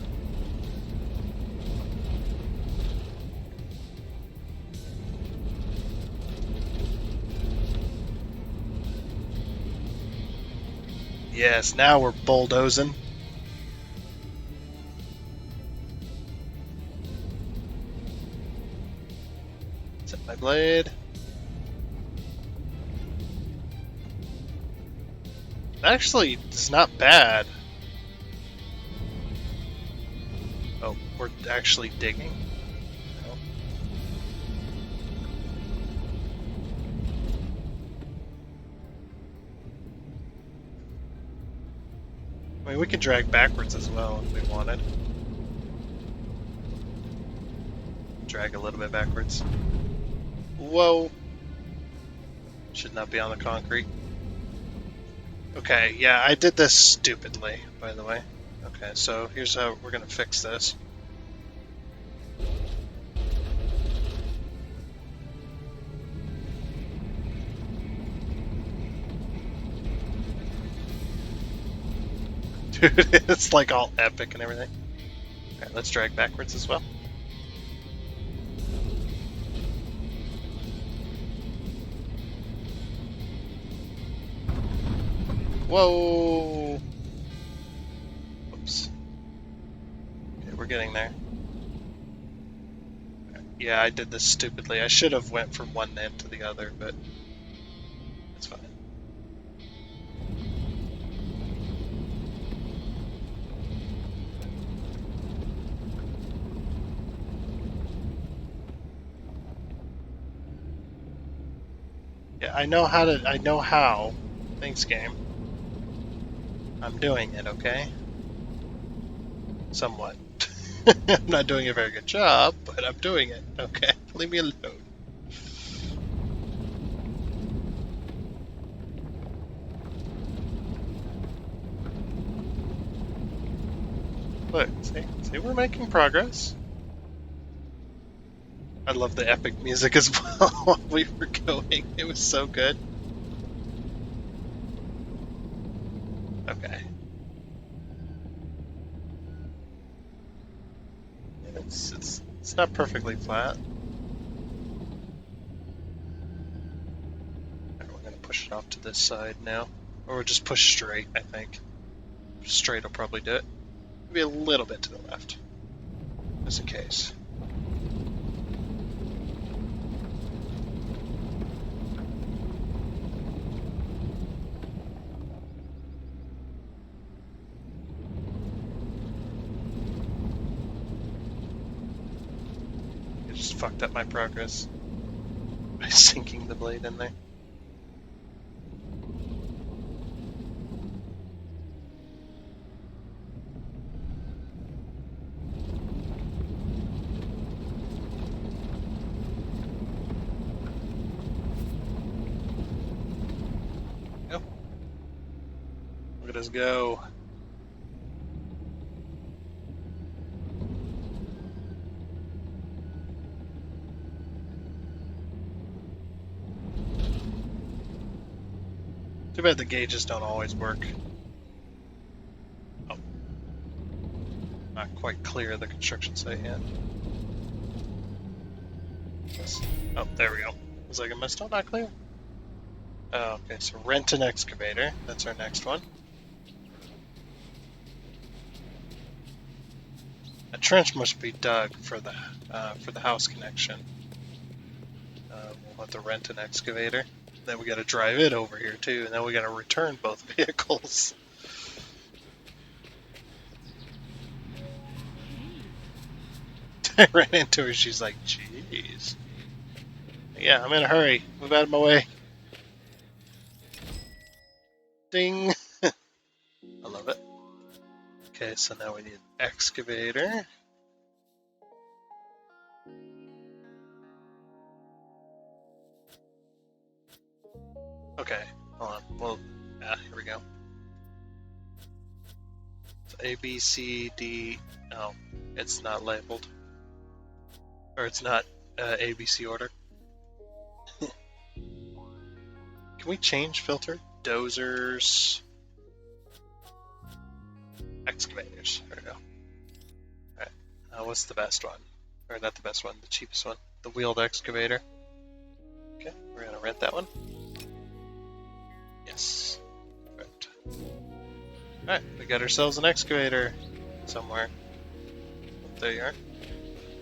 Yes, now we're bulldozing. Set my blade. Actually, it's not bad. Oh, we're actually digging. No. I mean, we can drag backwards as well if we wanted. Drag a little bit backwards. Whoa! Should not be on the concrete. Okay, yeah, I did this stupidly, by the way. Okay, so here's how we're gonna fix this. Dude, it's like all epic and everything. Alright, let's drag backwards as well. Whoa! Oops. Okay, we're getting there. Yeah, I did this stupidly. I should have went from one end to the other, but it's fine. Yeah, I know how. Thanks, game. I'm doing it, okay? Somewhat. I'm not doing a very good job, but I'm doing it, okay? Leave me alone. Look, see, we're making progress. I love the epic music as well while we were going. It was so good. Okay. It's not perfectly flat. Right, we're gonna push it off to this side now. Or we'll just push straight, I think. Straight will probably do it. Maybe a little bit to the left. just in case. I just fucked up my progress by sinking the blade in there. Yep. Look at us go. Too bad the gauges don't always work. Oh. Not quite clear the construction site yet. Yes. Oh, there we go. Was like, am I still not clear? Oh, okay, so rent an excavator. That's our next one. A trench must be dug for the house connection. We'll have to rent an excavator. Then we got to drive it over here too, and then we got to return both vehicles. I ran into her. She's like, "Jeez." Yeah, I'm in a hurry. Move out of my way. Ding. I love it. Okay, so now we need an excavator. Okay, hold on. Well, here we go. So A, B, C, D. Oh, it's not labeled. Or it's not ABC order. Can we change filter? Dozers. Excavators. There we go. Alright. What's the best one? Or not the best one, the cheapest one. The wheeled excavator. Okay, we're gonna rent that one. Yes. Right. Alright, we got ourselves an excavator somewhere. Oh, there you are.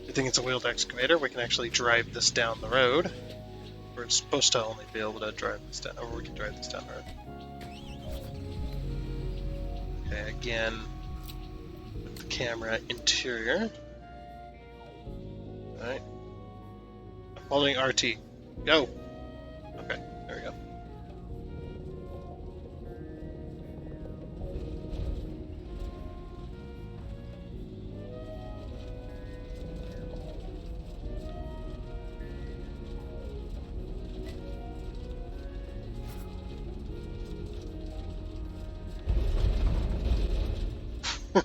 You think it's a wheeled excavator? We can actually drive this down the road. We're supposed to only be able to drive this down, or we can drive this down the road. Okay, again, with the camera interior. Alright. I'm holding RT. Go! Okay, there we go.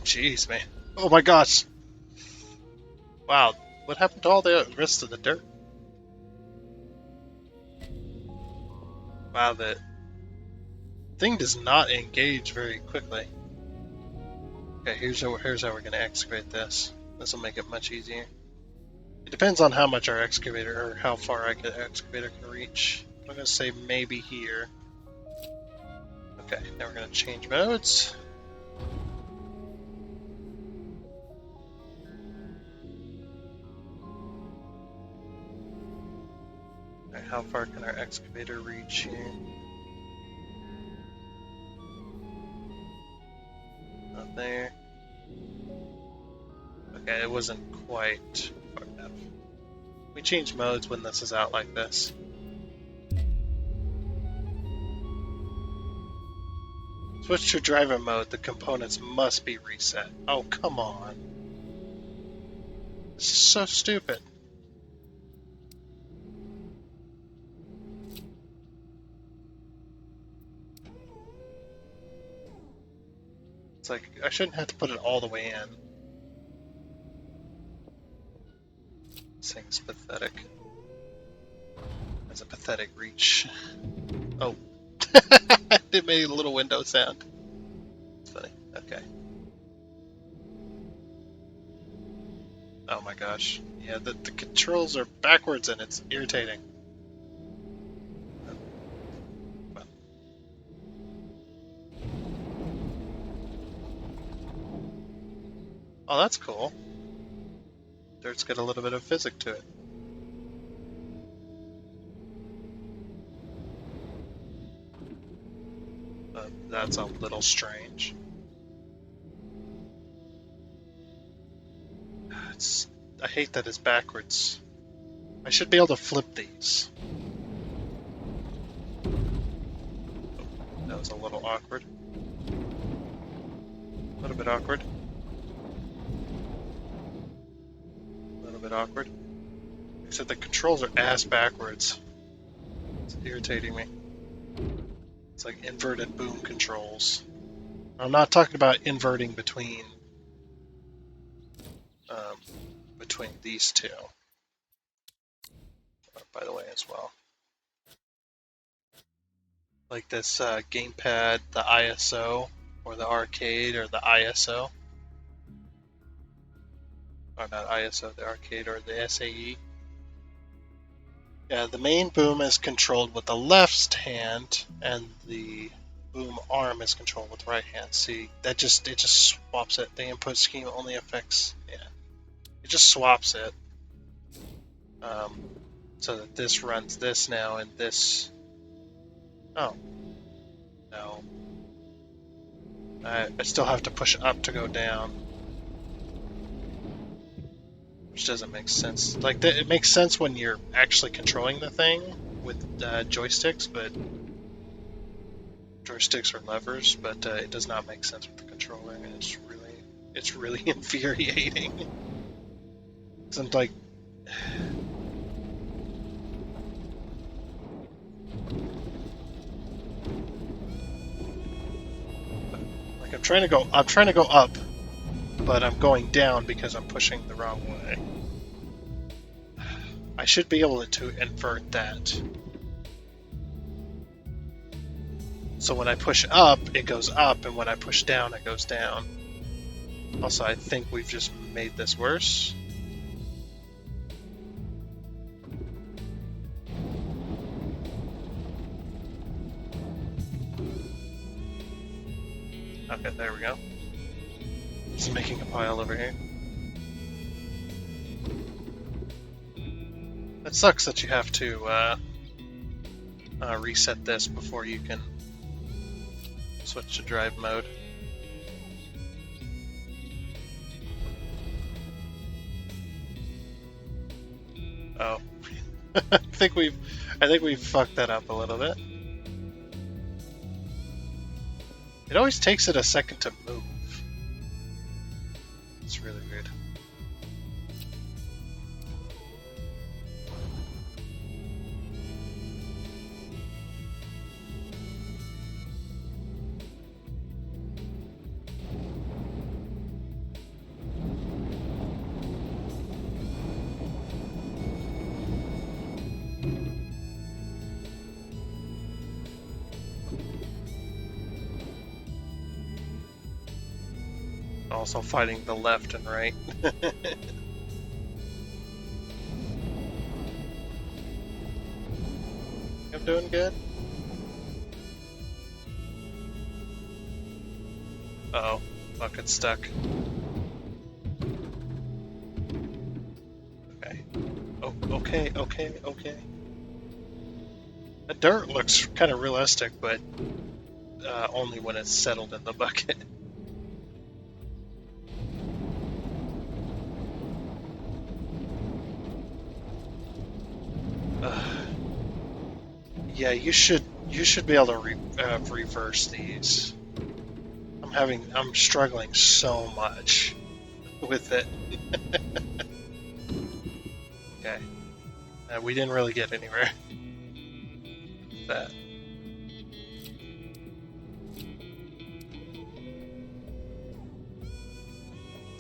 Jeez, man. Oh my gosh. Wow, what happened to all the rest of the dirt? Wow, the thing does not engage very quickly. Okay, here's how we're going to excavate this. This will make it much easier. It depends on how much our excavator, or how far our excavator can reach. I'm going to say maybe here. Okay, now we're going to change modes. Alright, how far can our excavator reach here? Not there. Okay, it wasn't quite far enough. We change modes when this is out like this. Switch to driver mode, the components must be reset. Oh, come on. This is so stupid. It's like, I shouldn't have to put it all the way in. This thing's pathetic. That's a pathetic reach. Oh. It made a little window sound. It's funny. Okay. Oh my gosh. Yeah, the controls are backwards and it's irritating. Well. Oh, that's cool. Dirt's got a little bit of physics to it. That's a little strange. I hate that it's backwards. I should be able to flip these. That was a little awkward. A little bit awkward. A little bit awkward. Except the controls are ass backwards. It's irritating me. It's like inverted boom controls. I'm not talking about inverting between these two. By the way, as well. Like this gamepad, the ISO, or the arcade, or the ISO. Or not ISO, the arcade, or the SAE. Yeah, the main boom is controlled with the left hand, and the boom arm is controlled with the right hand. See, it just swaps it. The input scheme only affects, it just swaps it. So that this runs this now, and this. Oh, no. I still have to push up to go down, which doesn't make sense. Like it makes sense when you're actually controlling the thing with joysticks, but joysticks or levers. But it does not make sense with the controller, and it's really infuriating. I'm like. I'm trying to go up, but I'm going down because I'm pushing the wrong way. I should be able to invert that. So when I push up, it goes up, and when I push down, it goes down. Also, I think we've just made this worse. Okay, there we go. Just making a pile over here. It sucks that you have to reset this before you can switch to drive mode. Oh, I think we've fucked that up a little bit. It always takes it a second to move. It's really weird. Also fighting the left and right. I'm doing good. Uh-oh, fuck, it's stuck. Okay. Oh, okay. The dirt looks kind of realistic, but only when it's settled in the bucket. Yeah, you should be able to reverse these. I'm struggling so much with it. Okay, we didn't really get anywhere with that.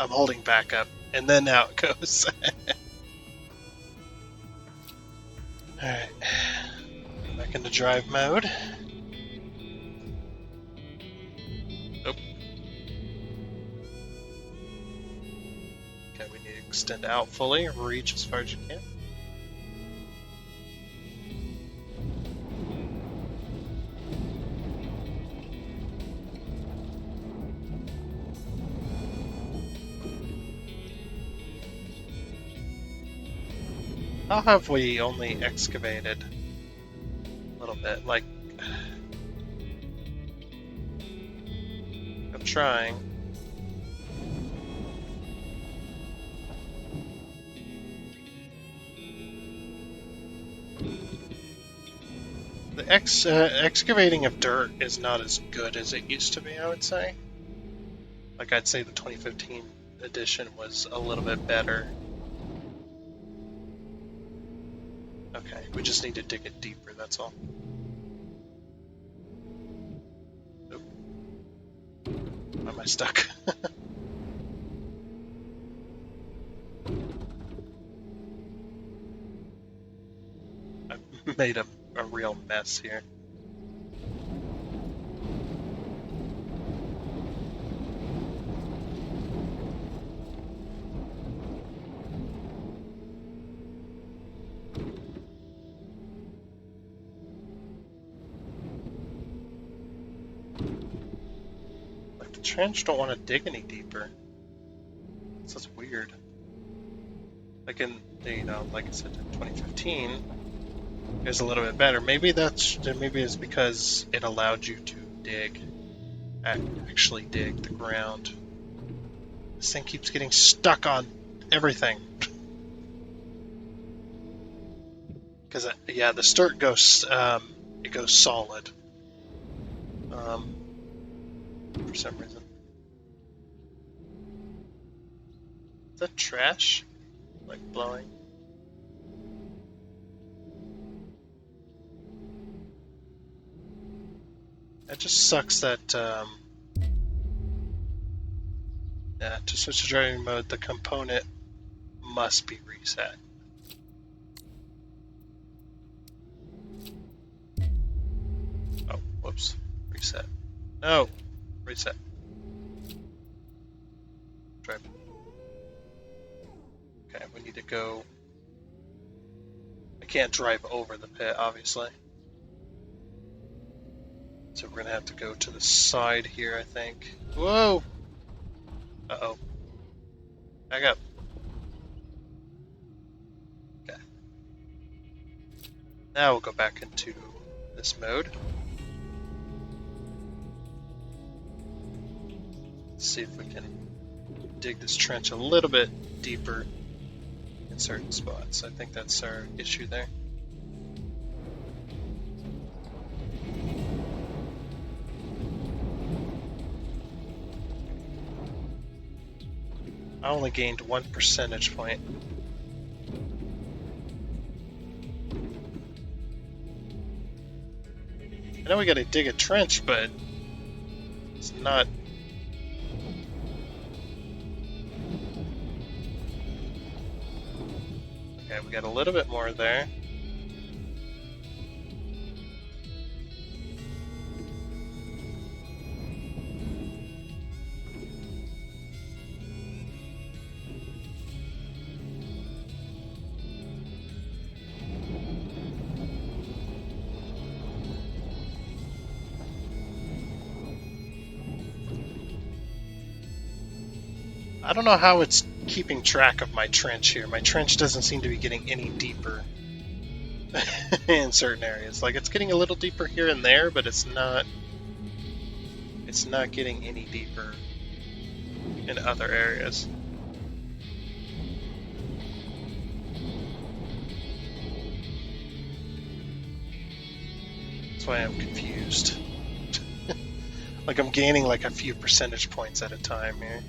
I'm holding back up, and then out it goes. Alright. Back into drive mode. Nope. Okay, we need to extend out fully and reach as far as you can. How have we only excavated a little bit? Like, I'm trying. The excavating of dirt is not as good as it used to be, I would say. Like, I'd say the 2015 edition was a little bit better. Okay, we just need to dig it deeper, that's all. Oop. Why am I stuck? I've made a real mess here. Like, the trench don't want to dig any deeper. So that's weird. Like in, like I said, in 2015, it was a little bit better. Maybe it's because it allowed you to actually dig the ground. This thing keeps getting stuck on everything. Because yeah, the dirt goes it goes solid. For some reason. Is that trash? Like blowing? It just sucks that yeah, to switch to driving mode, the component must be reset. Oh, whoops. Reset. No! Reset. Drive. Okay, we need to go... I can't drive over the pit, obviously. So we're gonna have to go to the side here, I think. Whoa! Uh-oh. Back up. Okay. Now we'll go back into this mode. Let's see if we can dig this trench a little bit deeper in certain spots. I think that's our issue there. I only gained 1 percentage point. I know we gotta dig a trench, but it's not... Okay, we got a little bit more there. I don't know how it's keeping track of my trench here. My trench doesn't seem to be getting any deeper in certain areas. Like, it's getting a little deeper here and there, but it's not getting any deeper in other areas. That's why I'm confused. Like, I'm gaining like a few percentage points at a time here.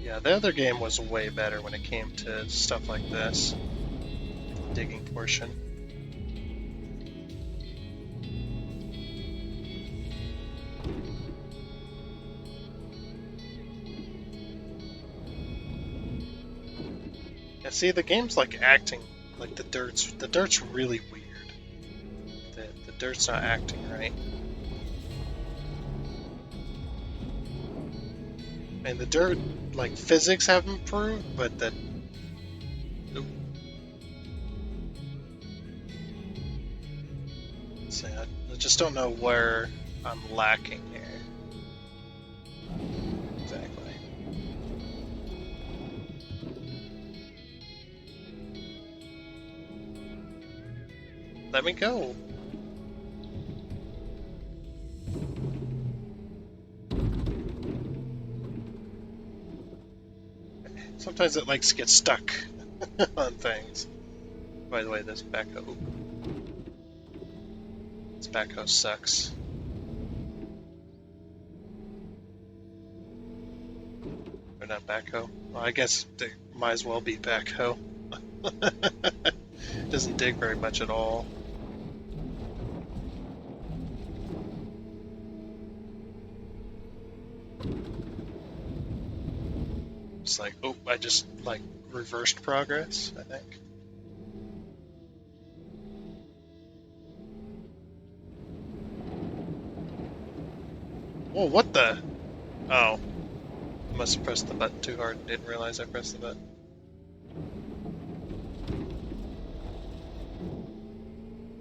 Yeah, the other game was way better when it came to stuff like this. The digging portion. Yeah, see, the game's like acting Like the dirt's really weird. The dirt's not acting right. And the dirt, like physics have improved, but the see, I just don't know where I'm lacking here. Exactly. Let me go. Sometimes it likes to get stuck on things. By the way, this backhoe sucks. Or not backhoe. Well, I guess it might as well be backhoe. Doesn't dig very much at all. It's like, oh, I just like reversed progress, I think. Whoa, what the? Oh. I must have pressed the button too hard and didn't realize I pressed the button.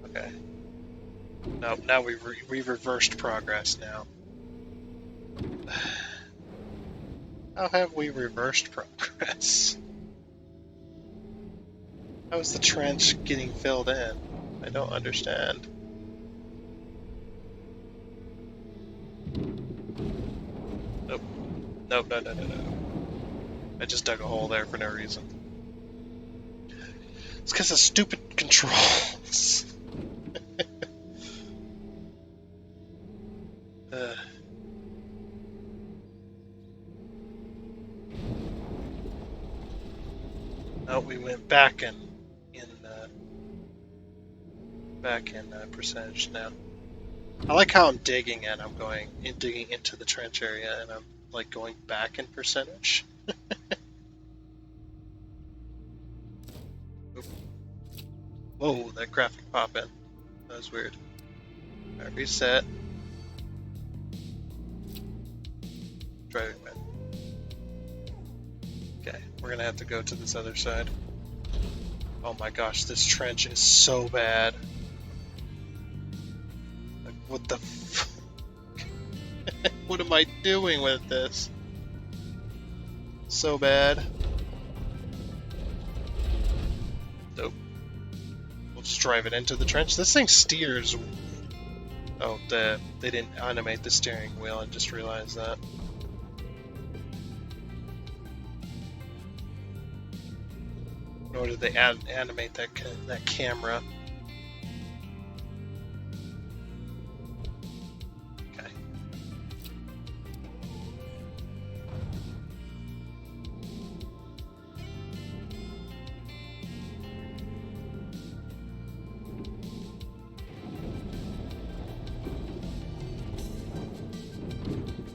Okay. No, now we reversed progress now. How have we reversed progress? How is the trench getting filled in? I don't understand. Nope. Nope, no. I just dug a hole there for no reason. It's because of stupid controls. Oh, we went back in percentage now. I like how I'm digging and I'm digging into the trench area and I'm like going back in percentage. Whoa, that graphic pop in. That was weird. Alright, reset. Driving mode. Okay, we're gonna have to go to this other side. Oh my gosh, this trench is so bad. Like, what the f- What am I doing with this? So bad. Nope. We'll just drive it into the trench. This thing steers. Oh, they didn't animate the steering wheel. I just realized that. Nor did they animate that camera. Okay.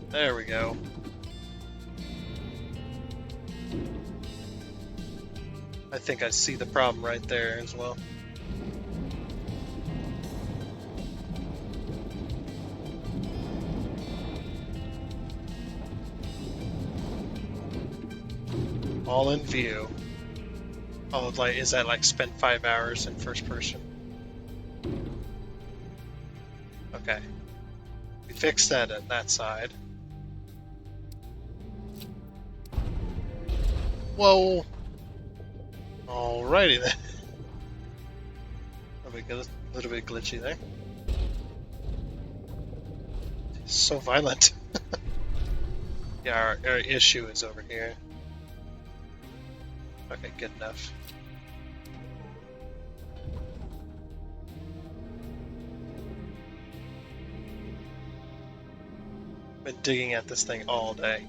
There we go. I think I see the problem right there as well. All in view. Oh, like, is that like spend 5 hours in first person? Okay. We fixed that at that side. Whoa! Alrighty then. A little bit glitchy there. So violent. Yeah, our issue is over here. Okay, good enough. Been digging at this thing all day.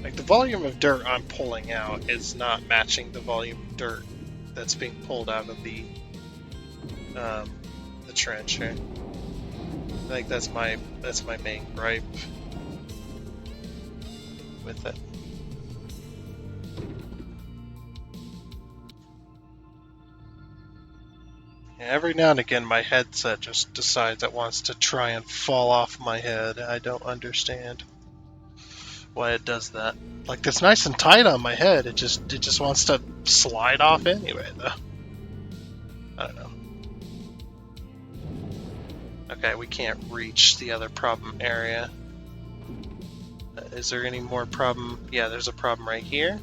Like, the volume of dirt I'm pulling out is not matching the volume of dirt that's being pulled out of the trench here. I think that's my main gripe with it. Yeah, every now and again, my headset just decides it wants to try and fall off my head. I don't understand why it does that. Like, it's nice and tight on my head. It just wants to slide off anyway, though. I don't know. Okay, we can't reach the other problem area. Is there any more problem? Yeah, there's a problem right here.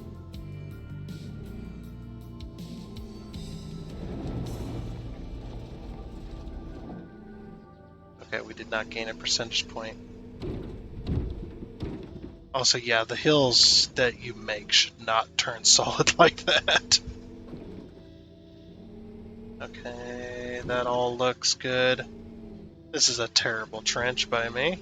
Okay, we did not gain a percentage point. Also, yeah, the hills that you make should not turn solid like that. Okay, that all looks good. This is a terrible trench by me.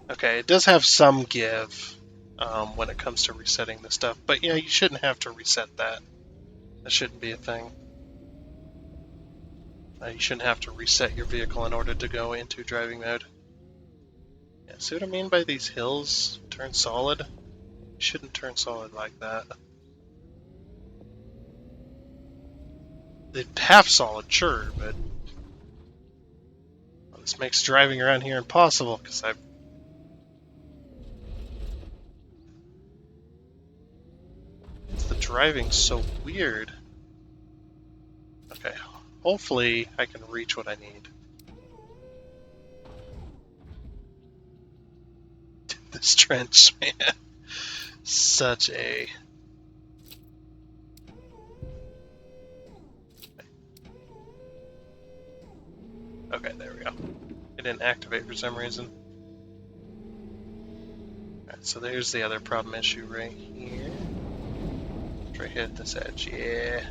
Okay, it does have some give when it comes to resetting the stuff, but yeah, you shouldn't have to reset that. That shouldn't be a thing. You shouldn't have to reset your vehicle in order to go into driving mode. Yeah, see what I mean by these hills turn solid? You shouldn't turn solid like that. They're half solid, sure, but well, this makes driving around here impossible because the driving's so weird. Okay, hopefully I can reach what I need. This trench, man. Such a... Okay, there we go. It didn't activate for some reason. Alright, so there's the other problem issue right here. Try to hit this edge, yeah.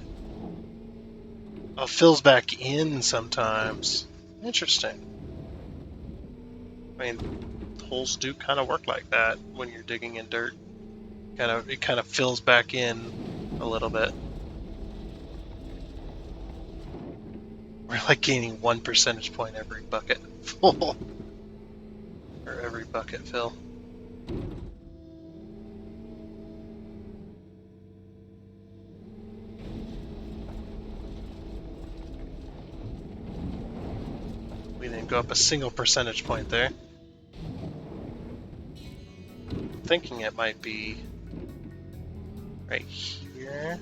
Oh, it fills back in sometimes. Interesting. I mean, holes do kind of work like that when you're digging in dirt. It kind of fills back in a little bit. We're like gaining 1 percentage point every bucket full. Or every bucket fill. We didn't go up a single percentage point there. I'm thinking it might be right here.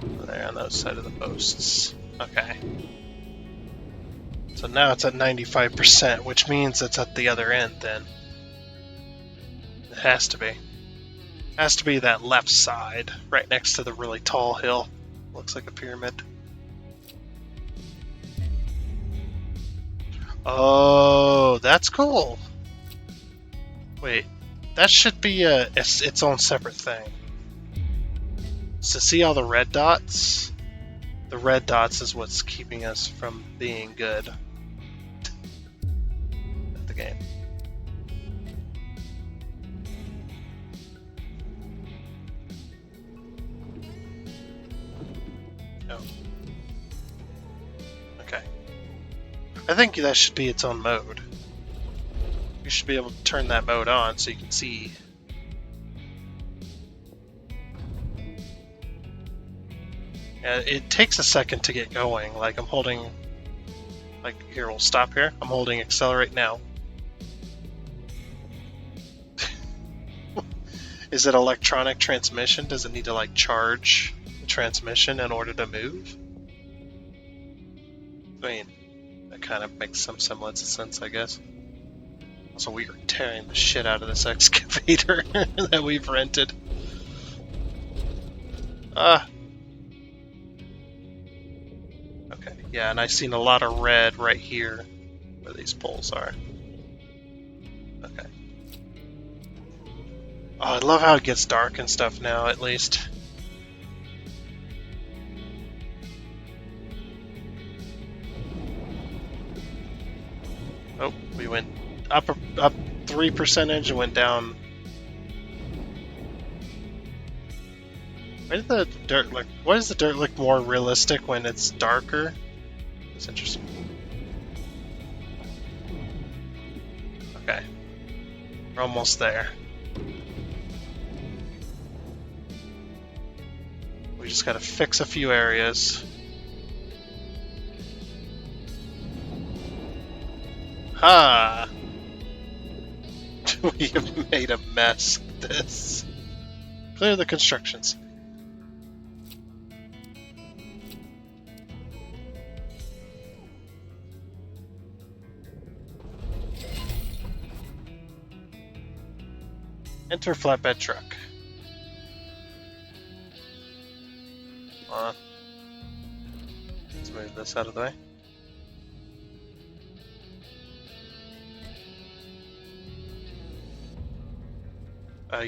There on the outside of the posts. Okay. So now it's at 95%, which means it's at the other end then. It has to be. It has to be that left side, right next to the really tall hill. Looks like a pyramid. Oh, that's cool. Wait, that should be its own separate thing. So see all the red dots? The red dots is what's keeping us from being good at the game. Oh. Okay. I think that should be its own mode. You should be able to turn that mode on so you can see. Yeah, it takes a second to get going. Like I'm holding, like here, we'll stop here. I'm holding accelerate now. Is it electronic transmission? Does it need to like charge the transmission in order to move? I mean, that kind of makes some semblance of sense, I guess. Also, we are tearing the shit out of this excavator that we've rented. Okay, yeah, and I've seen a lot of red right here where these poles are. Okay. Oh, I love how it gets dark and stuff now, at least. Oh, we went up 3% and went down Why does the dirt look? Why does the dirt look more realistic when it's darker? That's interesting. Okay, we're almost there. We just gotta fix a few areas. Ha! We have made a mess of this. Clear the constructions. Enter flatbed truck. Come on. Let's move this out of the way.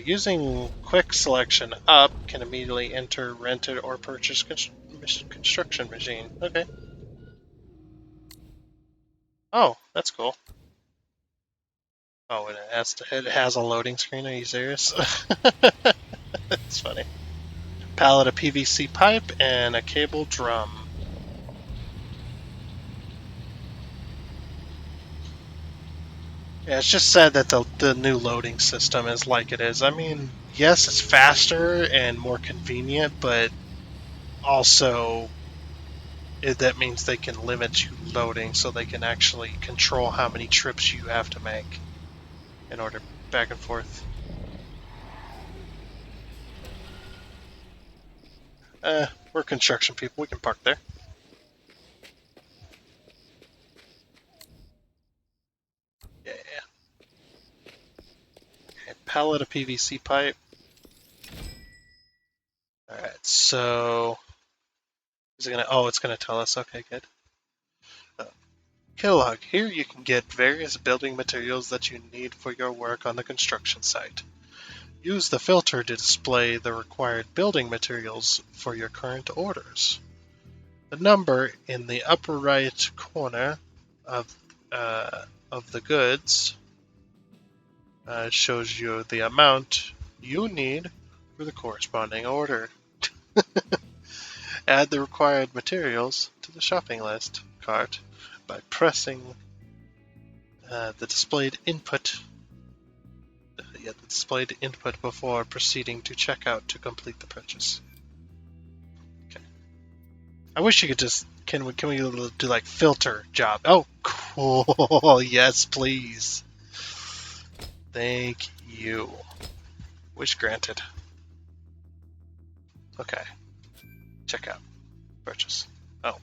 Using quick selection up can immediately enter rented or purchase construction machine. Okay. Oh, that's cool. Oh, and it has a loading screen. Are you serious? That's funny. Pallet of PVC pipe and a cable drum. Yeah, it's just sad that the new loading system is like it is. I mean, yes, it's faster and more convenient, but also that means they can limit you loading so they can actually control how many trips you have to make in order back and forth. We're construction people. We can park there. Yeah. Okay, pallet of PVC pipe. Alright, so... Is it gonna... Oh, it's gonna tell us. Okay, good. Kilog. Here you can get various building materials that you need for your work on the construction site. Use the filter to display the required building materials for your current orders. The number in the upper right corner of the goods shows you the amount you need for the corresponding order. Add the required materials to the shopping list cart by pressing the displayed input. The displayed input before proceeding to checkout to complete the purchase. Okay. I wish you could just can we do like filter job? Oh, cool. Yes, please. Thank you. Wish granted. Okay. Checkout. Purchase. Oh.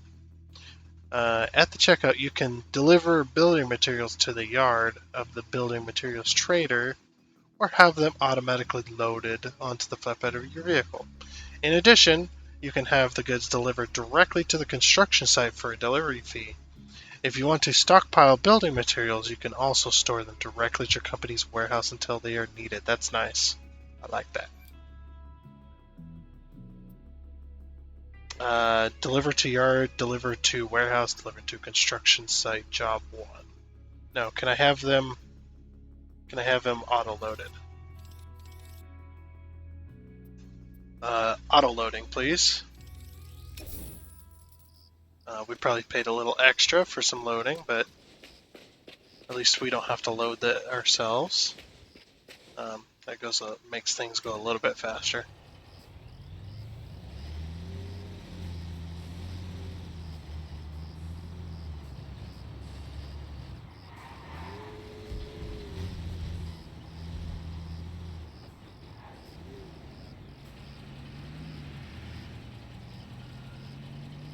At the checkout, you can deliver building materials to the yard of the building materials trader or have them automatically loaded onto the flatbed of your vehicle. In addition, you can have the goods delivered directly to the construction site for a delivery fee. If you want to stockpile building materials, you can also store them directly at your company's warehouse until they are needed. That's nice. I like that. Deliver to yard, deliver to warehouse, deliver to construction site, job 1. No, can I have them auto-loaded? Auto-loading, please. We probably paid a little extra for some loading, but at least we don't have to load that ourselves. That makes things go a little bit faster.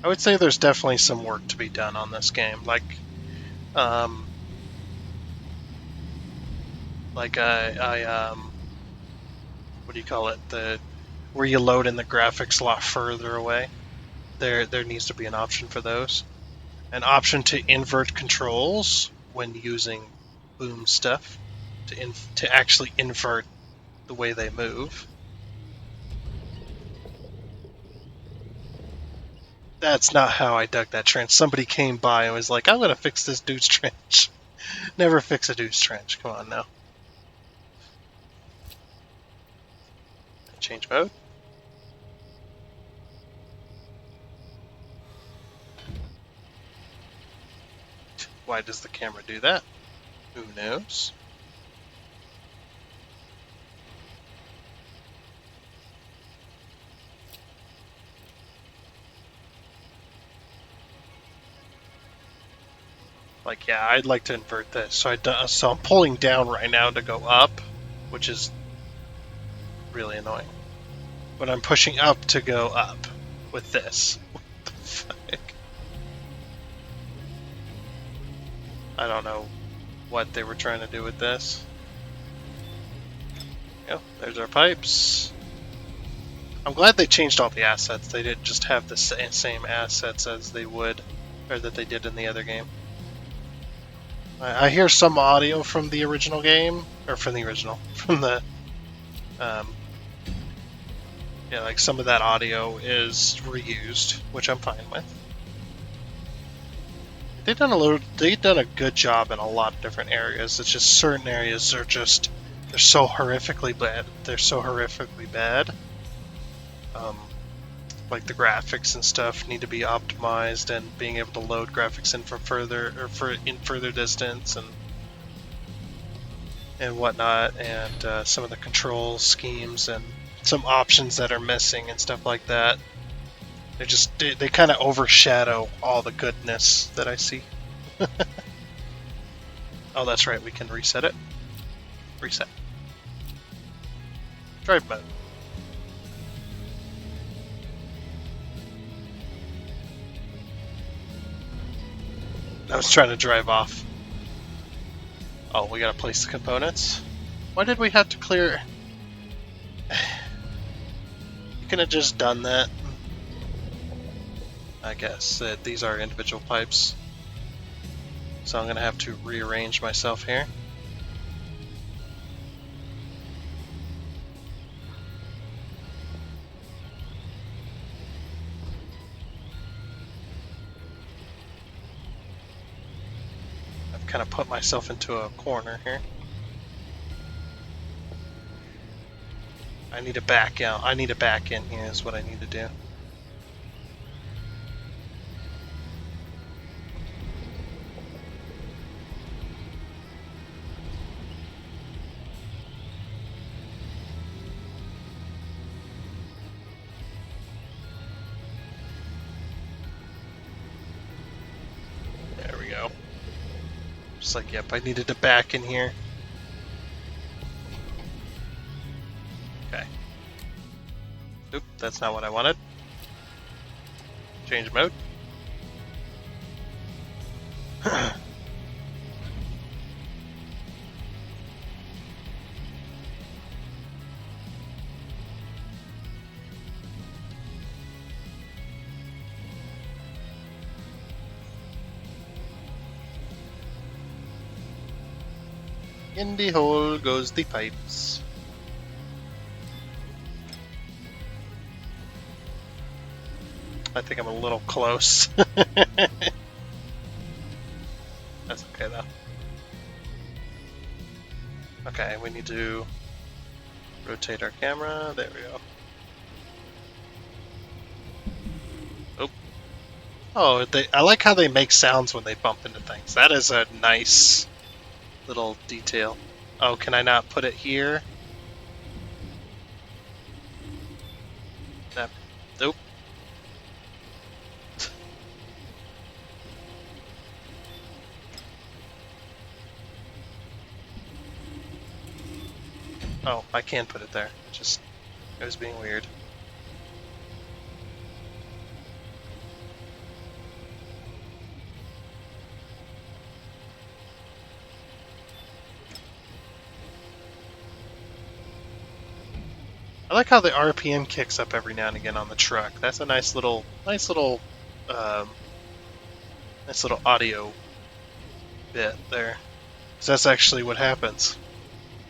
I would say there's definitely some work to be done on this game. Like what do you call it? Where you load in the graphics a lot further away. There needs to be an option for those. An option to invert controls when using boom stuff to actually invert the way they move. That's not how I dug that trench. Somebody came by and was like, I'm going to fix this dude's trench. Never fix a dude's trench. Come on now. Change mode. Why does the camera do that? Who knows? Like, yeah, I'd like to invert this. So I'm pulling down right now to go up, which is really annoying. But I'm pushing up to go up with this. What the fuck? I don't know what they were trying to do with this. Yeah, there's our pipes. I'm glad they changed all the assets. They didn't just have the same assets as they would, or that they did in the other game. I hear some audio from the original game, or from the yeah, like some of that audio is reused, which I'm fine with. They've done a good job in a lot of different areas. It's just certain areas are just, they're so horrifically bad. Like the graphics and stuff need to be optimized, and being able to load graphics in from further distance and whatnot, and some of the control schemes and some options that are missing and stuff like that. They kind of overshadow all the goodness that I see. Oh, that's right, we can reset it. Reset. Drive mode. I was trying to drive off. Oh, we gotta place the components? Why did we have to clear... You could have just done that. I guess that these are individual pipes. So I'm gonna have to rearrange myself here. I've kind of put myself into a corner here. I need to back out. I need to back in here is what I need to do. There we go. Just like, yep, I needed to back in here. Okay. Oop, that's not what I wanted. Change mode. In the hole goes the pipes. I think I'm a little close. That's okay though. Okay, we need to rotate our camera. There we go. Oh, I like how they make sounds when they bump into things. That is a nice little detail. Oh, can I not put it here? Nope. Oh, I can put it there. Just, it was being weird. I like how the RPM kicks up every now and again on the truck. That's a nice little audio bit there. 'Cause that's actually what happens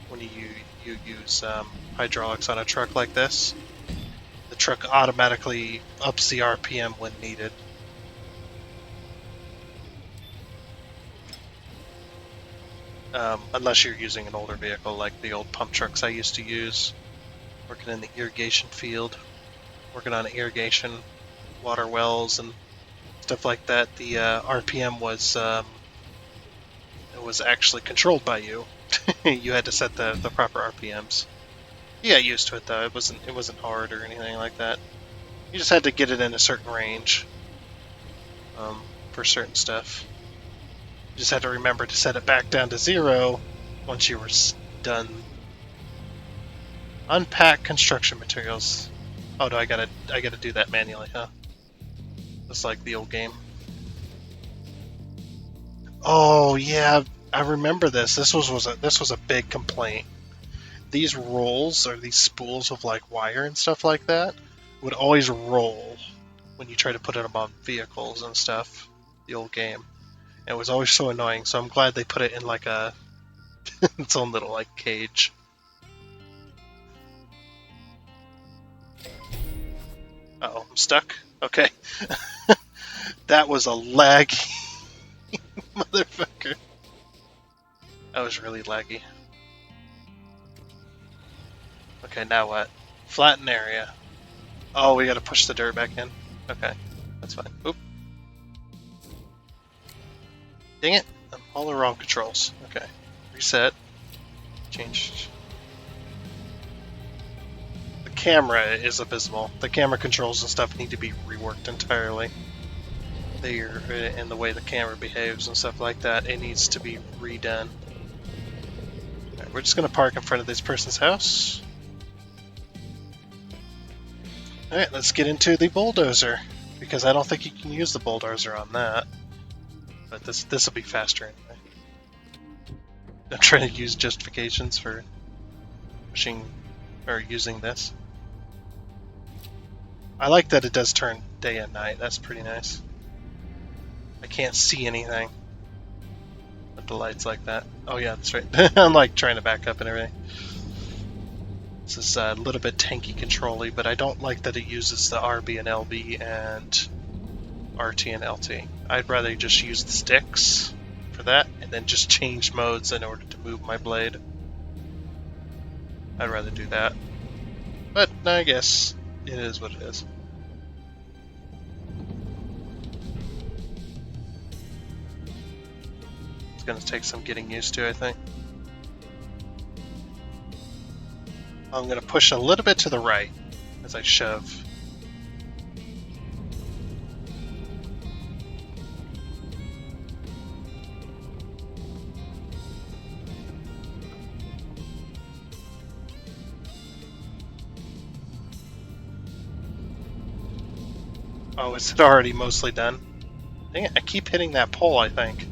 when you use hydraulics on a truck like this. The truck automatically ups the RPM when needed. Unless you're using an older vehicle like the old pump trucks I used to use. Working in the irrigation field, working on irrigation, water wells, and stuff like that. The RPM was was actually controlled by you. You had to set the proper RPMs. You got used to it though. It wasn't hard or anything like that. You just had to get it in a certain range for certain stuff. You just had to remember to set it back down to 0 once you were done. Unpack construction materials. Oh no, I gotta do that manually, huh? Just like the old game. Oh yeah, I remember this. This was a big complaint. These rolls or these spools of like wire and stuff like that would always roll when you try to put them on vehicles and stuff. The old game. And it was always so annoying. So I'm glad they put it in like a its own little like cage. Uh-oh, I'm stuck. Okay. That was a laggy motherfucker. That was really laggy. Okay, now what? Flatten area. Oh, we gotta push the dirt back in. Okay, that's fine. Oop. Dang it! All the wrong controls. Okay. Reset. Change. The camera is abysmal. The camera controls and stuff need to be reworked entirely. And the way the camera behaves and stuff like that, it needs to be redone. Alright, we're just gonna park in front of this person's house. Alright, let's get into the bulldozer, because I don't think you can use the bulldozer on that. But this will be faster anyway. I'm trying to use justifications for pushing or using this. I like that it does turn day and night. That's pretty nice. I can't see anything with the lights like that. Oh yeah, that's right. I'm like trying to back up and everything. This is a little bit tanky control-y, but I don't like that it uses the RB and LB and RT and LT. I'd rather just use the sticks for that and then just change modes in order to move my blade. I'd rather do that. But I guess it is what it is. It's going to take some getting used to, I think. I'm going to push a little bit to the right as I shove. Oh, is it already mostly done? Dang it, I keep hitting that pole, I think.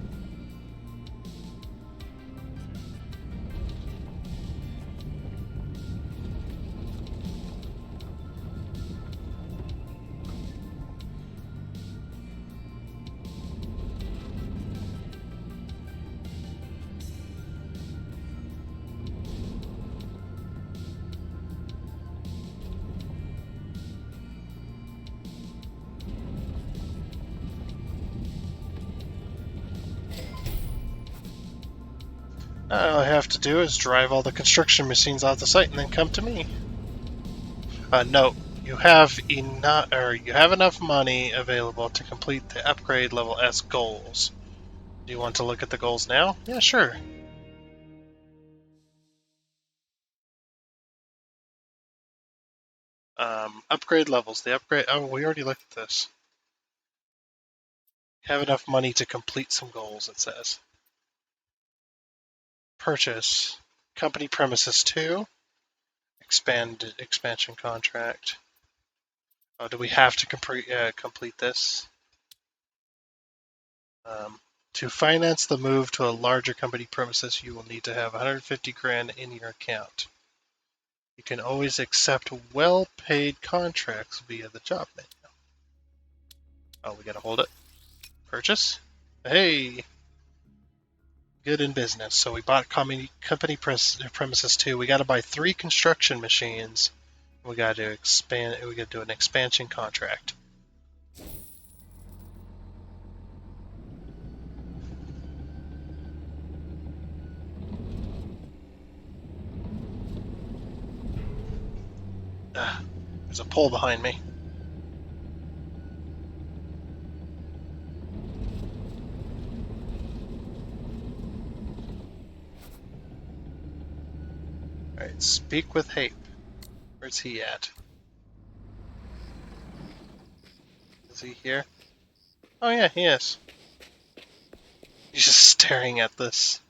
All I have to do is drive all the construction machines off the site and then come to me. No, you have enough money available to complete the upgrade level S goals. Do you want to look at the goals now? Yeah, sure. Upgrade levels. The upgrade. Oh, we already looked at this. Have enough money to complete some goals, it says. Purchase. Company premises 2. Expansion contract. Oh, do we have to complete this? To finance the move to a larger company premises, you will need to have 150 grand in your account. You can always accept well-paid contracts via the job menu. Oh, we gotta hold it. Purchase? Hey! Good in business. So we bought company premises 2. We gotta buy 3 construction machines. We gotta expand. We gotta do an expansion contract. There's a pole behind me. Alright, speak with Hape. Where's he at? Is he here? Oh yeah, he is. He's just staring at this.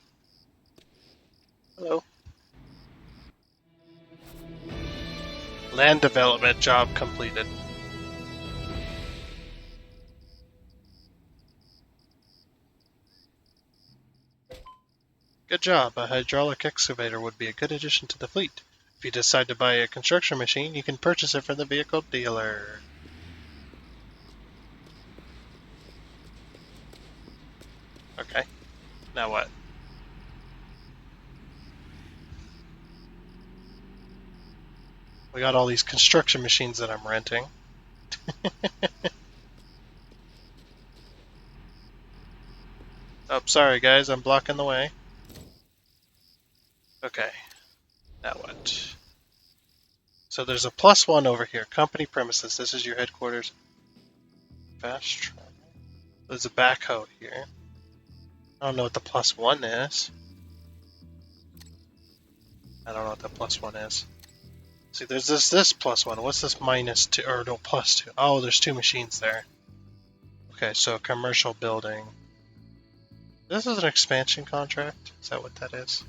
Hello. Land development job completed. Good job. A hydraulic excavator would be a good addition to the fleet. If you decide to buy a construction machine, you can purchase it from the vehicle dealer. Okay. Now what? We got all these construction machines that I'm renting. Oh, sorry guys, I'm blocking the way. Okay. Now what? So there's a +1 over here. Company premises. This is your headquarters. Fast travel. There's a backhoe here. I don't know what the +1 is. I don't know what the +1 is. See, there's this +1. What's this -2 or no +2? Oh, there's 2 machines there. Okay, so commercial building. This is an expansion contract. Is that what that is?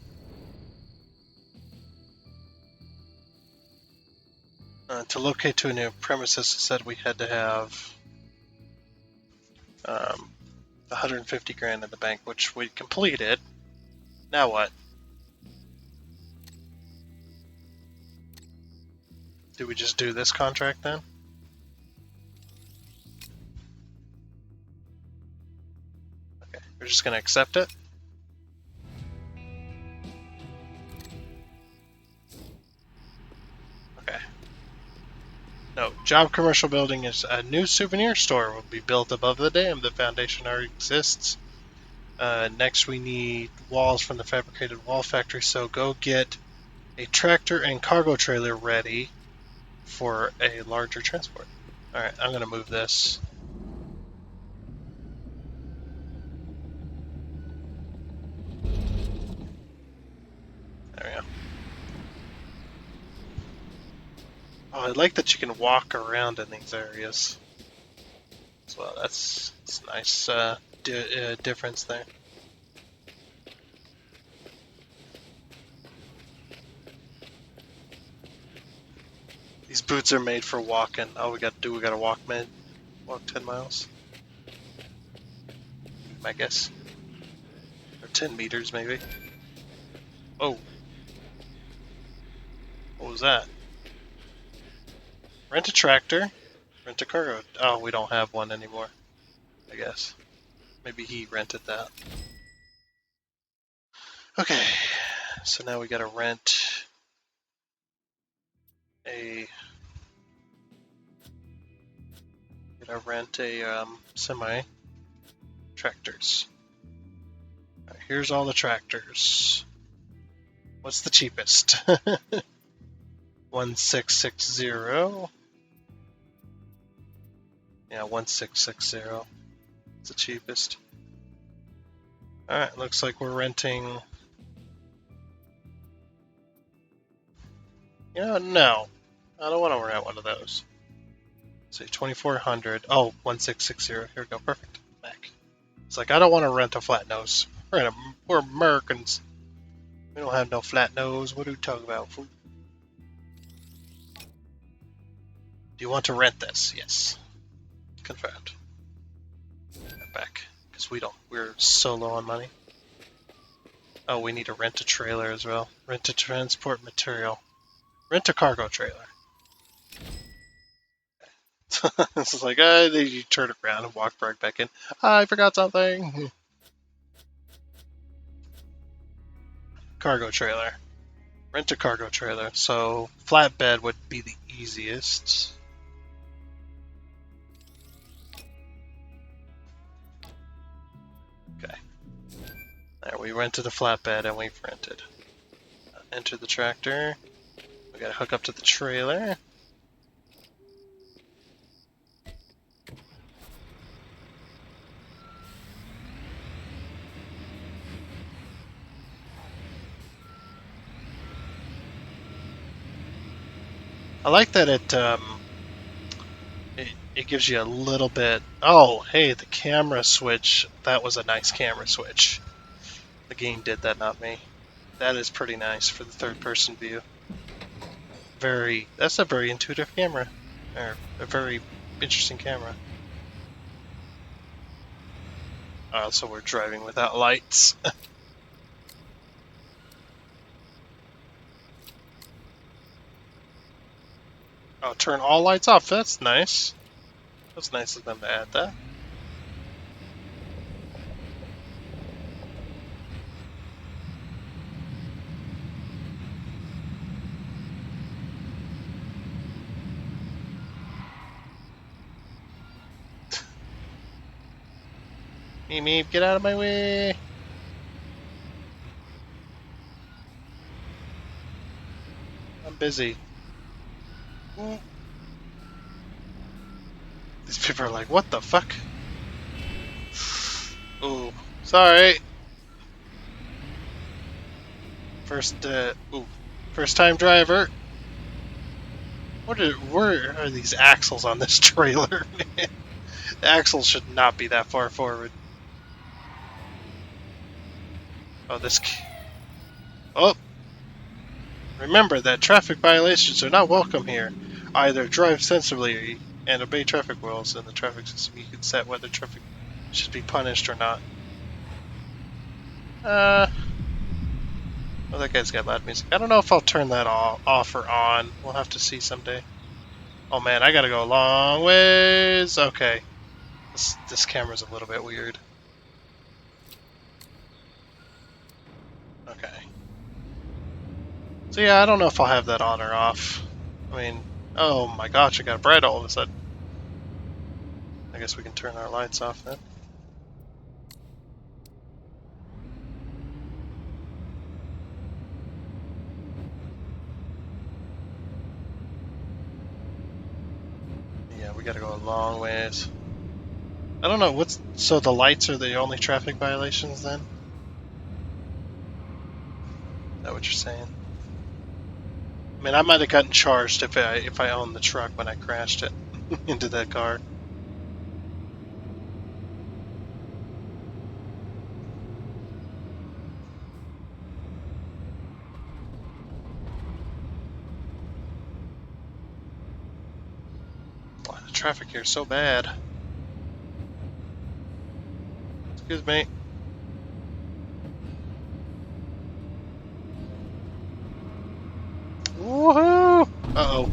To locate to a new premises, it said we had to have 150 grand in the bank, which we completed. Now what? Do we just do this contract then? Okay, we're just gonna accept it. Okay. No, job commercial building is a new souvenir store will be built above the dam. The foundation already exists. Next we need walls from the fabricated wall factory, so go get a tractor and cargo trailer ready for a larger transport. Alright, I'm gonna move this. There we go. Oh, I like that you can walk around in these areas as well. That's a nice difference there. These boots are made for walking. All we gotta walk 10 miles. I guess. Or 10 meters maybe. Oh. What was that? Rent a tractor. Rent a cargo. Oh, we don't have one anymore. I guess. Maybe he rented that. Okay. So now we gotta rent a semi tractors. Right, here's all the tractors. What's the cheapest? 1660. Yeah, 1660. It's the cheapest. Alright, looks like we're renting. No. I don't want to rent one of those. Say 2400. Oh, 1660. Here we go. Perfect. Back. It's like I don't want to rent a flat nose. We're Americans. We don't have no flat nose. What are you talking about, fool? Do you want to rent this? Yes. Confirmed. Back. Because we're so low on money. Oh, we need to rent a trailer as well. Rent to transport material. Rent a cargo trailer. This is like, you turn around and walk right back in. I forgot something. Cargo trailer. Rent a cargo trailer. So flatbed would be the easiest. Okay. There, we rented a flatbed and we've rented. Enter the tractor. We gotta hook up to the trailer. I like that it gives you a little bit. Oh, hey, the camera switch. That was a nice camera switch. The game did that, not me. That is pretty nice for the third-person view. That's a very intuitive camera, or a very interesting camera. So we're driving without lights. Oh, turn all lights off. That's nice. That's nice of them to add that. Meep, meep, get out of my way. I'm busy. These people are like, what the fuck? Ooh, sorry. First time driver. Where are these axles on this trailer? The axles should not be that far forward. Oh, Oh! Remember that traffic violations are not welcome here. Either drive sensibly and obey traffic rules in the traffic system. You can set whether traffic should be punished or not. Well, that guy's got loud music. I don't know if I'll turn that off or on. We'll have to see someday. Oh man, I gotta go a long ways. Okay. This camera's a little bit weird. Okay. So yeah, I don't know if I'll have that on or off. I mean, oh my gosh, it got bright all of a sudden. I guess we can turn our lights off then. Yeah, we gotta go a long ways. I don't know, so the lights are the only traffic violations then? Is that what you're saying? I mean, I might have gotten charged if I owned the truck when I crashed it into that car. Wow, the traffic here is so bad. Excuse me. Woohoo! Uh-oh.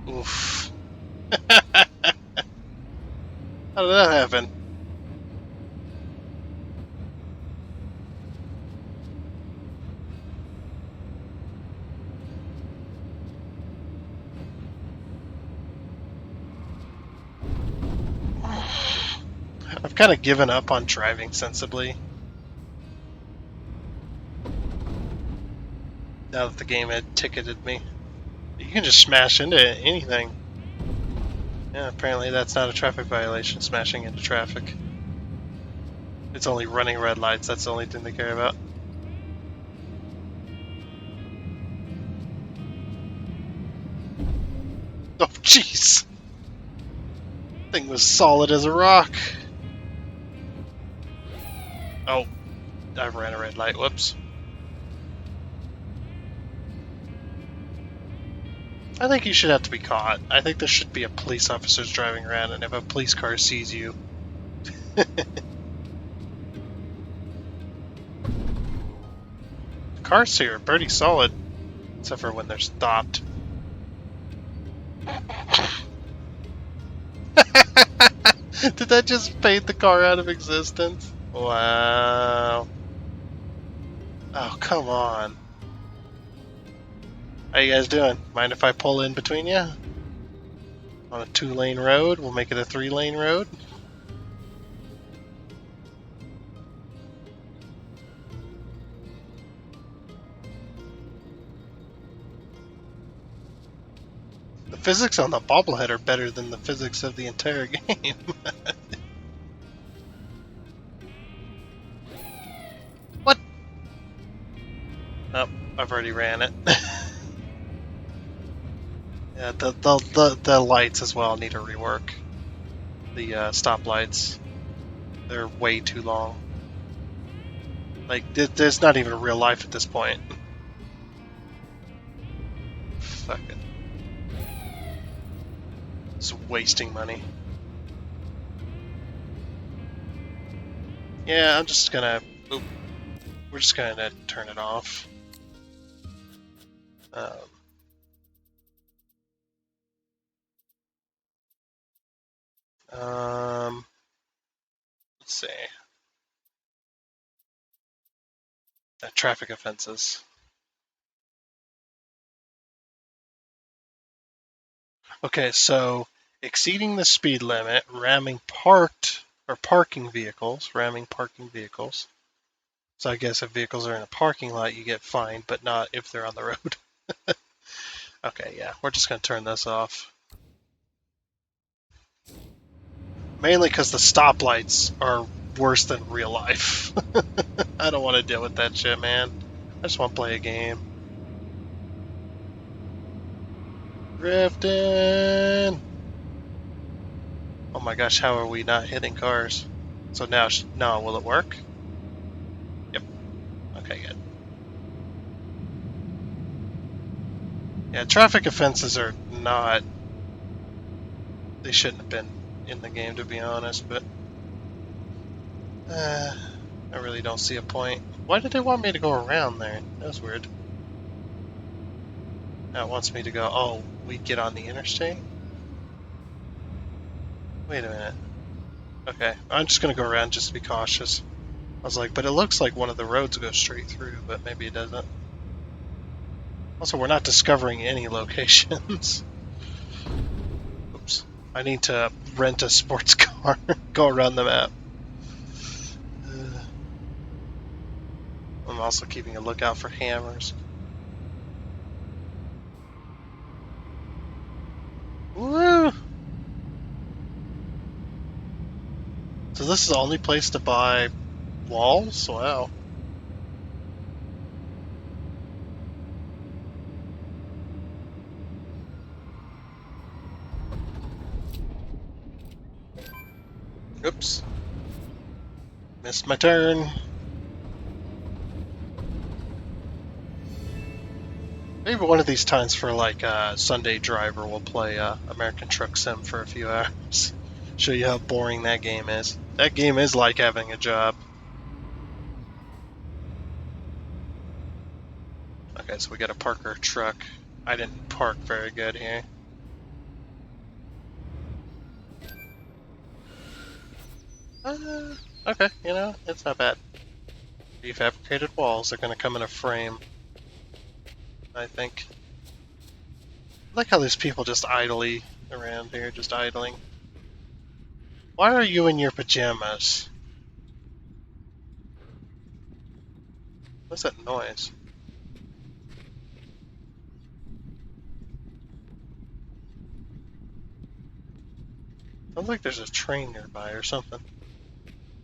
Oof. How did that happen? I've kind of given up on driving sensibly. Now that the game had ticketed me. You can just smash into anything. Yeah, apparently that's not a traffic violation, smashing into traffic. It's only running red lights, that's the only thing they care about. Oh, jeez! Thing was solid as a rock. Oh, I ran a red light, whoops. I think you should have to be caught. I think there should be a police officers driving around, and if a police car sees you... The cars here are pretty solid, except for when they're stopped. Did that just fade the car out of existence? Wow. Oh, come on. How you guys doing? Mind if I pull in between you? On a 2-lane road? We'll make it a 3-lane road? The physics on the bobblehead are better than the physics of the entire game. What? Nope, I've already ran it. Yeah, the lights as well need a rework. The stoplights, they're way too long. Like, there's not even real life at this point. Fuck it. It's wasting money. Yeah, I'm just gonna... Oop, we're just gonna turn it off. Let's see. Traffic offenses. Okay, so exceeding the speed limit, ramming parking vehicles. So I guess if vehicles are in a parking lot, you get fined, but not if they're on the road. Okay, yeah, we're just gonna turn this off. Mainly because the stoplights are worse than real life. I don't want to deal with that shit, man. I just want to play a game. Drifting! Oh my gosh, how are we not hitting cars? So now will it work? Yep. Okay, good. Yeah, traffic offenses are not... They shouldn't have been in the game, to be honest, but... I really don't see a point. Why did they want me to go around there? That was weird. Now it wants me to go, oh, we get on the interstate? Wait a minute. Okay, I'm just gonna go around just to be cautious. I was like, but it looks like one of the roads goes straight through, but maybe it doesn't. Also, we're not discovering any locations. Oops. I need to rent a sports car, go around the map. I'm also keeping a lookout for hammers. Woo! So this is the only place to buy walls? Wow. Oops. Missed my turn. Maybe one of these times for like Sunday Driver, we'll play American Truck Sim for a few hours. Show you how boring that game is. That game is like having a job. Okay, so we got to park our truck. I didn't park very good here. Okay, you know, it's not bad. Prefabricated walls are going to come in a frame, I think. I like how there's people just idly around here, just idling. Why are you in your pajamas? What's that noise? Sounds like there's a train nearby or something.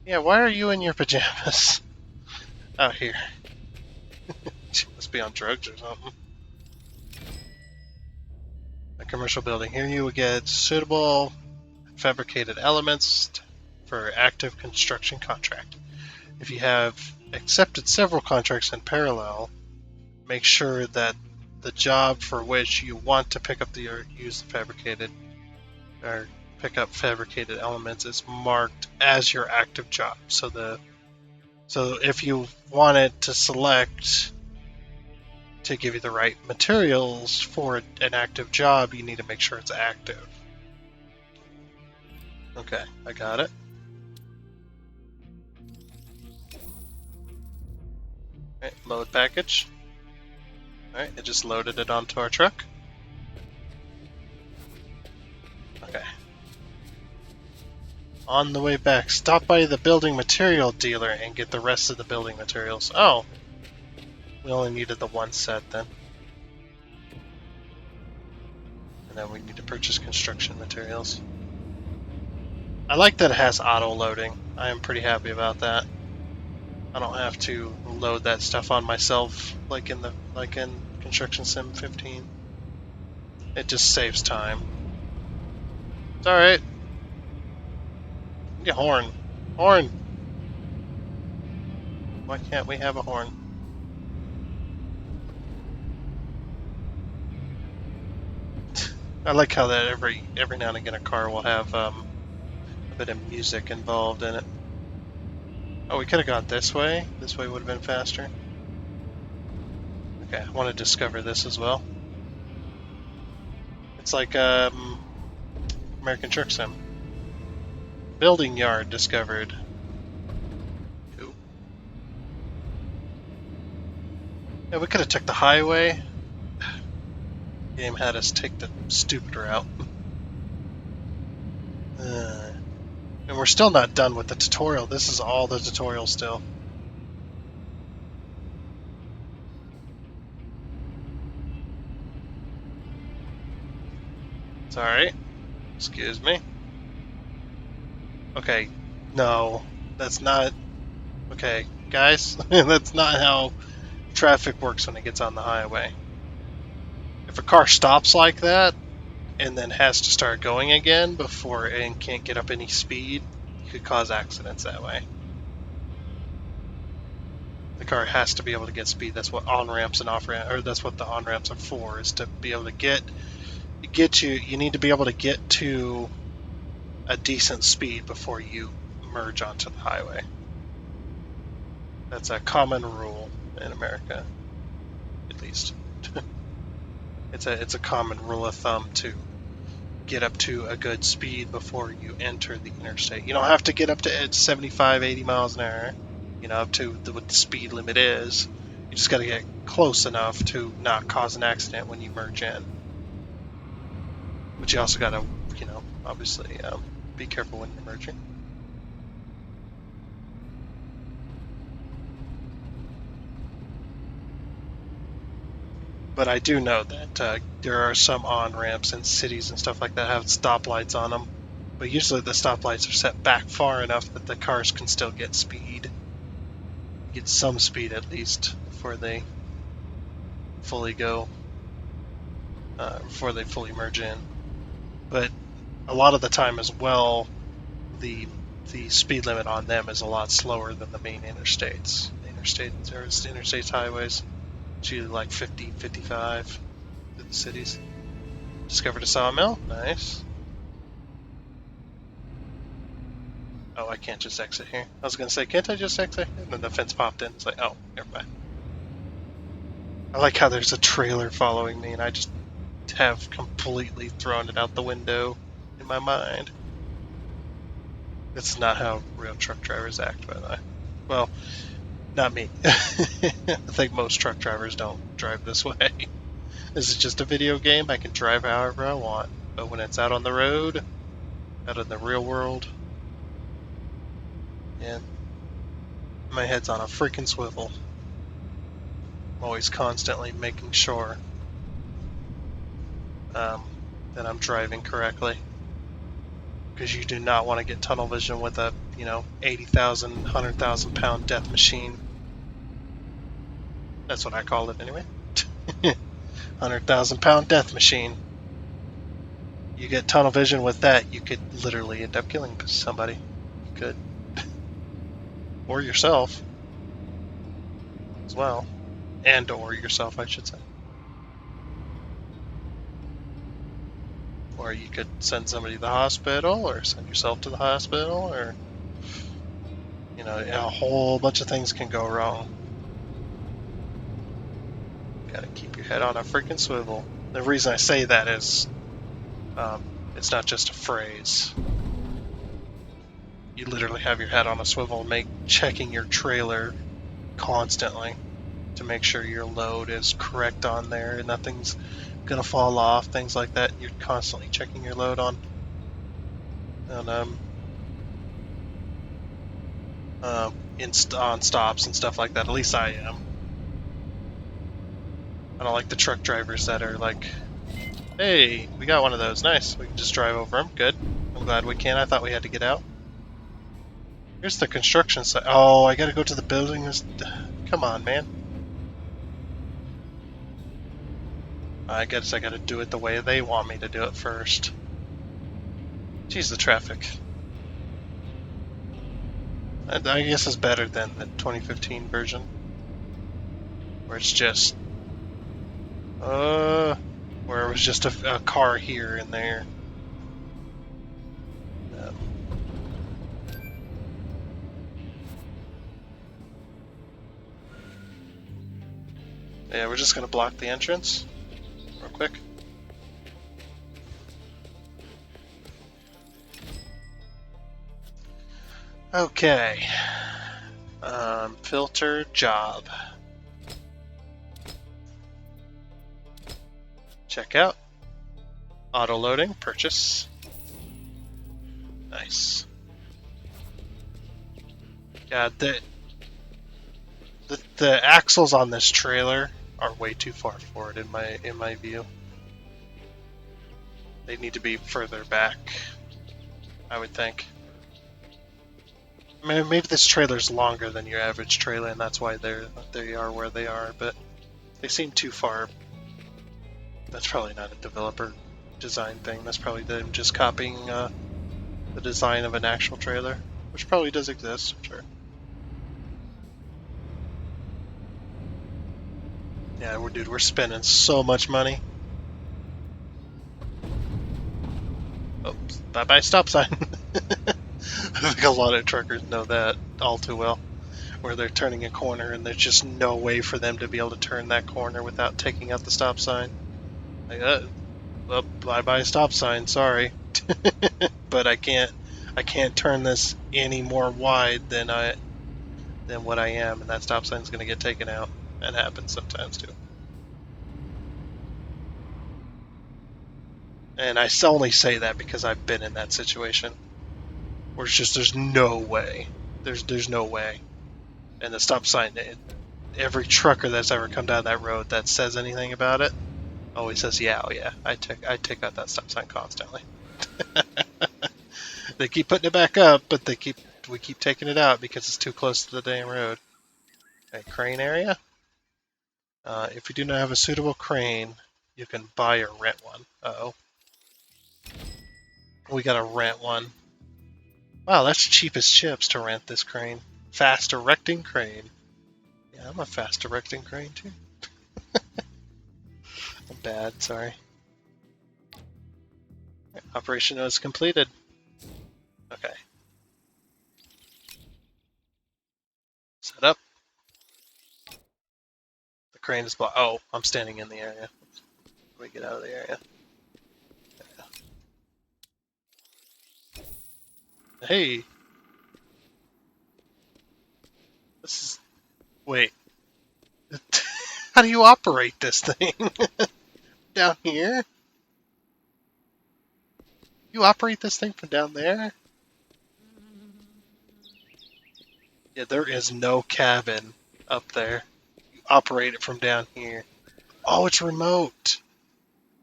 Yeah, why are you in your pajamas? Out here. She must be on drugs or something. A commercial building. Here you would get suitable fabricated elements for active construction contract. If you have accepted several contracts in parallel, make sure that the job for which you want to pick up or use the fabricated or pick up fabricated elements is marked as your active job. So if you wanted to select to give you the right materials for an active job, you need to make sure it's active. Okay, I got it. Alright, load package. Alright, it just loaded it onto our truck. Okay. On the way back, stop by the building material dealer and get the rest of the building materials. Oh. We only needed the one set then. And then we need to purchase construction materials. I like that it has auto loading. I am pretty happy about that. I don't have to load that stuff on myself like in Construction Sim 15. It just saves time. It's alright. Need a horn. Horn! Why can't we have a horn? I like how that every now and again a car will have a bit of music involved in it. Oh, we could have gone this way. This way would have been faster. Okay, I want to discover this as well. It's like American Truck Sim. Building yard discovered. Cool. Yeah, we could have took the highway. Game had us take the stupid route. And we're still not done with the tutorial. This is all the tutorial still. It's alright. Excuse me. Okay, no. That's not... Okay, guys, that's not how traffic works when it gets on the highway. If a car stops like that, and then has to start going again before and can't get up any speed, you could cause accidents that way. The car has to be able to get speed. That's what on-ramps and off-ramps, or that's what the on-ramps are for, is to be able to get you. You need to be able to get to a decent speed before you merge onto the highway. That's a common rule in America, at least. It's a common rule of thumb to get up to a good speed before you enter the interstate. You don't have to get up to 75, 80 miles an hour, up to what the speed limit is. You just got to get close enough to not cause an accident when you merge in. But you also got to, obviously be careful when you're merging. But I do know that there are some on-ramps in cities and stuff like that have stoplights on them. But usually the stoplights are set back far enough that the cars can still get speed. Get some speed at least before they fully go, before they fully merge in. But a lot of the time as well, the speed limit on them is a lot slower than the main interstates. Interstates, highways. It's usually like 50, 55 through the cities. Discovered a sawmill. Nice. Oh, I can't just exit here. I was going to say, can't I just exit? And then the fence popped in. It's like, oh, never mind. I like how there's a trailer following me, and I just have completely thrown it out the window in my mind. That's not how real truck drivers act, by the way. Well, not me. I think most truck drivers don't drive this way. This is just a video game. I can drive however I want. But when it's out on the road, out in the real world, yeah, my head's on a freaking swivel. I'm always constantly making sure that I'm driving correctly. Because you do not want to get tunnel vision with a 80,000, 100,000 pound death machine. That's what I call it anyway. 100,000 pound death machine. You get tunnel vision with that, you could literally end up killing somebody. You could. Or yourself. As well. And or yourself, I should say. Or you could send somebody to the hospital, or send yourself to the hospital, or a whole bunch of things can go wrong. You gotta keep your head on a freaking swivel. The reason I say that is, it's not just a phrase. You literally have your head on a swivel, checking your trailer constantly to make sure your load is correct on there and nothing's gonna fall off, things like that. You're constantly checking your load on on stops and stuff like that. At least I am. I don't like the truck drivers that are like, hey, we got one of those, nice, we can just drive over them. Good, I'm glad we can. I thought we had to get out. Here's the construction site. Oh, I gotta go to the building. Come on, man. I guess I gotta do it the way they want me to do it first. Jeez, the traffic. I guess it's better than the 2015 version, where it's just, where it was just a car here and there. Yeah, we're just gonna block the entrance real quick. Okay. Filter job. Checkout. Auto loading. Purchase. Nice. Yeah, the axles on this trailer are way too far forward in my view. They need to be further back, I would think. I mean, maybe this trailer's longer than your average trailer, and that's why they are where they are. But they seem too far. That's probably not a developer design thing. That's probably them just copying the design of an actual trailer, which probably does exist, sure. Yeah, we're spending so much money. Oh, bye-bye stop sign. I think a lot of truckers know that all too well, where they're turning a corner and there's just no way for them to be able to turn that corner without taking out the stop sign. Like, well, bye-bye stop sign, sorry. But I can't turn this any more wide than what I am, and that stop sign's going to get taken out. That happens sometimes too. And I only say that because I've been in that situation where it's just there's no way. There's no way. And the stop sign, every trucker that's ever come down that road that says anything about it always says, yeah, oh yeah, I take out that stop sign constantly. They keep putting it back up, but we keep taking it out because it's too close to the damn road. Okay, crane area. If you do not have a suitable crane, you can buy or rent one. Uh-oh. We gotta rent one. Wow, that's cheap as chips to rent this crane. Fast erecting crane. Yeah, I'm a fast erecting crane too. I'm bad, sorry. Operation is completed. Okay. Set up. The crane is blocked. Oh, I'm standing in the area. Let me get out of the area. Hey! This is... Wait. How do you operate this thing? Down here? You operate this thing from down there? Yeah, there is no cabin up there. You operate it from down here. Oh, it's remote!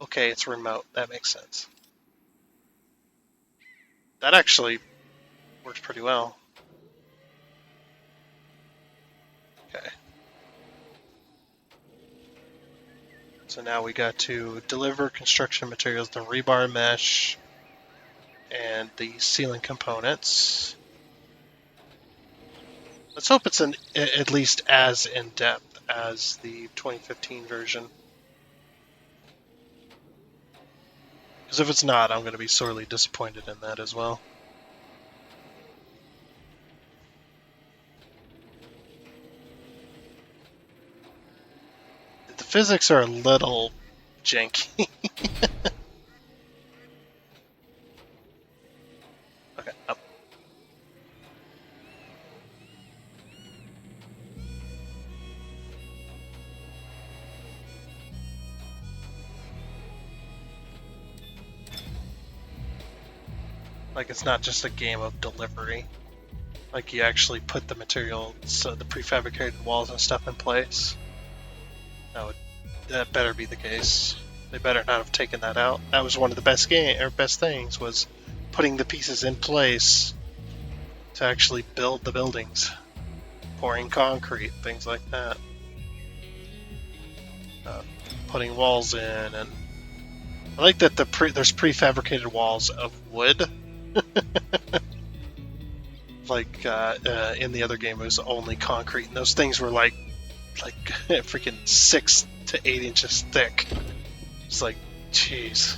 Okay, it's remote. That makes sense. That actually works pretty well. Okay. So now we got to deliver construction materials, the rebar mesh, and the ceiling components. Let's hope it's at least as in-depth as the 2015 version. Because if it's not, I'm going to be sorely disappointed in that as well. The physics are a little janky. Okay, up. Like, it's not just a game of delivery. Like, you actually put the material, so the prefabricated walls and stuff in place. That better be the case. They better not have taken that out. That was one of the best things, was putting the pieces in place to actually build the buildings. Pouring concrete, things like that. putting walls in, and I like that there's prefabricated walls of wood. Like in the other game, it was only concrete, and those things were like freaking 6 to 8 inches thick. It's like, jeez.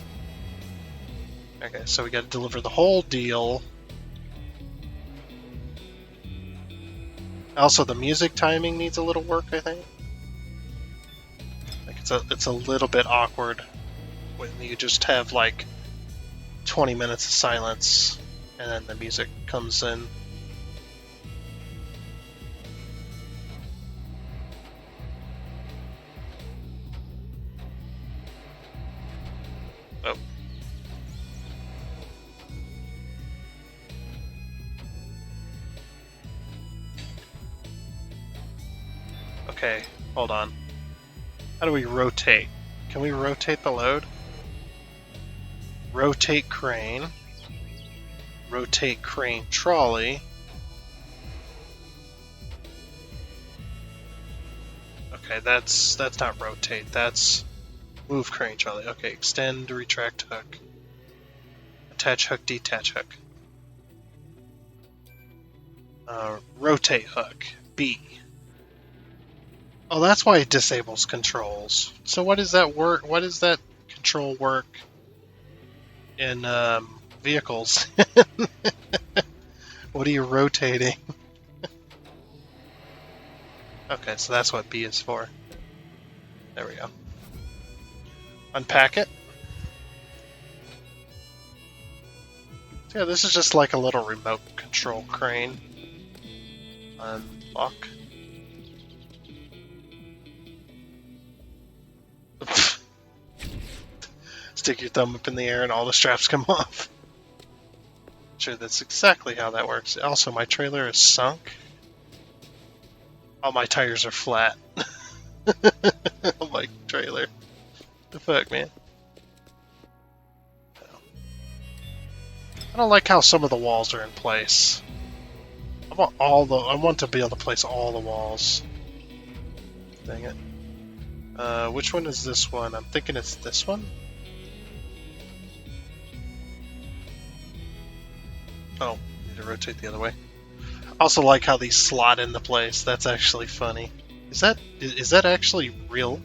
Okay, so we got to deliver the whole deal. Also, the music timing needs a little work, I think. Like it's a little bit awkward when you just have like 20 minutes of silence and then the music comes in. Oh. Okay, hold on. How do we rotate? Can we rotate the load? Rotate crane. Rotate crane trolley. Okay, that's not rotate. That's move crane trolley. Okay, extend, retract hook. Attach hook, detach hook. Rotate hook. B. Oh, that's why it disables controls. So what does that work? What does that control work in vehicles? What are you rotating? Okay, so that's what B is for. There we go. Unpack it. So yeah, this is just like a little remote control crane. Unlock. Stick your thumb up in the air and all the straps come off. Sure, that's exactly how that works. Also, my trailer is sunk. All my tires are flat. On my trailer. The fuck, man? I don't like how some of the walls are in place. I want to be able to place all the walls. Dang it. Which one is this one? I'm thinking it's this one. Oh, need to rotate the other way. I also like how these slot into place. That's actually funny. Is that actually real?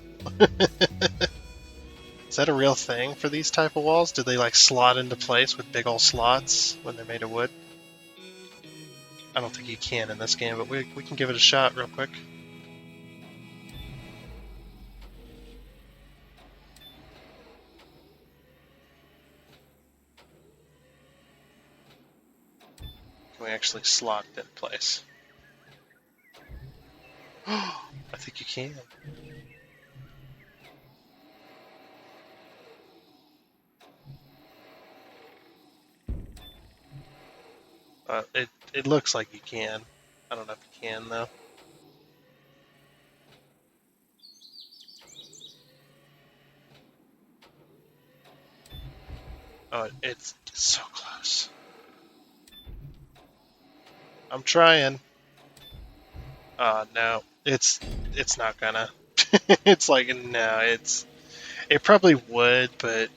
Is that a real thing for these type of walls? Do they like slot into place with big old slots when they're made of wood? I don't think you can in this game, but we can give it a shot real quick. Can we actually slot it in place? I think you can. It looks like you can. I don't know if you can though. Oh, it's so close. I'm trying. No, it's not gonna. It's like no, it probably would, but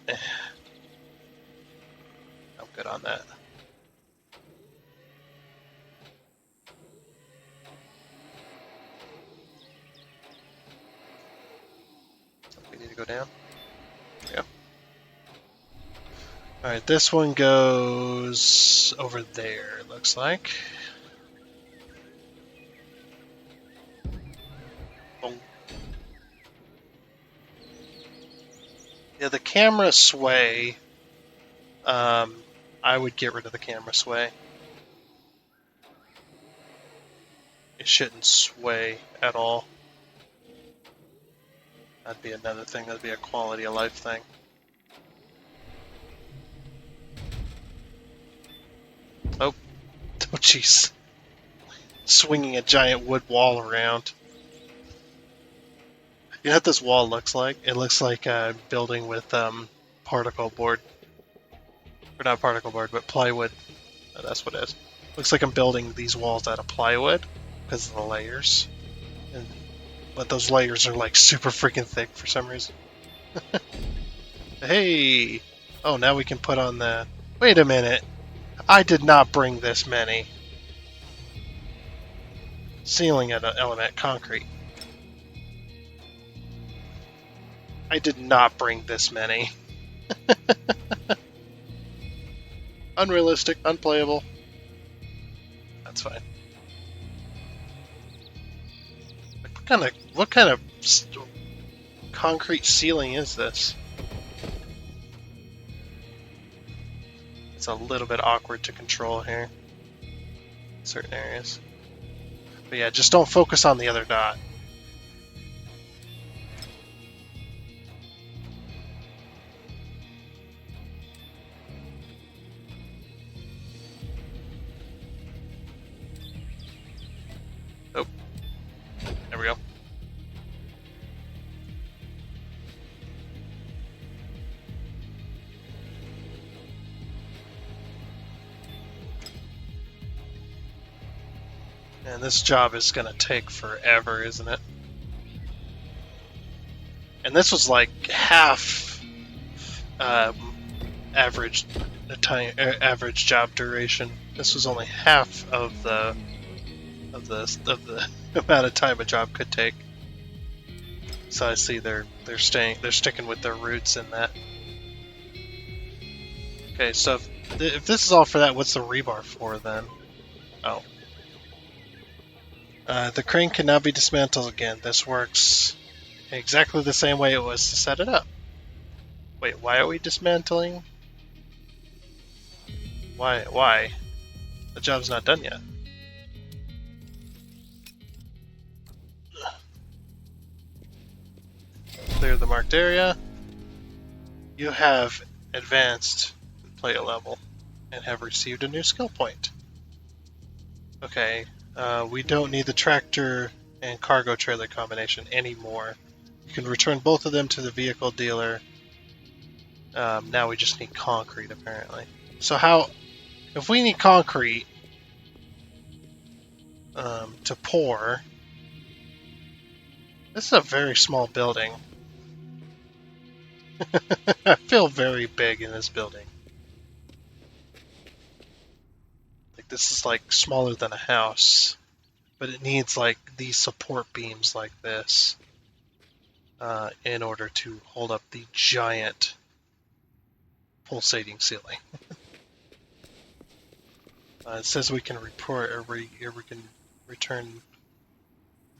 I'm good on that. We need to go down. Yeah. All right, this one goes over there. It looks like. Yeah, the camera sway. I would get rid of the camera sway. It shouldn't sway at all. That'd be another thing. That'd be a quality of life thing. Oh, oh, jeez! Swinging a giant wood wall around. You know what this wall looks like? It looks like a building with particle board. Or not particle board, but plywood. Oh, that's what it is. Looks like I'm building these walls out of plywood because of the layers. And but those layers are like super freaking thick for some reason. Hey! Oh, now we can put on the... Wait a minute! I did not bring this many. Ceiling element concrete. I did not bring this many. Unrealistic, unplayable. That's fine. Like, what kind of concrete ceiling is this? It's a little bit awkward to control here in certain areas. But yeah, just don't focus on the other dot. Oh, there we go. And this job is going to take forever, isn't it? And this was like half average average job duration. This was only half of the amount of time a job could take. So I see they're sticking with their roots in that. Okay, so if this is all for that, what's the rebar for then? Oh. The crane can now be dismantled again. This works exactly the same way it was to set it up. Wait, why are we dismantling? Why? The job's not done yet. Clear the marked area. You have advanced player level and have received a new skill point. Okay, we don't need the tractor and cargo trailer combination anymore. You can return both of them to the vehicle dealer. Now we just need concrete, apparently. So if we need concrete to pour, this is a very small building. I feel very big in this building. Like this is like smaller than a house, but it needs like these support beams like this in order to hold up the giant pulsating ceiling. It says we can we can return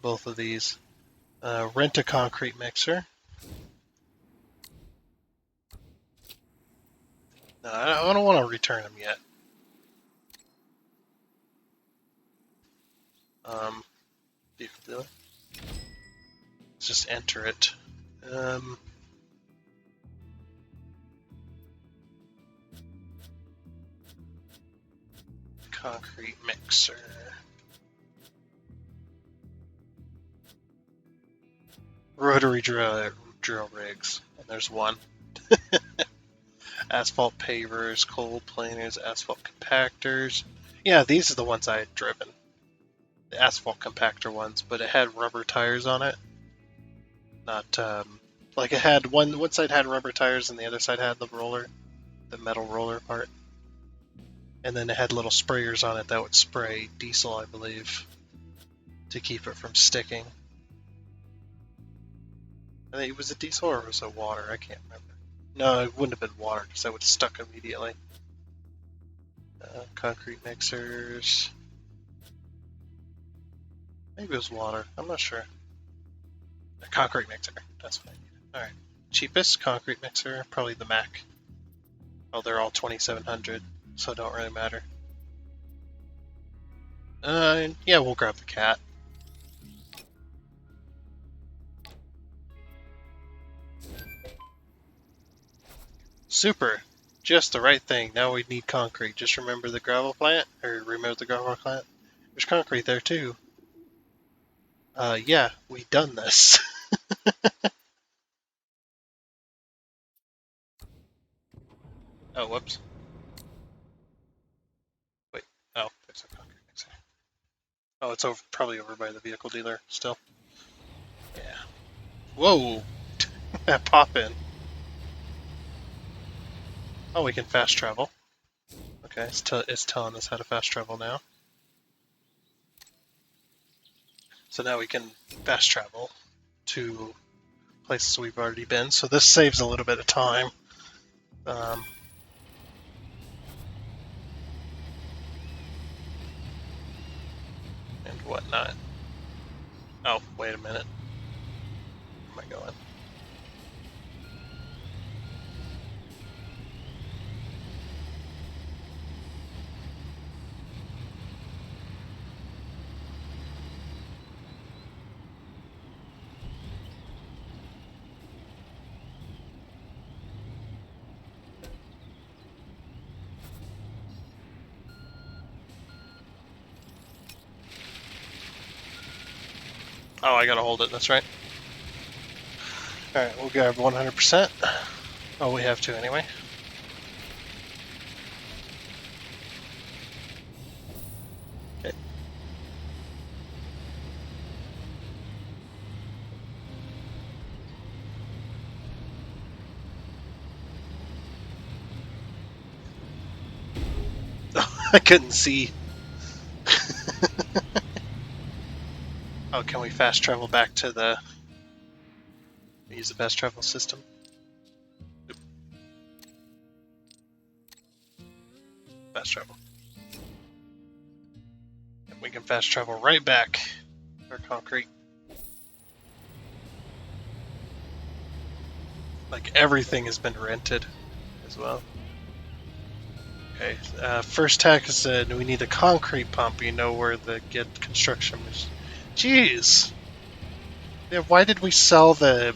both of these. Rent a concrete mixer. No, I don't want to return them yet. Vehicle dealer. Let's just enter it. Concrete mixer. Rotary drill rigs. And there's one. Asphalt pavers, coal planers, asphalt compactors. Yeah, these are the ones I had driven. The asphalt compactor ones, but it had rubber tires on it. Not, like it had one side had rubber tires and the other side had the metal roller part. And then it had little sprayers on it that would spray diesel, I believe, to keep it from sticking. I think it was a diesel or was it water? I can't remember. No, it wouldn't have been water because that would have stuck immediately. Concrete mixers. Maybe it was water. I'm not sure. A concrete mixer. That's what I needed. Alright. Cheapest concrete mixer, probably the Mac. Oh, they're all 2700, so it don't really matter. Yeah, we'll grab the cat. Super. Just the right thing. Now we need concrete. Just remember the gravel plant? Or remember the gravel plant? There's concrete there too. Yeah, we've done this. Oh, whoops. Wait. Oh, there's a concrete mixer. Oh, it's probably over by the vehicle dealer still. Whoa! That pop in. Oh, we can fast travel. Okay, it's telling us how to fast travel now. So now we can fast travel to places we've already been. So this saves a little bit of time. And whatnot. Oh, wait a minute. Where am I going? Oh, I gotta hold it, that's right. Alright, we'll grab 100%. Oh, we have to anyway. Okay. I couldn't see. Oh, can we fast travel back to the... Use the fast travel system? Oop. Fast travel. And we can fast travel right back for concrete. Like everything has been rented as well. Okay, first tack is we need a concrete pump. You know where the get construction is. Jeez! Yeah, why did we sell the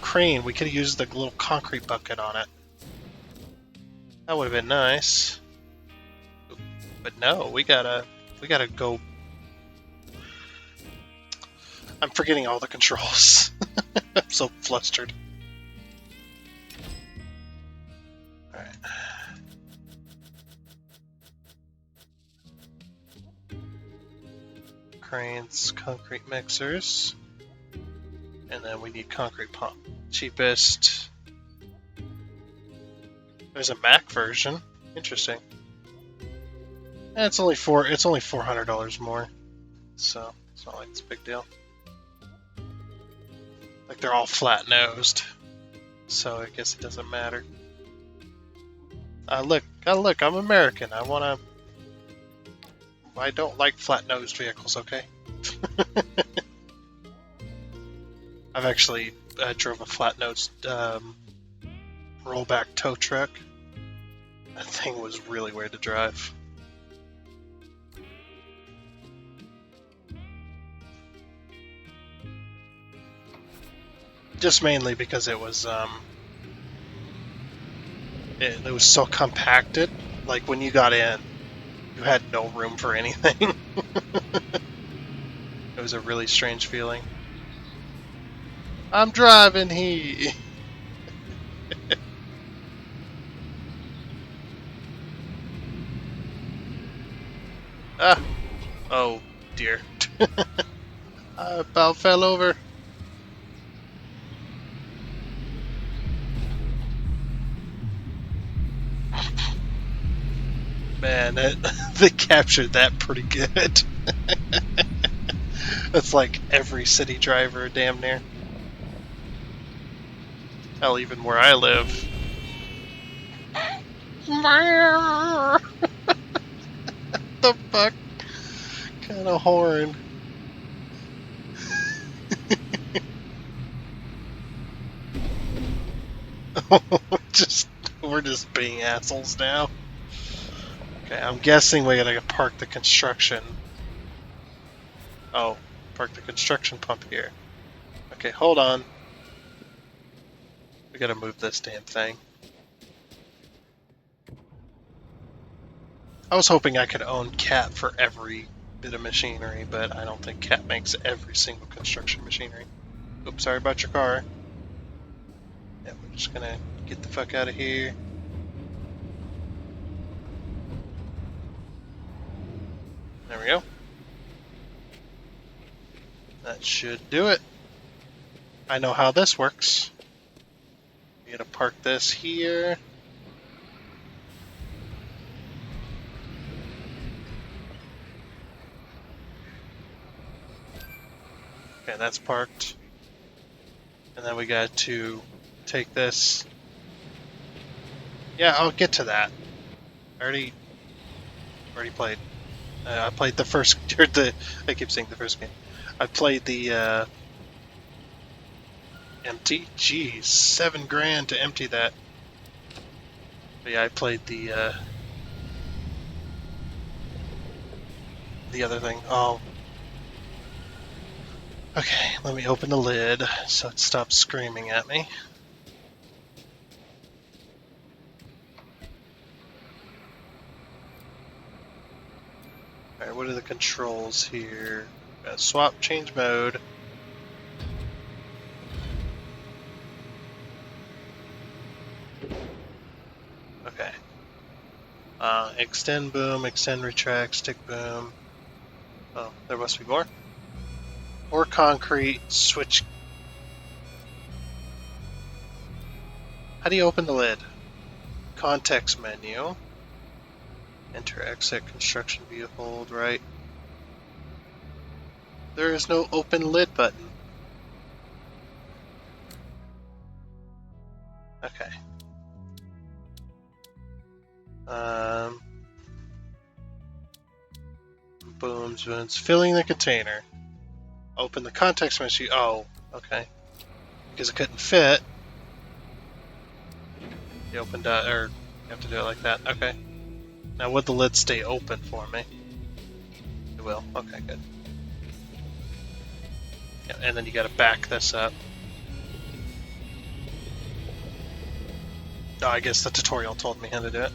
crane? We could have used the little concrete bucket on it. That would have been nice. But no, we gotta go. I'm forgetting all the controls. I'm so flustered. Alright. Cranes, concrete mixers. And then we need concrete pump. Cheapest. There's a Mac version. Interesting. And it's only $400 more. So it's not like it's a big deal. Like they're all flat nosed. So I guess it doesn't matter. Look, I'm American. I don't like flat-nosed vehicles, okay? I've actually drove a flat-nosed rollback tow truck. That thing was really weird to drive. Just mainly because it was it was so compacted. Like when you got in, you had no room for anything. It was a really strange feeling. I'm driving here. Ah, oh dear. I about fell over. Man, they captured that pretty good. That's like every city driver, damn near. Hell, even where I live. The fuck kind of horn? We're just being assholes now. Okay, I'm guessing we gotta park the construction. Oh, park the construction pump here. Okay, hold on. We gotta move this damn thing. I was hoping I could own Cat for every bit of machinery, but I don't think Cat makes every single construction machinery. Oops, sorry about your car. Yeah, we're just gonna get the fuck out of here. There we go. That should do it. I know how this works. You gotta park this here. Okay, that's parked. And then we got to take this. Yeah, I'll get to that. I already played. I played the first. I keep saying the first game. I played the empty. Geez, $7,000 to empty that. But yeah, I played the other thing. Oh. Okay, let me open the lid so it stops screaming at me. Alright, what are the controls here? Swap, change mode. Okay. Extend boom, extend retract, stick boom. Oh, there must be more. Or concrete, switch. How do you open the lid? Context menu. Enter, exit, construction view, hold, right. There is no open lid button. Okay. Booms, booms. Filling the container. Open the context menu. Oh, okay. Because it couldn't fit. You opened it, or you have to do it like that. Okay. Now, would the lid stay open for me? It will. Okay, good. Yeah, and then you got to back this up. Oh, I guess the tutorial told me how to do it.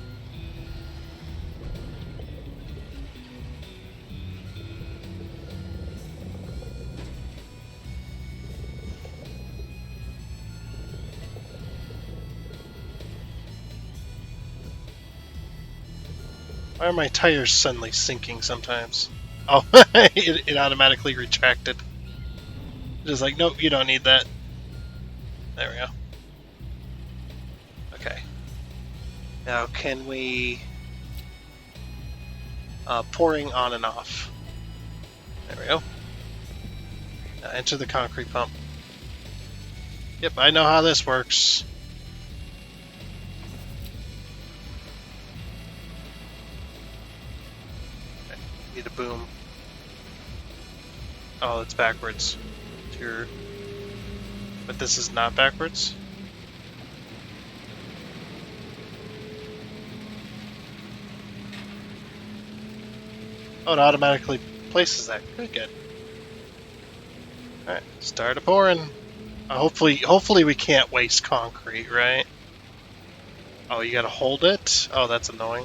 Why are my tires suddenly sinking sometimes? Oh, it automatically retracted. It is like, nope, you don't need that. There we go. Okay. Now, can we... pouring on and off. There we go. Now enter the concrete pump. Yep, I know how this works. Okay, need a boom. Oh, it's backwards. But this is not backwards? Oh, it automatically places that. Good. Alright, start a pouring. Hopefully we can't waste concrete, right? Oh, you gotta hold it? Oh, that's annoying.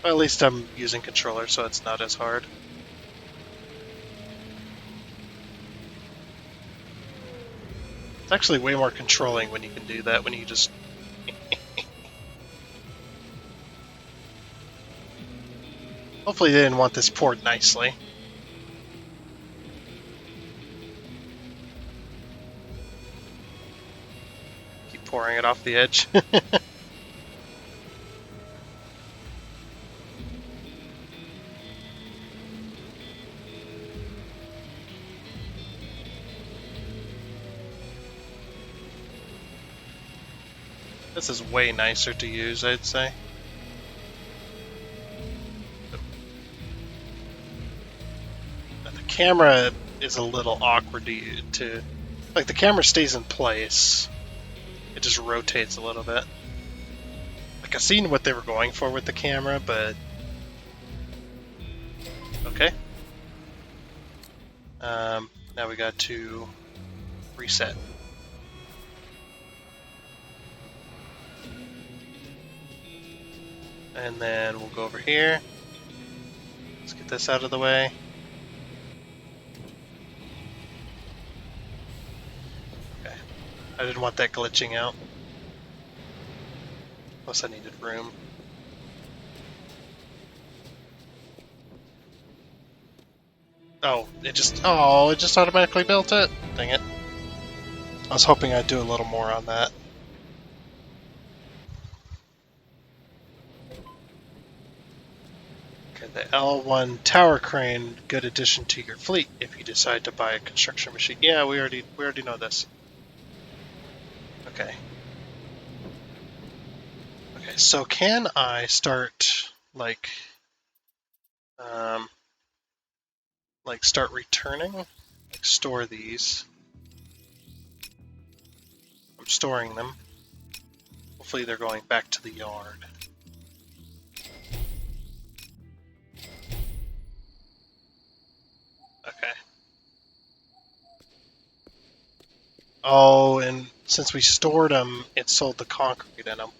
Well, at least I'm using controller, so it's not as hard. It's actually way more controlling when you can do that, when you just... Hopefully they didn't want this poured nicely. Keep pouring it off the edge. This is way nicer to use, I'd say. The camera is a little awkward to... Like, the camera stays in place. It just rotates a little bit. Like, I've seen what they were going for with the camera, but... Okay. Now we got to reset. And then we'll go over here. Let's get this out of the way. Okay. I didn't want that glitching out. Plus I needed room. Oh, it just automatically built it. Dang it. I was hoping I'd do a little more on that. Okay, the L1 tower crane, good addition to your fleet if you decide to buy a construction machine. Yeah, we already know this. Okay. Okay, so can I start um start returning? Like store these. I'm storing them. Hopefully they're going back to the yard. Okay. Oh, and since we stored them, it sold the concrete in them.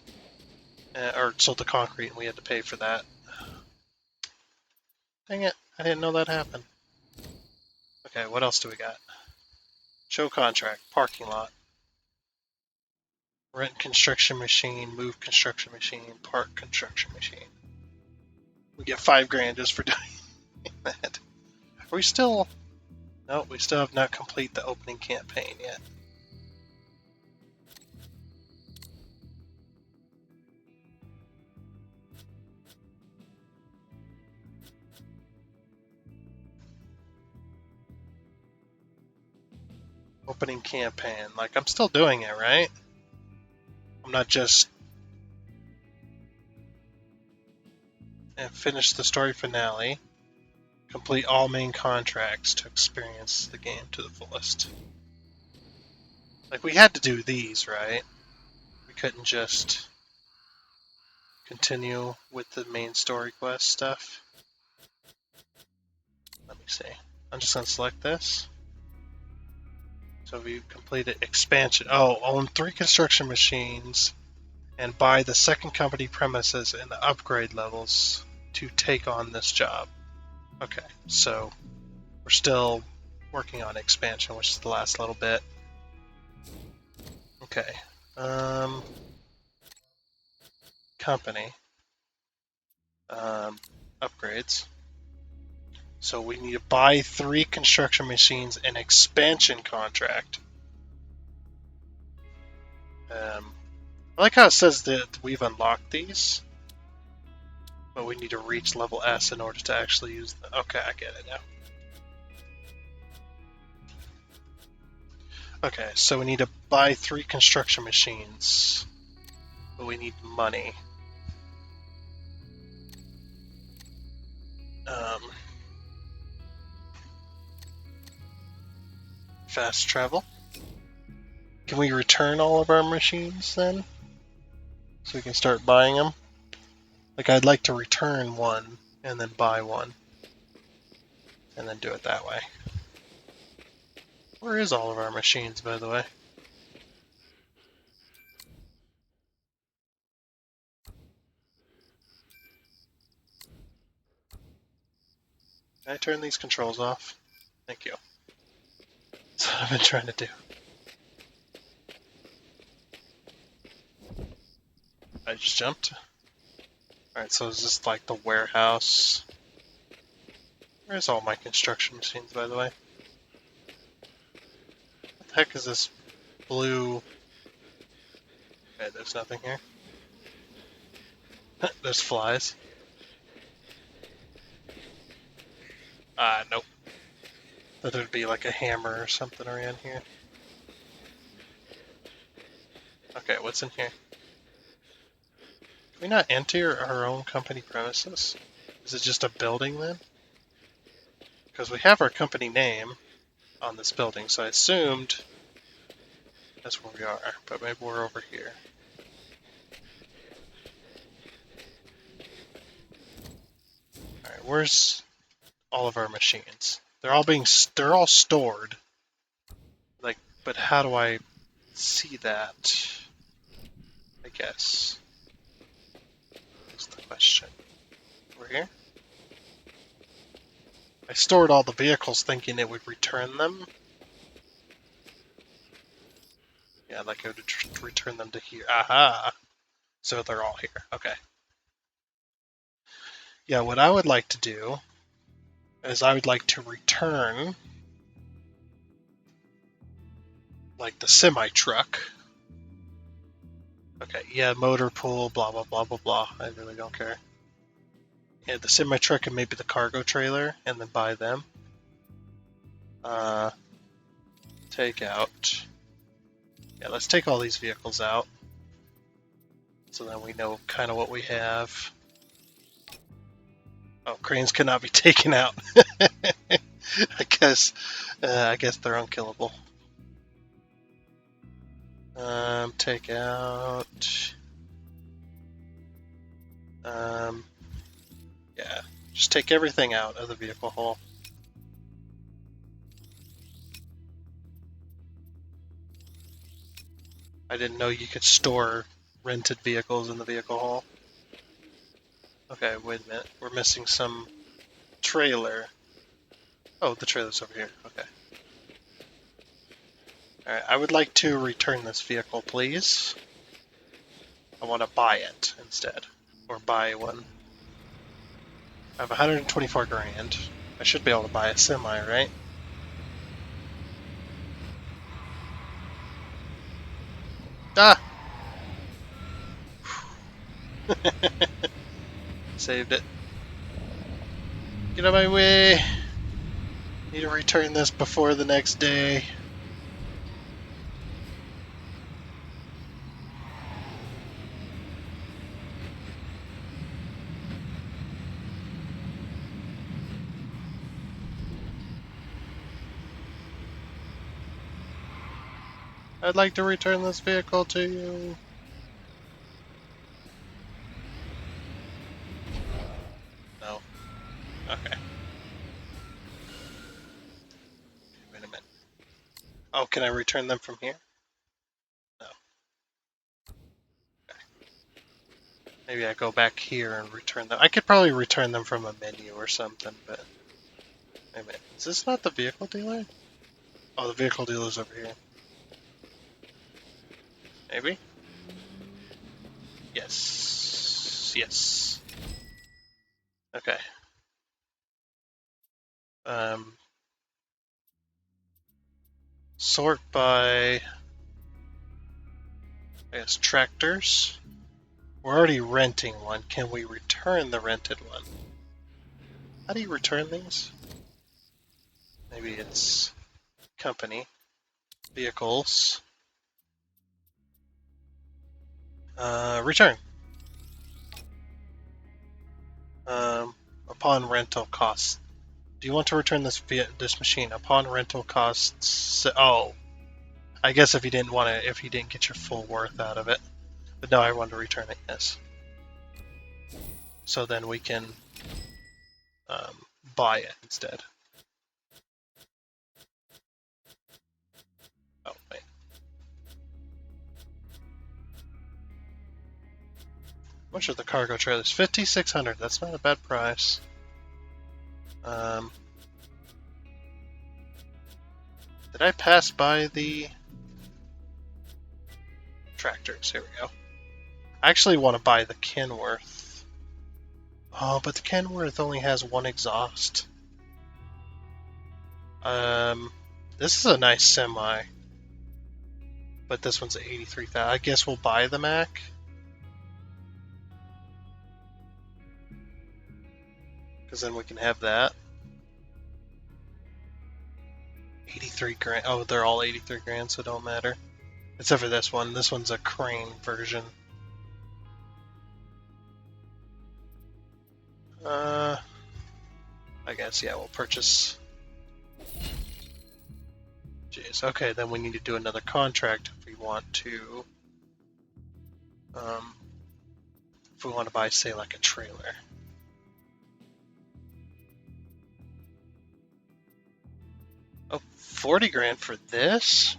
Or sold the concrete and we had to pay for that. Dang it, I didn't know that happened. Okay, what else do we got? Show contract, parking lot. Rent construction machine, move construction machine, park construction machine. We get $5,000 just for doing that. Are we still... No, we still have not complete the opening campaign yet. Opening campaign. Like, I'm still doing it, right? I'm not just... finish the story finale. Complete all main contracts to experience the game to the fullest. Like, we had to do these, right? We couldn't just continue with the main story quest stuff. Let me see. I'm just going to select this. So we completed expansion. Oh, own 3 construction machines and buy the second company premises and the upgrade levels to take on this job. Okay, so we're still working on expansion, which is the last little bit. Okay. Company. Upgrades. So we need to buy 3 construction machines and expansion contract. I like how it says that we've unlocked these, but we need to reach level S in order to actually use them. Okay, I get it now. Okay, so we need to buy 3 construction machines, but we need money. Fast travel. Can we return all of our machines then? So we can start buying them? Like, I'd like to return one and then buy one. And then do it that way. Where is all of our machines, by the way? Can I turn these controls off? Thank you. That's what I've been trying to do. I just jumped. Alright, so is this like the warehouse? Where's all my construction machines, by the way? What the heck is this blue? Okay, there's nothing here. There's flies. Nope. Thought there'd be like a hammer or something around here. Okay, what's in here? Can we not enter our own company premises? Is it just a building then? Because we have our company name on this building, so I assumed that's where we are, but maybe we're over here. Alright, where's all of our machines? They're all stored. Like, but how do I see that? I guess. That's the question. Over here? I stored all the vehicles thinking it would return them. Yeah, like it would return them to here. Aha! So they're all here. Okay. Yeah, what I would like to do is I would like to return, like, the semi-truck. Okay, yeah, motor pool, blah, blah, blah, blah, blah. I really don't care. Yeah, the semi-truck and maybe the cargo trailer, and then buy them. Take out. Yeah, let's take all these vehicles out. So then we know kind of what we have. Oh, cranes cannot be taken out. I guess they're unkillable. Take out. Yeah, just take everything out of the vehicle hull. I didn't know you could store rented vehicles in the vehicle hull. Okay, wait a minute. We're missing some trailer. Oh, the trailer's over here. Okay. Alright, I would like to return this vehicle, please. I want to buy it instead. Or buy one. I have 124 grand. I should be able to buy a semi, right? Ah! Saved it. Get out of my way! Need to return this before the next day. I'd like to return this vehicle to you. No. Okay. Wait a minute. Oh, can I return them from here? No. Okay. Maybe I go back here and return them. I could probably return them from a menu or something, but... Wait a minute. Is this not the vehicle dealer? Oh, the vehicle dealer's over here. Maybe? Yes. Yes. Okay. Sort by... I guess tractors. We're already renting one. Can we return the rented one? How do you return these? Maybe it's company. Vehicles. Return. Upon rental costs. Do you want to return this machine upon rental costs? Oh, I guess if you didn't want to, if you didn't get your full worth out of it. But no, I want to return it. Yes. So then we can buy it instead. Oh wait. How much are the cargo trailers? 5,600. That's not a bad price. Did I pass by the tractors? Here we go. I actually want to buy the Kenworth. Oh, but the Kenworth only has one exhaust. This is a nice semi. But this one's at 83,000. I guess we'll buy the Mac. Because then we can have that. 83 grand. Oh, they're all 83 grand, so it don't matter. Except for this one. This one's a crane version. I guess, yeah, we'll purchase. Jeez, okay, then we need to do another contract if we want to. If we want to buy, say, like a trailer. Oh, 40 grand for this?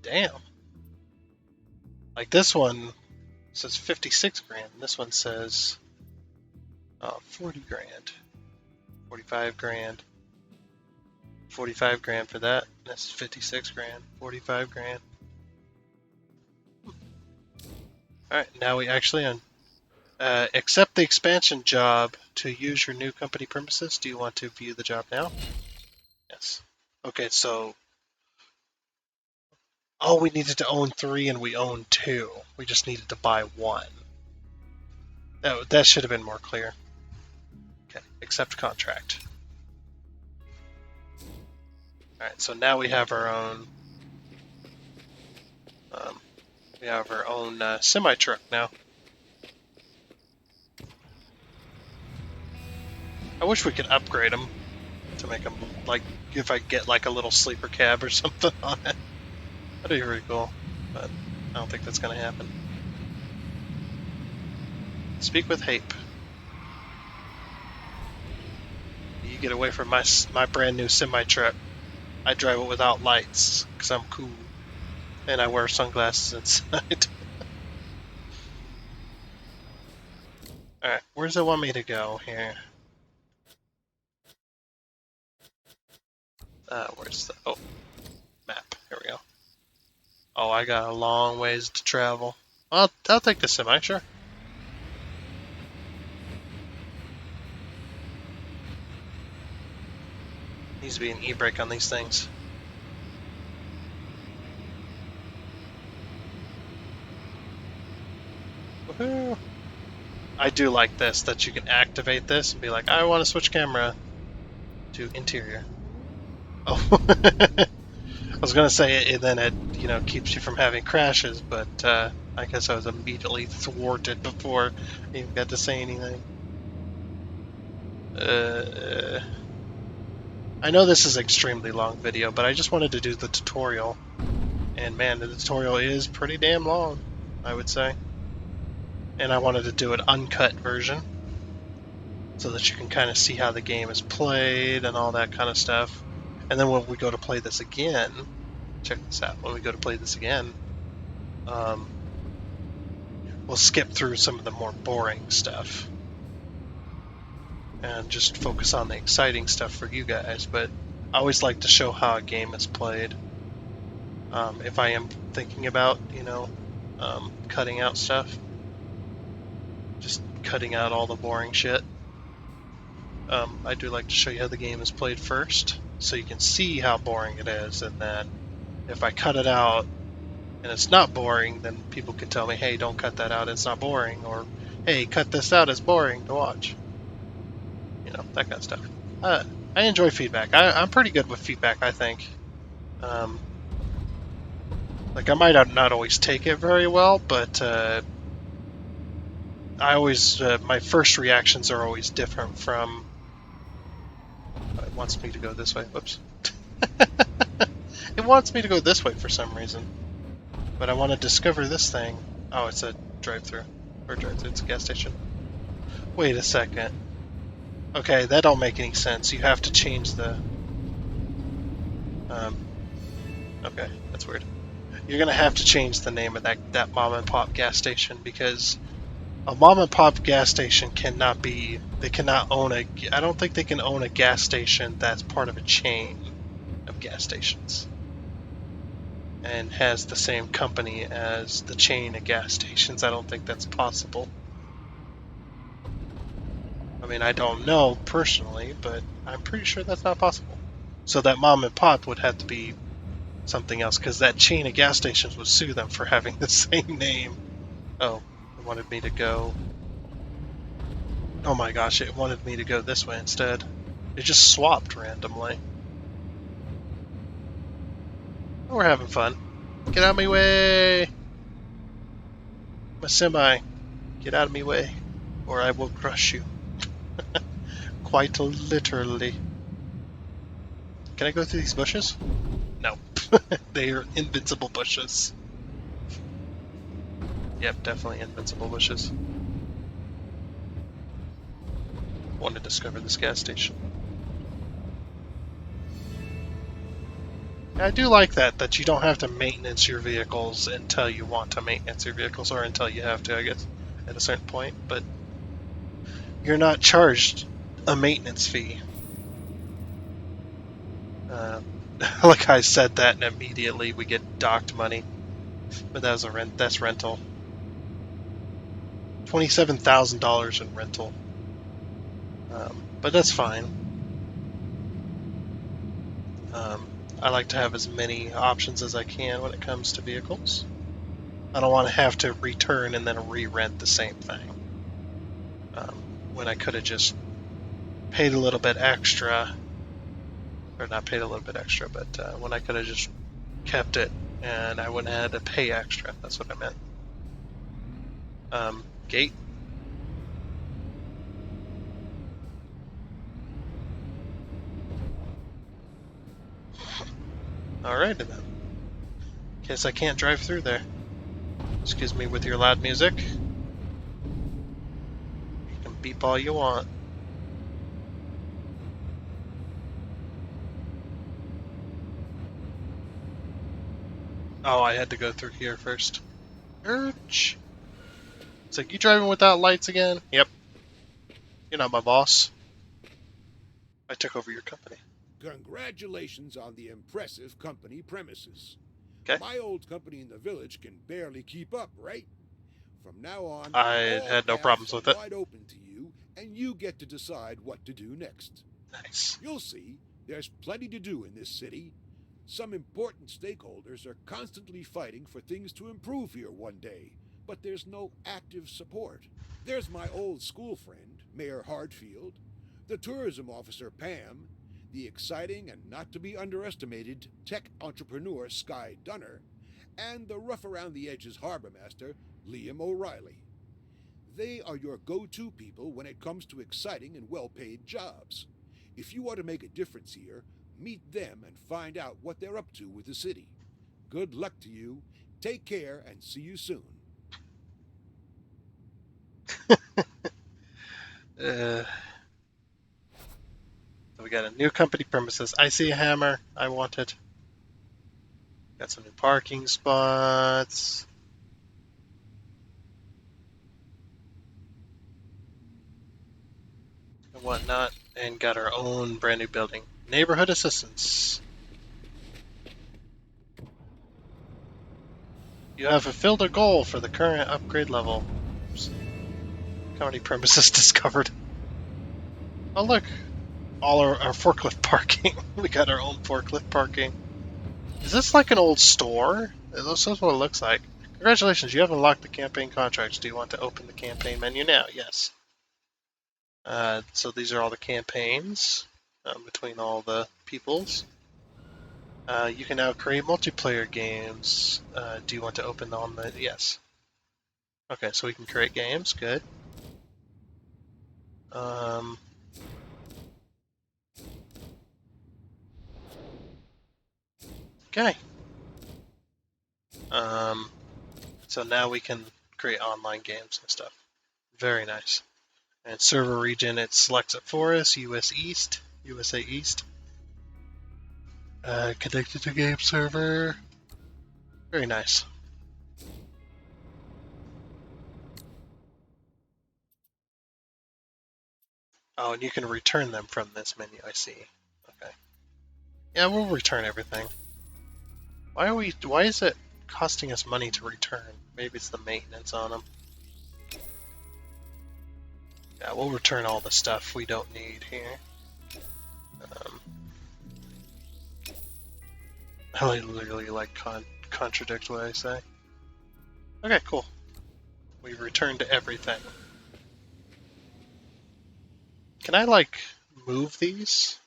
Damn. Like this one says 56 grand. This one says 40 grand. 45 grand. 45 grand for that. That's 56 grand. 45 grand. Alright, now we actually Accept the expansion job to use your new company premises. Do you want to view the job now? Yes. Okay, so we needed to own 3 and we own 2. We just needed to buy 1. That should have been more clear. Okay, accept contract. Alright, so now we have our own semi-truck now. I wish we could upgrade them to make them, like, if I get like a little sleeper cab or something on it. That'd be pretty cool, but I don't think that's going to happen. Speak with Hape. You get away from my brand new semi-truck. I drive it without lights, because I'm cool. And I wear sunglasses inside. Alright, where does it want me to go here? Where's the... Oh, map. Here we go. Oh, I got a long ways to travel. I'll take the semi, sure. Needs to be an e-brake on these things. Woohoo! I do like this, that you can activate this and be like, I want to switch camera to interior. Oh, I was gonna say it, then it keeps you from having crashes, but I guess I was immediately thwarted before I even got to say anything. I know this is an extremely long video, but I just wanted to do the tutorial, and man, the tutorial is pretty damn long, I would say. And I wanted to do an uncut version, so that you can kind of see how the game is played and all that kind of stuff. And then when we go to play this again, check this out, when we go to play this again, we'll skip through some of the more boring stuff and just focus on the exciting stuff for you guys. But I always like to show how a game is played. If I am thinking about, cutting out stuff, just cutting out all the boring shit. I do like to show you how the game is played first, so you can see how boring it is, and then if I cut it out and it's not boring, then people can tell me, hey, don't cut that out, it's not boring, or hey, cut this out, it's boring to watch. That kind of stuff. I enjoy feedback. I'm pretty good with feedback, I think. Like, I might not always take it very well, but I always, my first reactions are always different from... It wants me to go this way. Whoops. It wants me to go this way for some reason. But I want to discover this thing. Oh, it's a drive-thru. Or drive-thru, it's a gas station. Wait a second. Okay, that don't make any sense. You have to change the... Okay, that's weird. You're gonna have to change the name of that mom-and-pop gas station, because a mom-and-pop gas station cannot be... They cannot own a... I don't think they can own a gas station that's part of a chain of gas stations and has the same company as the chain of gas stations. I don't think that's possible. I mean, I don't know personally, but I'm pretty sure that's not possible. So that mom and pop would have to be something else, because that chain of gas stations would sue them for having the same name. Oh, it wanted me to go... Oh my gosh, it wanted me to go this way instead. It just swapped randomly. We're having fun. Get out of my way! My semi. Get out of my way, or I will crush you. Quite literally. Can I go through these bushes? No. They are invincible bushes. Yep, definitely invincible bushes. Want to discover this gas station. I do like that you don't have to maintenance your vehicles until you want to maintenance your vehicles, or until you have to, I guess, at a certain point, but you're not charged a maintenance fee. Like I said that, and immediately we get docked money, but that's rental. $27,000 in rental. But that's fine. I like to have as many options as I can when it comes to vehicles. I don't want to have to return and then re-rent the same thing. When I could have just paid a little bit extra, or not paid a little bit extra, but when I could have just kept it and I wouldn't have had to pay extra. That's what I meant. Gate. Alright then. Guess I can't drive through there. Excuse me with your loud music. You can beep all you want. Oh, I had to go through here first. Urge. It's like, you driving without lights again? Yep. You're not my boss. I took over your company. Congratulations on the impressive company premises. Okay. My old company in the village can barely keep up, right? From now on, I all had no paths problems are with it. wide open to you, and you get to decide what to do next. Nice. You'll see, there's plenty to do in this city. Some important stakeholders are constantly fighting for things to improve here one day, but there's no active support. There's my old school friend, Mayor Hartfield, the tourism officer, Pam, the exciting and not to be underestimated tech entrepreneur, Sky Dunner, and the rough around the edges harbor master, Liam O'Reilly. They are your go-to people when it comes to exciting and well-paid jobs. If you want to make a difference here, meet them and find out what they're up to with the city. Good luck to you. Take care and see you soon. So we got a new company premises. I see a hammer. I want it. Got some new parking spots. And whatnot. And got our own brand new building. Neighborhood assistance. You have fulfilled a goal for the current upgrade level. Company premises discovered. Oh look, all our forklift parking. We got our own forklift parking. Is this like an old store? This is what it looks like. Congratulations, you have unlocked the campaign contracts. Do you want to open the campaign menu now? Yes. So these are all the campaigns between all the peoples. You can now create multiplayer games. Do you want to open on the... Yes. Okay, so we can create games. Good. Okay. So now we can create online games and stuff. Very nice. And server region, it selects it for us. USA East. Connected to game server. Very nice. Oh, and you can return them from this menu, I see. Okay. Yeah, we'll return everything. Why is it costing us money to return? Maybe it's the maintenance on them. Yeah, we'll return all the stuff we don't need here. I literally contradict what I say. Okay, cool. We returned everything. Can I move these?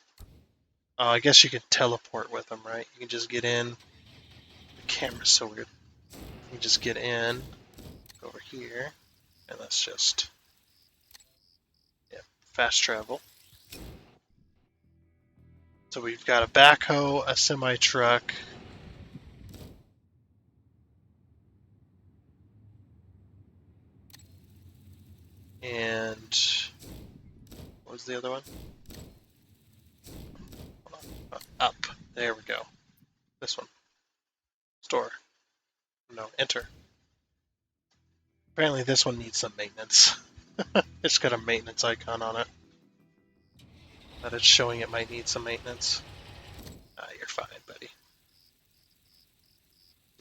Oh, I guess you can teleport with them, right? You can just get in. The camera's so weird. You just get in, go over here, and that's just, yeah, fast travel. So we've got a backhoe, a semi-truck, and what was the other one? Up. There we go. This one. Store. No, enter. Apparently this one needs some maintenance. It's got a maintenance icon on it. That it's showing it might need some maintenance. You're fine, buddy.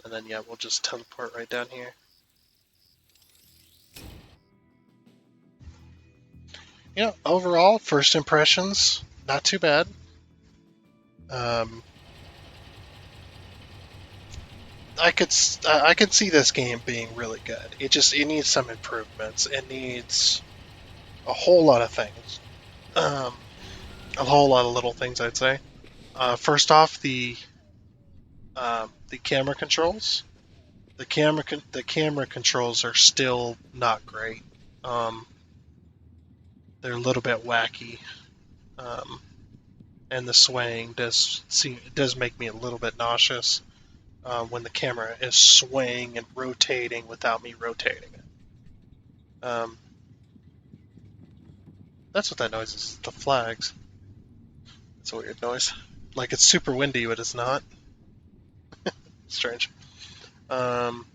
And then, yeah, we'll just teleport right down here. Overall, first impressions, not too bad. Um, I could see this game being really good. It needs some improvements. It needs a whole lot of things. Um, a whole lot of little things, I'd say. First off, the camera controls. The camera controls are still not great. Um, they're a little bit wacky, um, and the swaying does make me a little bit nauseous when the camera is swaying and rotating without me rotating it. That's what that noise is. The flags. It's a weird noise. Like it's super windy, but it's not. Strange. Um,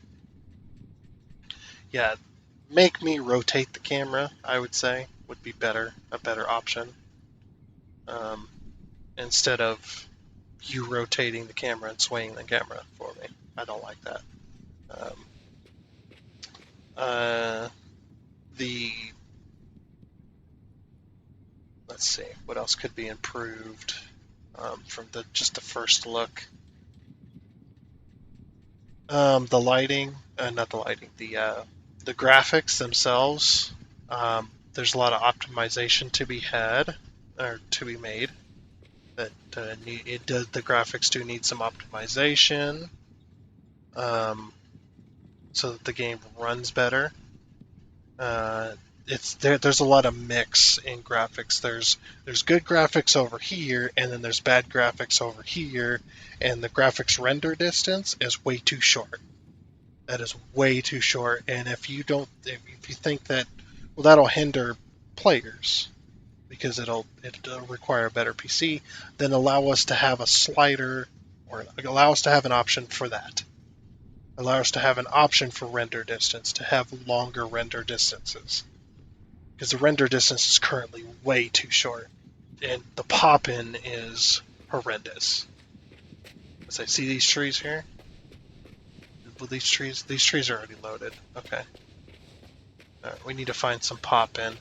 yeah, make me rotate the camera. I would say would be a better option. Um, instead of you rotating the camera and swaying the camera for me. I don't like that. Um, uh, the let's see what else could be improved from the first look. The lighting, not the lighting, the graphics themselves. There's a lot of optimization to be had or to be made. That the graphics do need some optimization, so that the game runs better. There's a lot of mix in graphics. There's good graphics over here, and then there's bad graphics over here, and the graphics render distance is way too short. That is way too short, and if you think that, well, that'll hinder players because it'll require a better PC, then allow us to have a slider or allow us to have an option for that. Allow us to have an option for render distance, to have longer render distances. Because the render distance is currently way too short, and the pop-in is horrendous. As I see these trees here, well, these trees are already loaded. Okay. All right, we need to find some pop-in.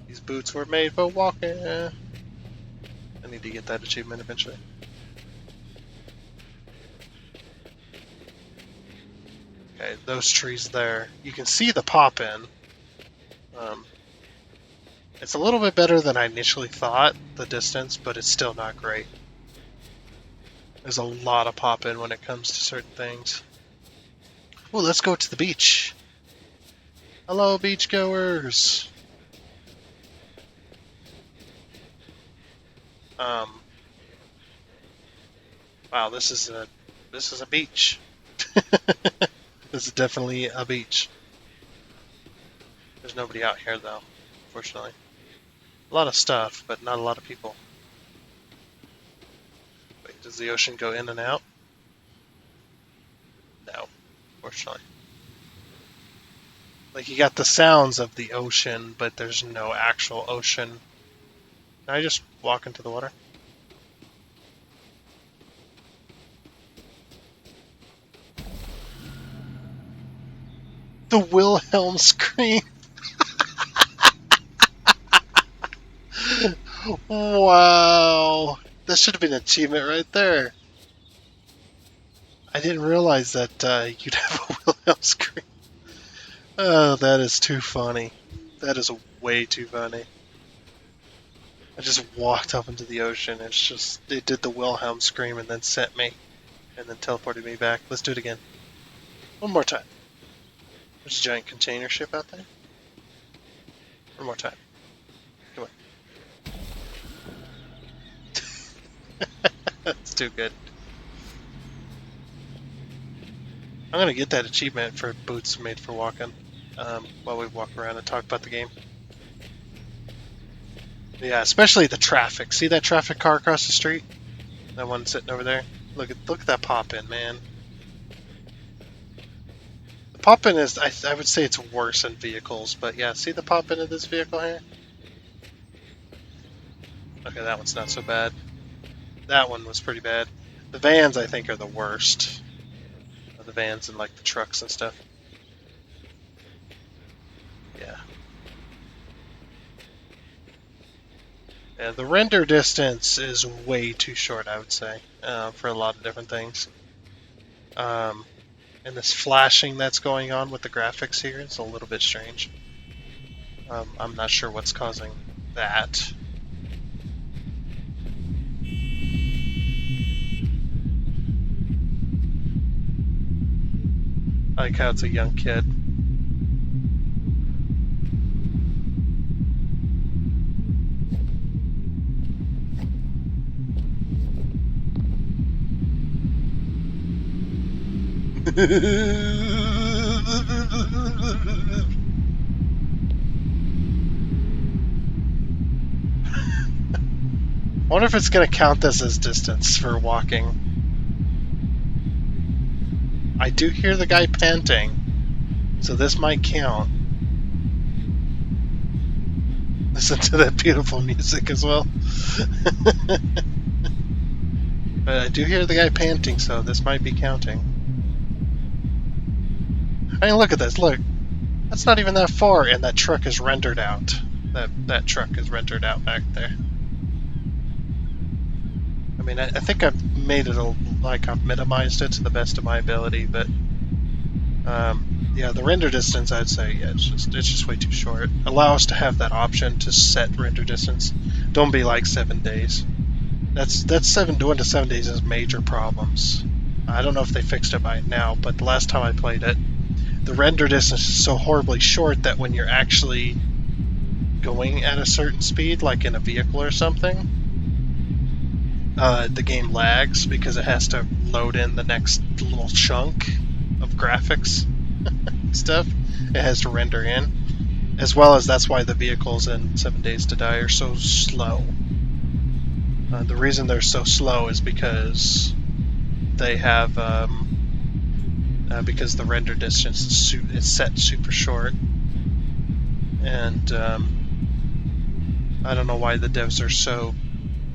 These boots were made for walking. I need to get that achievement eventually. Okay, those trees there. You can see the pop-in. It's a little bit better than I initially thought, the distance, but it's still not great. There's a lot of pop-in when it comes to certain things. Well, let's go to the beach. Hello, beachgoers. Wow, this is a beach. This is definitely a beach. There's nobody out here though, unfortunately. A lot of stuff, but not a lot of people. Wait, does the ocean go in and out? No, unfortunately. Like, you got the sounds of the ocean, but there's no actual ocean. Can I just walk into the water? The Wilhelm scream! Wow! That should have been an achievement right there. I didn't realize that you'd have a Wilhelm scream. Oh, that is too funny. That is way too funny. I just walked up into the ocean. It did the Wilhelm scream and then sent me, and then teleported me back. Let's do it again. One more time. There's a giant container ship out there. One more time. Come on. That's too good. I'm gonna get that achievement for boots made for walking while we walk around and talk about the game. Yeah, especially the traffic. See that traffic car across the street? That one sitting over there? Look at that pop-in, man. The pop-in is, I would say it's worse in vehicles, but yeah, see the pop-in of this vehicle here? Okay, that one's not so bad. That one was pretty bad. The vans, I think, are the worst. The vans and like the trucks and stuff. Yeah, the render distance is way too short, I would say, for a lot of different things. And this flashing that's going on with the graphics here is a little bit strange. I'm not sure what's causing that. I like how it's a young kid. I wonder if it's going to count this as distance for walking. I do hear the guy panting, so this might count. Listen to that beautiful music as well. But I do hear the guy panting, so this might be counting. I mean, look at this. Look, that's not even that far, and that truck is rendered out. That truck is rendered out back there. I mean, I think I've made it like I've minimized it to the best of my ability, but yeah, the render distance, I'd say, yeah, it's just way too short. Allow us to have that option to set render distance. Don't be like 7 days. That's 7 to 1 to 7 days has major problems. I don't know if they fixed it by now, but the last time I played it, the render distance is so horribly short that when you're actually going at a certain speed, like in a vehicle or something, the game lags because it has to load in the next little chunk of graphics stuff. It has to render in, as well as that's why the vehicles in 7 Days to Die are so slow. The reason they're so slow is because they have because the render distance is set super short, and I don't know why the devs are so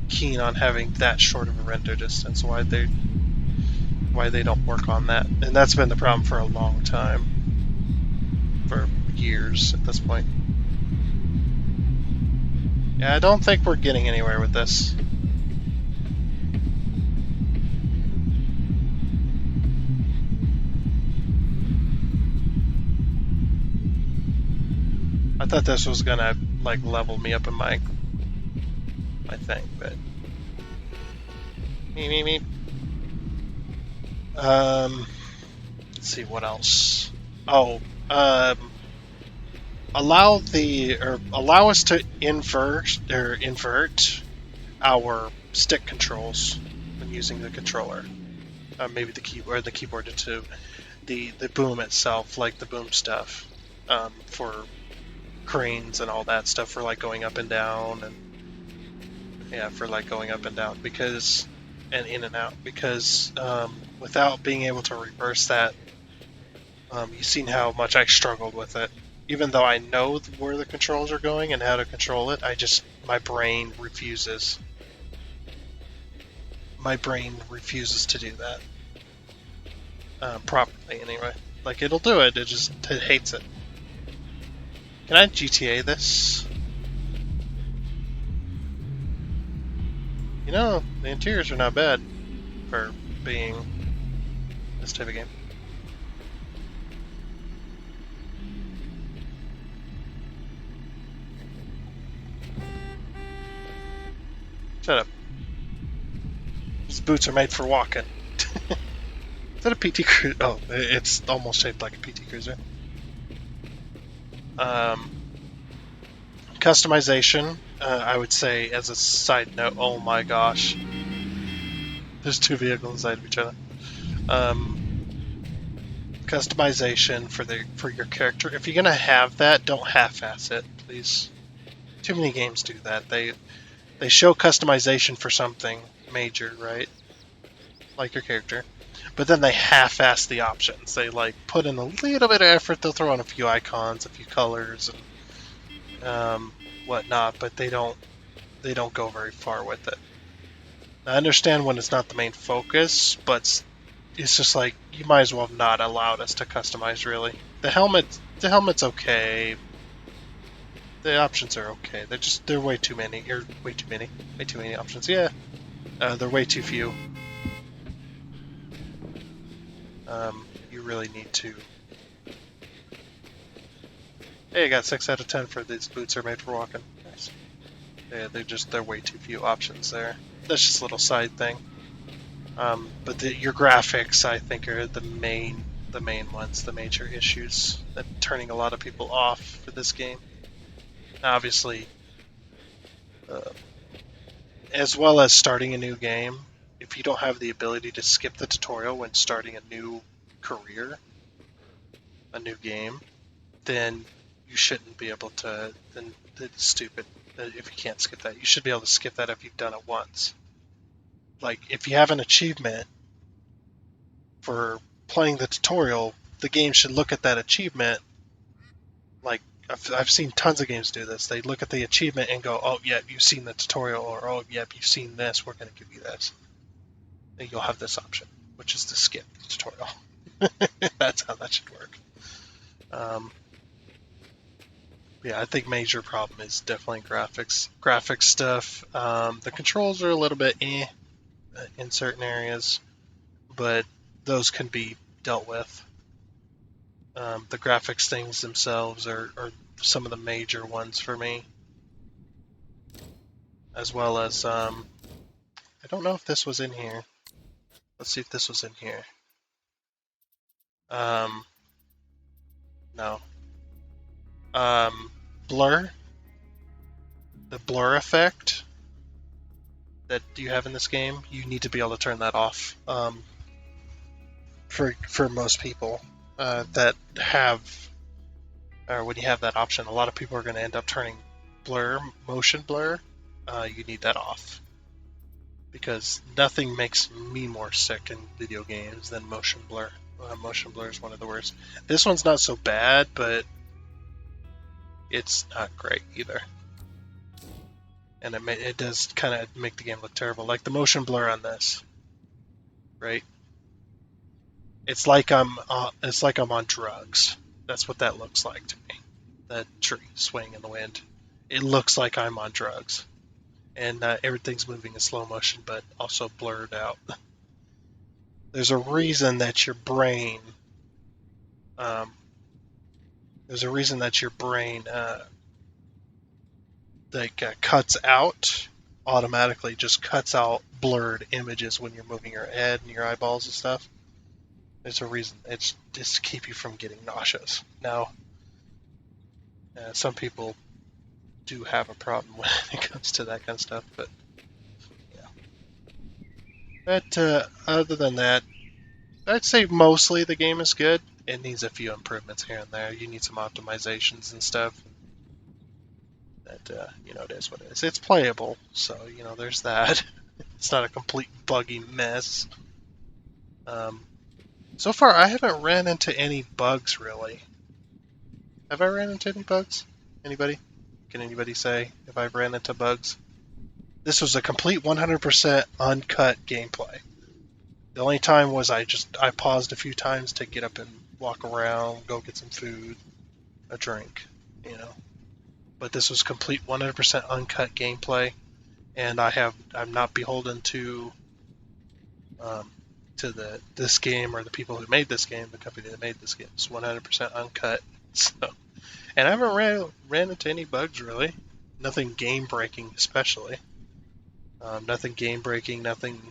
keen on having that short of a render distance. Why they don't work on that, and that's been the problem for a long time, for years at this point. Yeah, I don't think we're getting anywhere with this. I thought this was gonna like level me up in my thing, but me. Let's see what else. Oh, allow us to invert our stick controls when using the controller. Maybe the keyboard to the boom itself, like the boom stuff, for cranes and all that stuff, for like going up and down, and yeah, for like going up and down, because and in and out, because without being able to reverse that, you've seen how much I struggled with it. Even though I know where the controls are going and how to control it, my brain refuses. My brain refuses to do that properly. Anyway, like it'll do it. It hates it. Can I GTA this? You know, the interiors are not bad for being this type of game. Shut up. These boots are made for walking. Is that a PT Cruiser? Oh, it's almost shaped like a PT Cruiser. Customization, I would say, as a side note, oh my gosh. There's two vehicles inside of each other. Customization for your character. If you're gonna have that, don't half-ass it, please. Too many games do that. They show customization for something major, right? Like your character. But then they half-ass the options. They like put in a little bit of effort. They'll throw in a few icons, a few colors, and whatnot. But they don't go very far with it. I understand when it's not the main focus, but it's just like you might as well have not allowed us to customize. Really, the helmet's okay. the options are okay. They're way too many. Way too many options. Yeah, they're way too few. You really need to. Hey, I got 6 out of 10 for these boots are made for walking. Nice. Yeah, they're way too few options there. That's just a little side thing. But your graphics, I think, are the main ones, the major issues that turning a lot of people off for this game. Now, obviously, as well as starting a new game, if you don't have the ability to skip the tutorial when starting a new career, a new game, then you shouldn't be able to. Then it's stupid if you can't skip that. You should be able to skip that if you've done it once. Like, if you have an achievement for playing the tutorial, the game should look at that achievement. Like, I've seen tons of games do this. They look at the achievement and go, "Oh, yeah, you've seen the tutorial," or "Oh, yeah, you've seen this. We're going to give you this." And you'll have this option, which is to skip the tutorial. That's how that should work. Yeah, I think major problem is definitely graphics. Graphics stuff. The controls are a little bit in certain areas, but those can be dealt with. The graphics things themselves are some of the major ones for me, as well as I don't know if this was in here. Let's see if this was in here. No. Blur. The blur effect that you have in this game, you need to be able to turn that off. For most people that have, or when you have that option, a lot of people are going to end up turning motion blur. You need that off, because nothing makes me more sick in video games than motion blur. Motion blur is one of the worst. This one's not so bad, but it's not great either. And it does kind of make the game look terrible. Like the motion blur on this, right? It's like I'm on drugs. That's what that looks like to me. That tree swaying in the wind. It looks like I'm on drugs, and everything's moving in slow motion, but also blurred out. There's a reason that your brain. There's a reason that your brain cuts out automatically, just cuts out blurred images when you're moving your head and your eyeballs and stuff. There's a reason. It's just to keep you from getting nauseous. Now, some people do have a problem when it comes to that kind of stuff, but yeah. But other than that, I'd say mostly the game is good. It needs a few improvements here and there. You need some optimizations and stuff. That it is what it is. It's playable, so there's that. It's not a complete buggy mess. So far, I haven't ran into any bugs really. Have I ran into any bugs? Anybody? Can anybody say if I've ran into bugs? This was a complete 100% uncut gameplay. The only time was I paused a few times to get up and walk around, go get some food, a drink, But this was complete 100% uncut gameplay, and I'm not beholden to this game or the people who made this game, the company that made this game. It's 100% uncut. So, and I haven't ran into any bugs really. Nothing game breaking, especially. Nothing game breaking. Nothing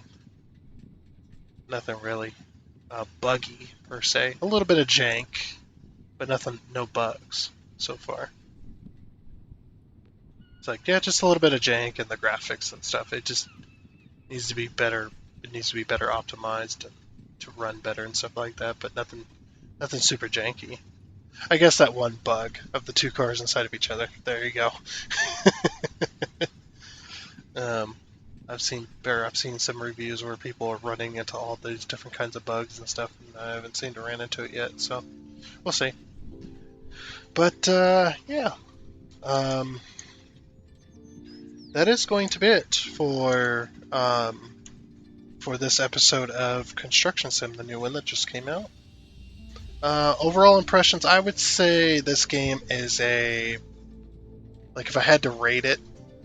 really buggy per se. A little bit of jank, but no bugs so far. It's like, yeah, just a little bit of jank and the graphics and stuff. It just needs to be better. It needs to be better optimized and to run better and stuff like that. But nothing super janky. I guess that one bug of the two cars inside of each other. There you go. I've seen some reviews where people are running into all these different kinds of bugs and stuff, and I haven't seemed to run into it yet. So we'll see. But yeah. That is going to be it for this episode of Construction Sim, the new one that just came out. Overall impressions, I would say this game is a Like if I had to rate it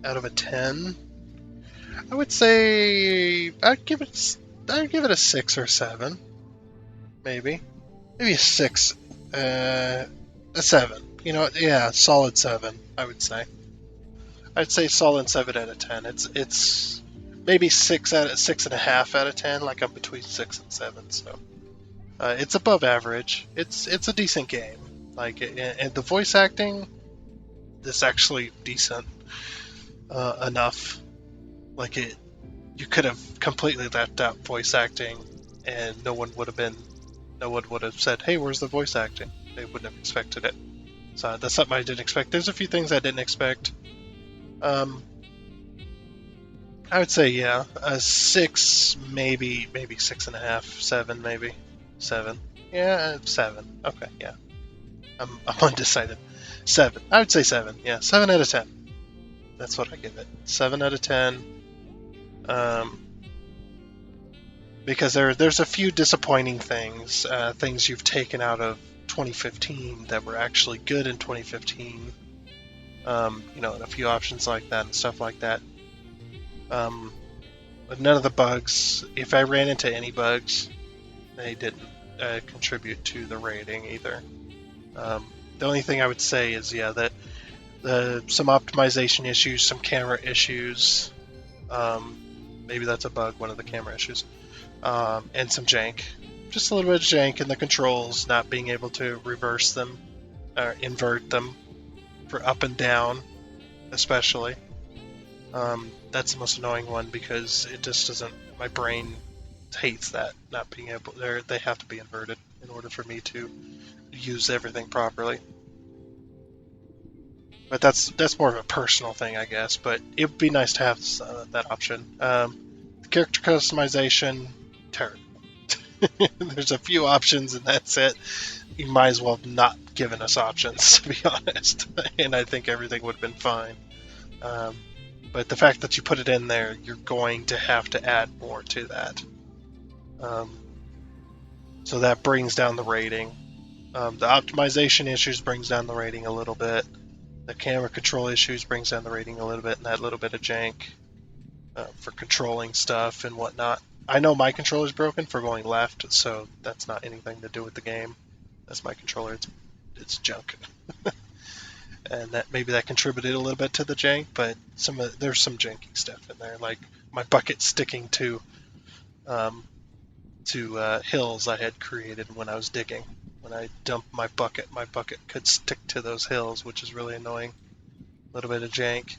out of a 10, I would say I'd give it a 6 or 7, maybe a 6, a 7. You know, yeah, solid 7. I would say. I'd say solid 7 out of 10. It's maybe 6.5 out of 10. Like I'm between 6 and 7. So it's above average. It's a decent game. Like and the voice acting is actually decent enough. Like you could have completely left out voice acting, and no one would have said, "Hey, where's the voice acting?" They wouldn't have expected it. So that's something I didn't expect. There's a few things I didn't expect. I would say yeah, a 6, maybe 6.5, 7, maybe 7. Yeah, 7. Okay, yeah. I'm undecided. 7. I would say 7. Yeah, 7 out of 10. That's what I give it. 7 out of 10. Because there's a few disappointing things, things you've taken out of 2015 that were actually good in 2015. And a few options like that and stuff like that. But none of the bugs, if I ran into any bugs, they didn't contribute to the rating either. The only thing I would say is, yeah, that some optimization issues, some camera issues. Maybe that's a bug, one of the camera issues. And some jank. Just a little bit of jank in the controls, not being able to reverse them or invert them for up and down, especially. That's the most annoying one because it just doesn't. My brain hates that, not being able. They have to be inverted in order for me to use everything properly. But that's more of a personal thing, I guess. But it would be nice to have that option. Character customization, terrible. There's a few options and that's it. You might as well have not given us options, to be honest. And I think everything would have been fine. But the fact that you put it in there, you're going to have to add more to that. So that brings down the rating. The optimization issues brings down the rating a little bit. The camera control issues brings down the rating a little bit, and that little bit of jank for controlling stuff and whatnot. I know my controller's broken for going left, so that's not anything to do with the game. That's my controller. It's junk. And that contributed a little bit to the jank, but there's some janky stuff in there, like my bucket sticking to hills I had created when I was digging. When I dumped my bucket could stick to those hills, which is really annoying. A little bit of jank.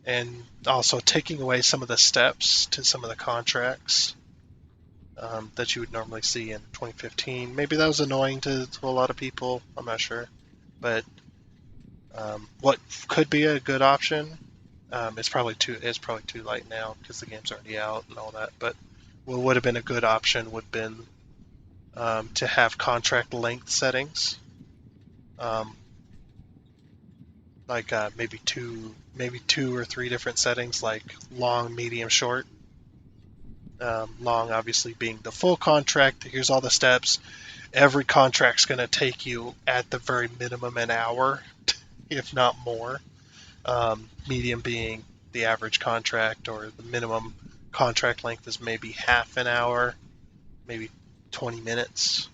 And also taking away some of the steps to some of the contracts that you would normally see in 2015. Maybe that was annoying to a lot of people. I'm not sure. But what could be a good option, it's probably too late now because the game's already out and all that. But what would have been a good option would have been to have contract length settings, like maybe two or three different settings, like long, medium, short. Long, obviously, being the full contract. Here's all the steps. Every contract's going to take you at the very minimum an hour, if not more. Medium being the average contract, or the minimum contract length is maybe half an hour, maybe 20 minutes.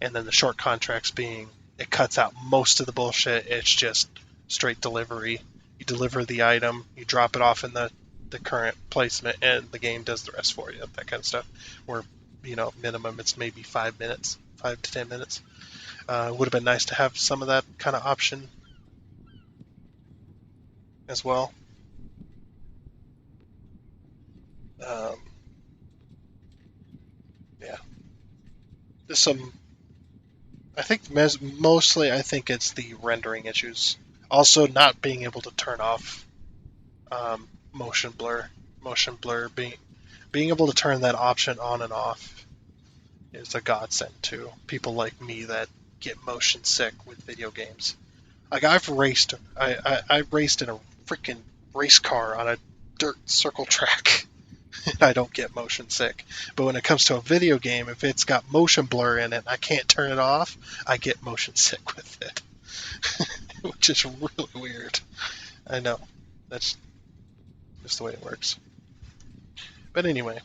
And then the short contracts being, it cuts out most of the bullshit. It's just straight delivery. You deliver the item, you drop it off in the current placement, and the game does the rest for you. That kind of stuff. Where, minimum it's maybe 5 minutes, 5 to 10 minutes. Would have been nice to have some of that kind of option as well. Yeah. There's some. I think mostly it's the rendering issues. Also, not being able to turn off motion blur. Motion blur being able to turn that option on and off is a godsend to people like me that get motion sick with video games. Like I raced in a freaking race car on a dirt circle track. And I don't get motion sick. But when it comes to a video game, if it's got motion blur in it and I can't turn it off, I get motion sick with it. which is really weird. I know. That's just the way it works. But anyway,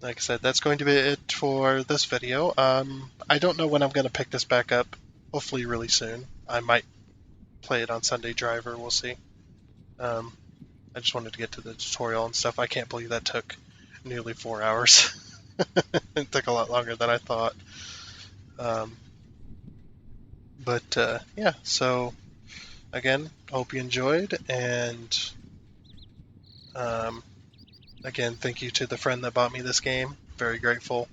like I said, that's going to be it for this video. I don't know when I'm going to pick this back up. Hopefully really soon. I might play it on Sunday Driver. We'll see. I just wanted to get to the tutorial and stuff. I can't believe that took nearly 4 hours. It took a lot longer than I thought. Yeah, so again, hope you enjoyed, and again, thank you to the friend that bought me this game. Very grateful.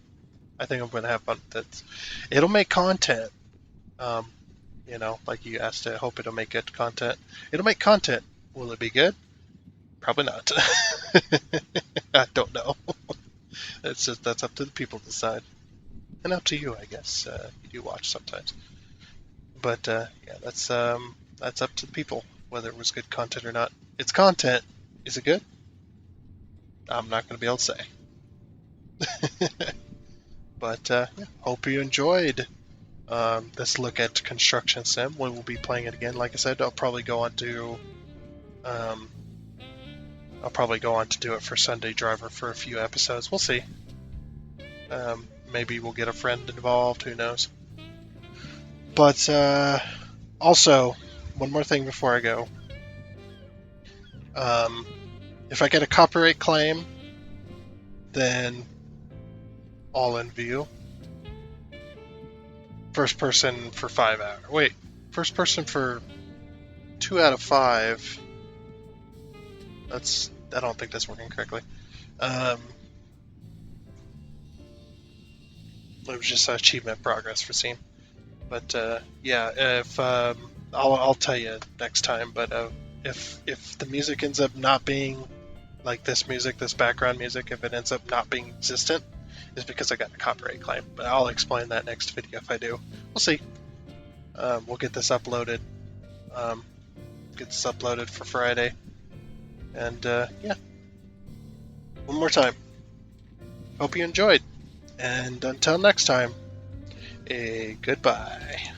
I think I'm going to have fun with it. It'll make content. Like you asked, I hope it'll make good content. It'll make content. Will it be good? Probably not. I don't know. That's up to the people to decide, and up to you, I guess. You do watch sometimes, but yeah, that's up to the people whether it was good content or not. It's content. Is it good? I'm not going to be able to say. But yeah, hope you enjoyed this look at Construction Sim. We will be playing it again. Like I said, I'll probably go on to do it for Sunday Driver for a few episodes. We'll see. Maybe we'll get a friend involved. Who knows? But also, one more thing before I go. If I get a copyright claim, then all in view. First person for 5 hours. Wait, first person for 2 out of 5. I don't think that's working correctly. It was just achievement progress for Steam. But yeah, if I'll tell you next time. But if the music ends up not being like this music, this background music, if it ends up not being existent, is because I got a copyright claim. But I'll explain that next video if I do. We'll see. We'll get this uploaded. For Friday. And yeah. One more time. Hope you enjoyed. And until next time, goodbye.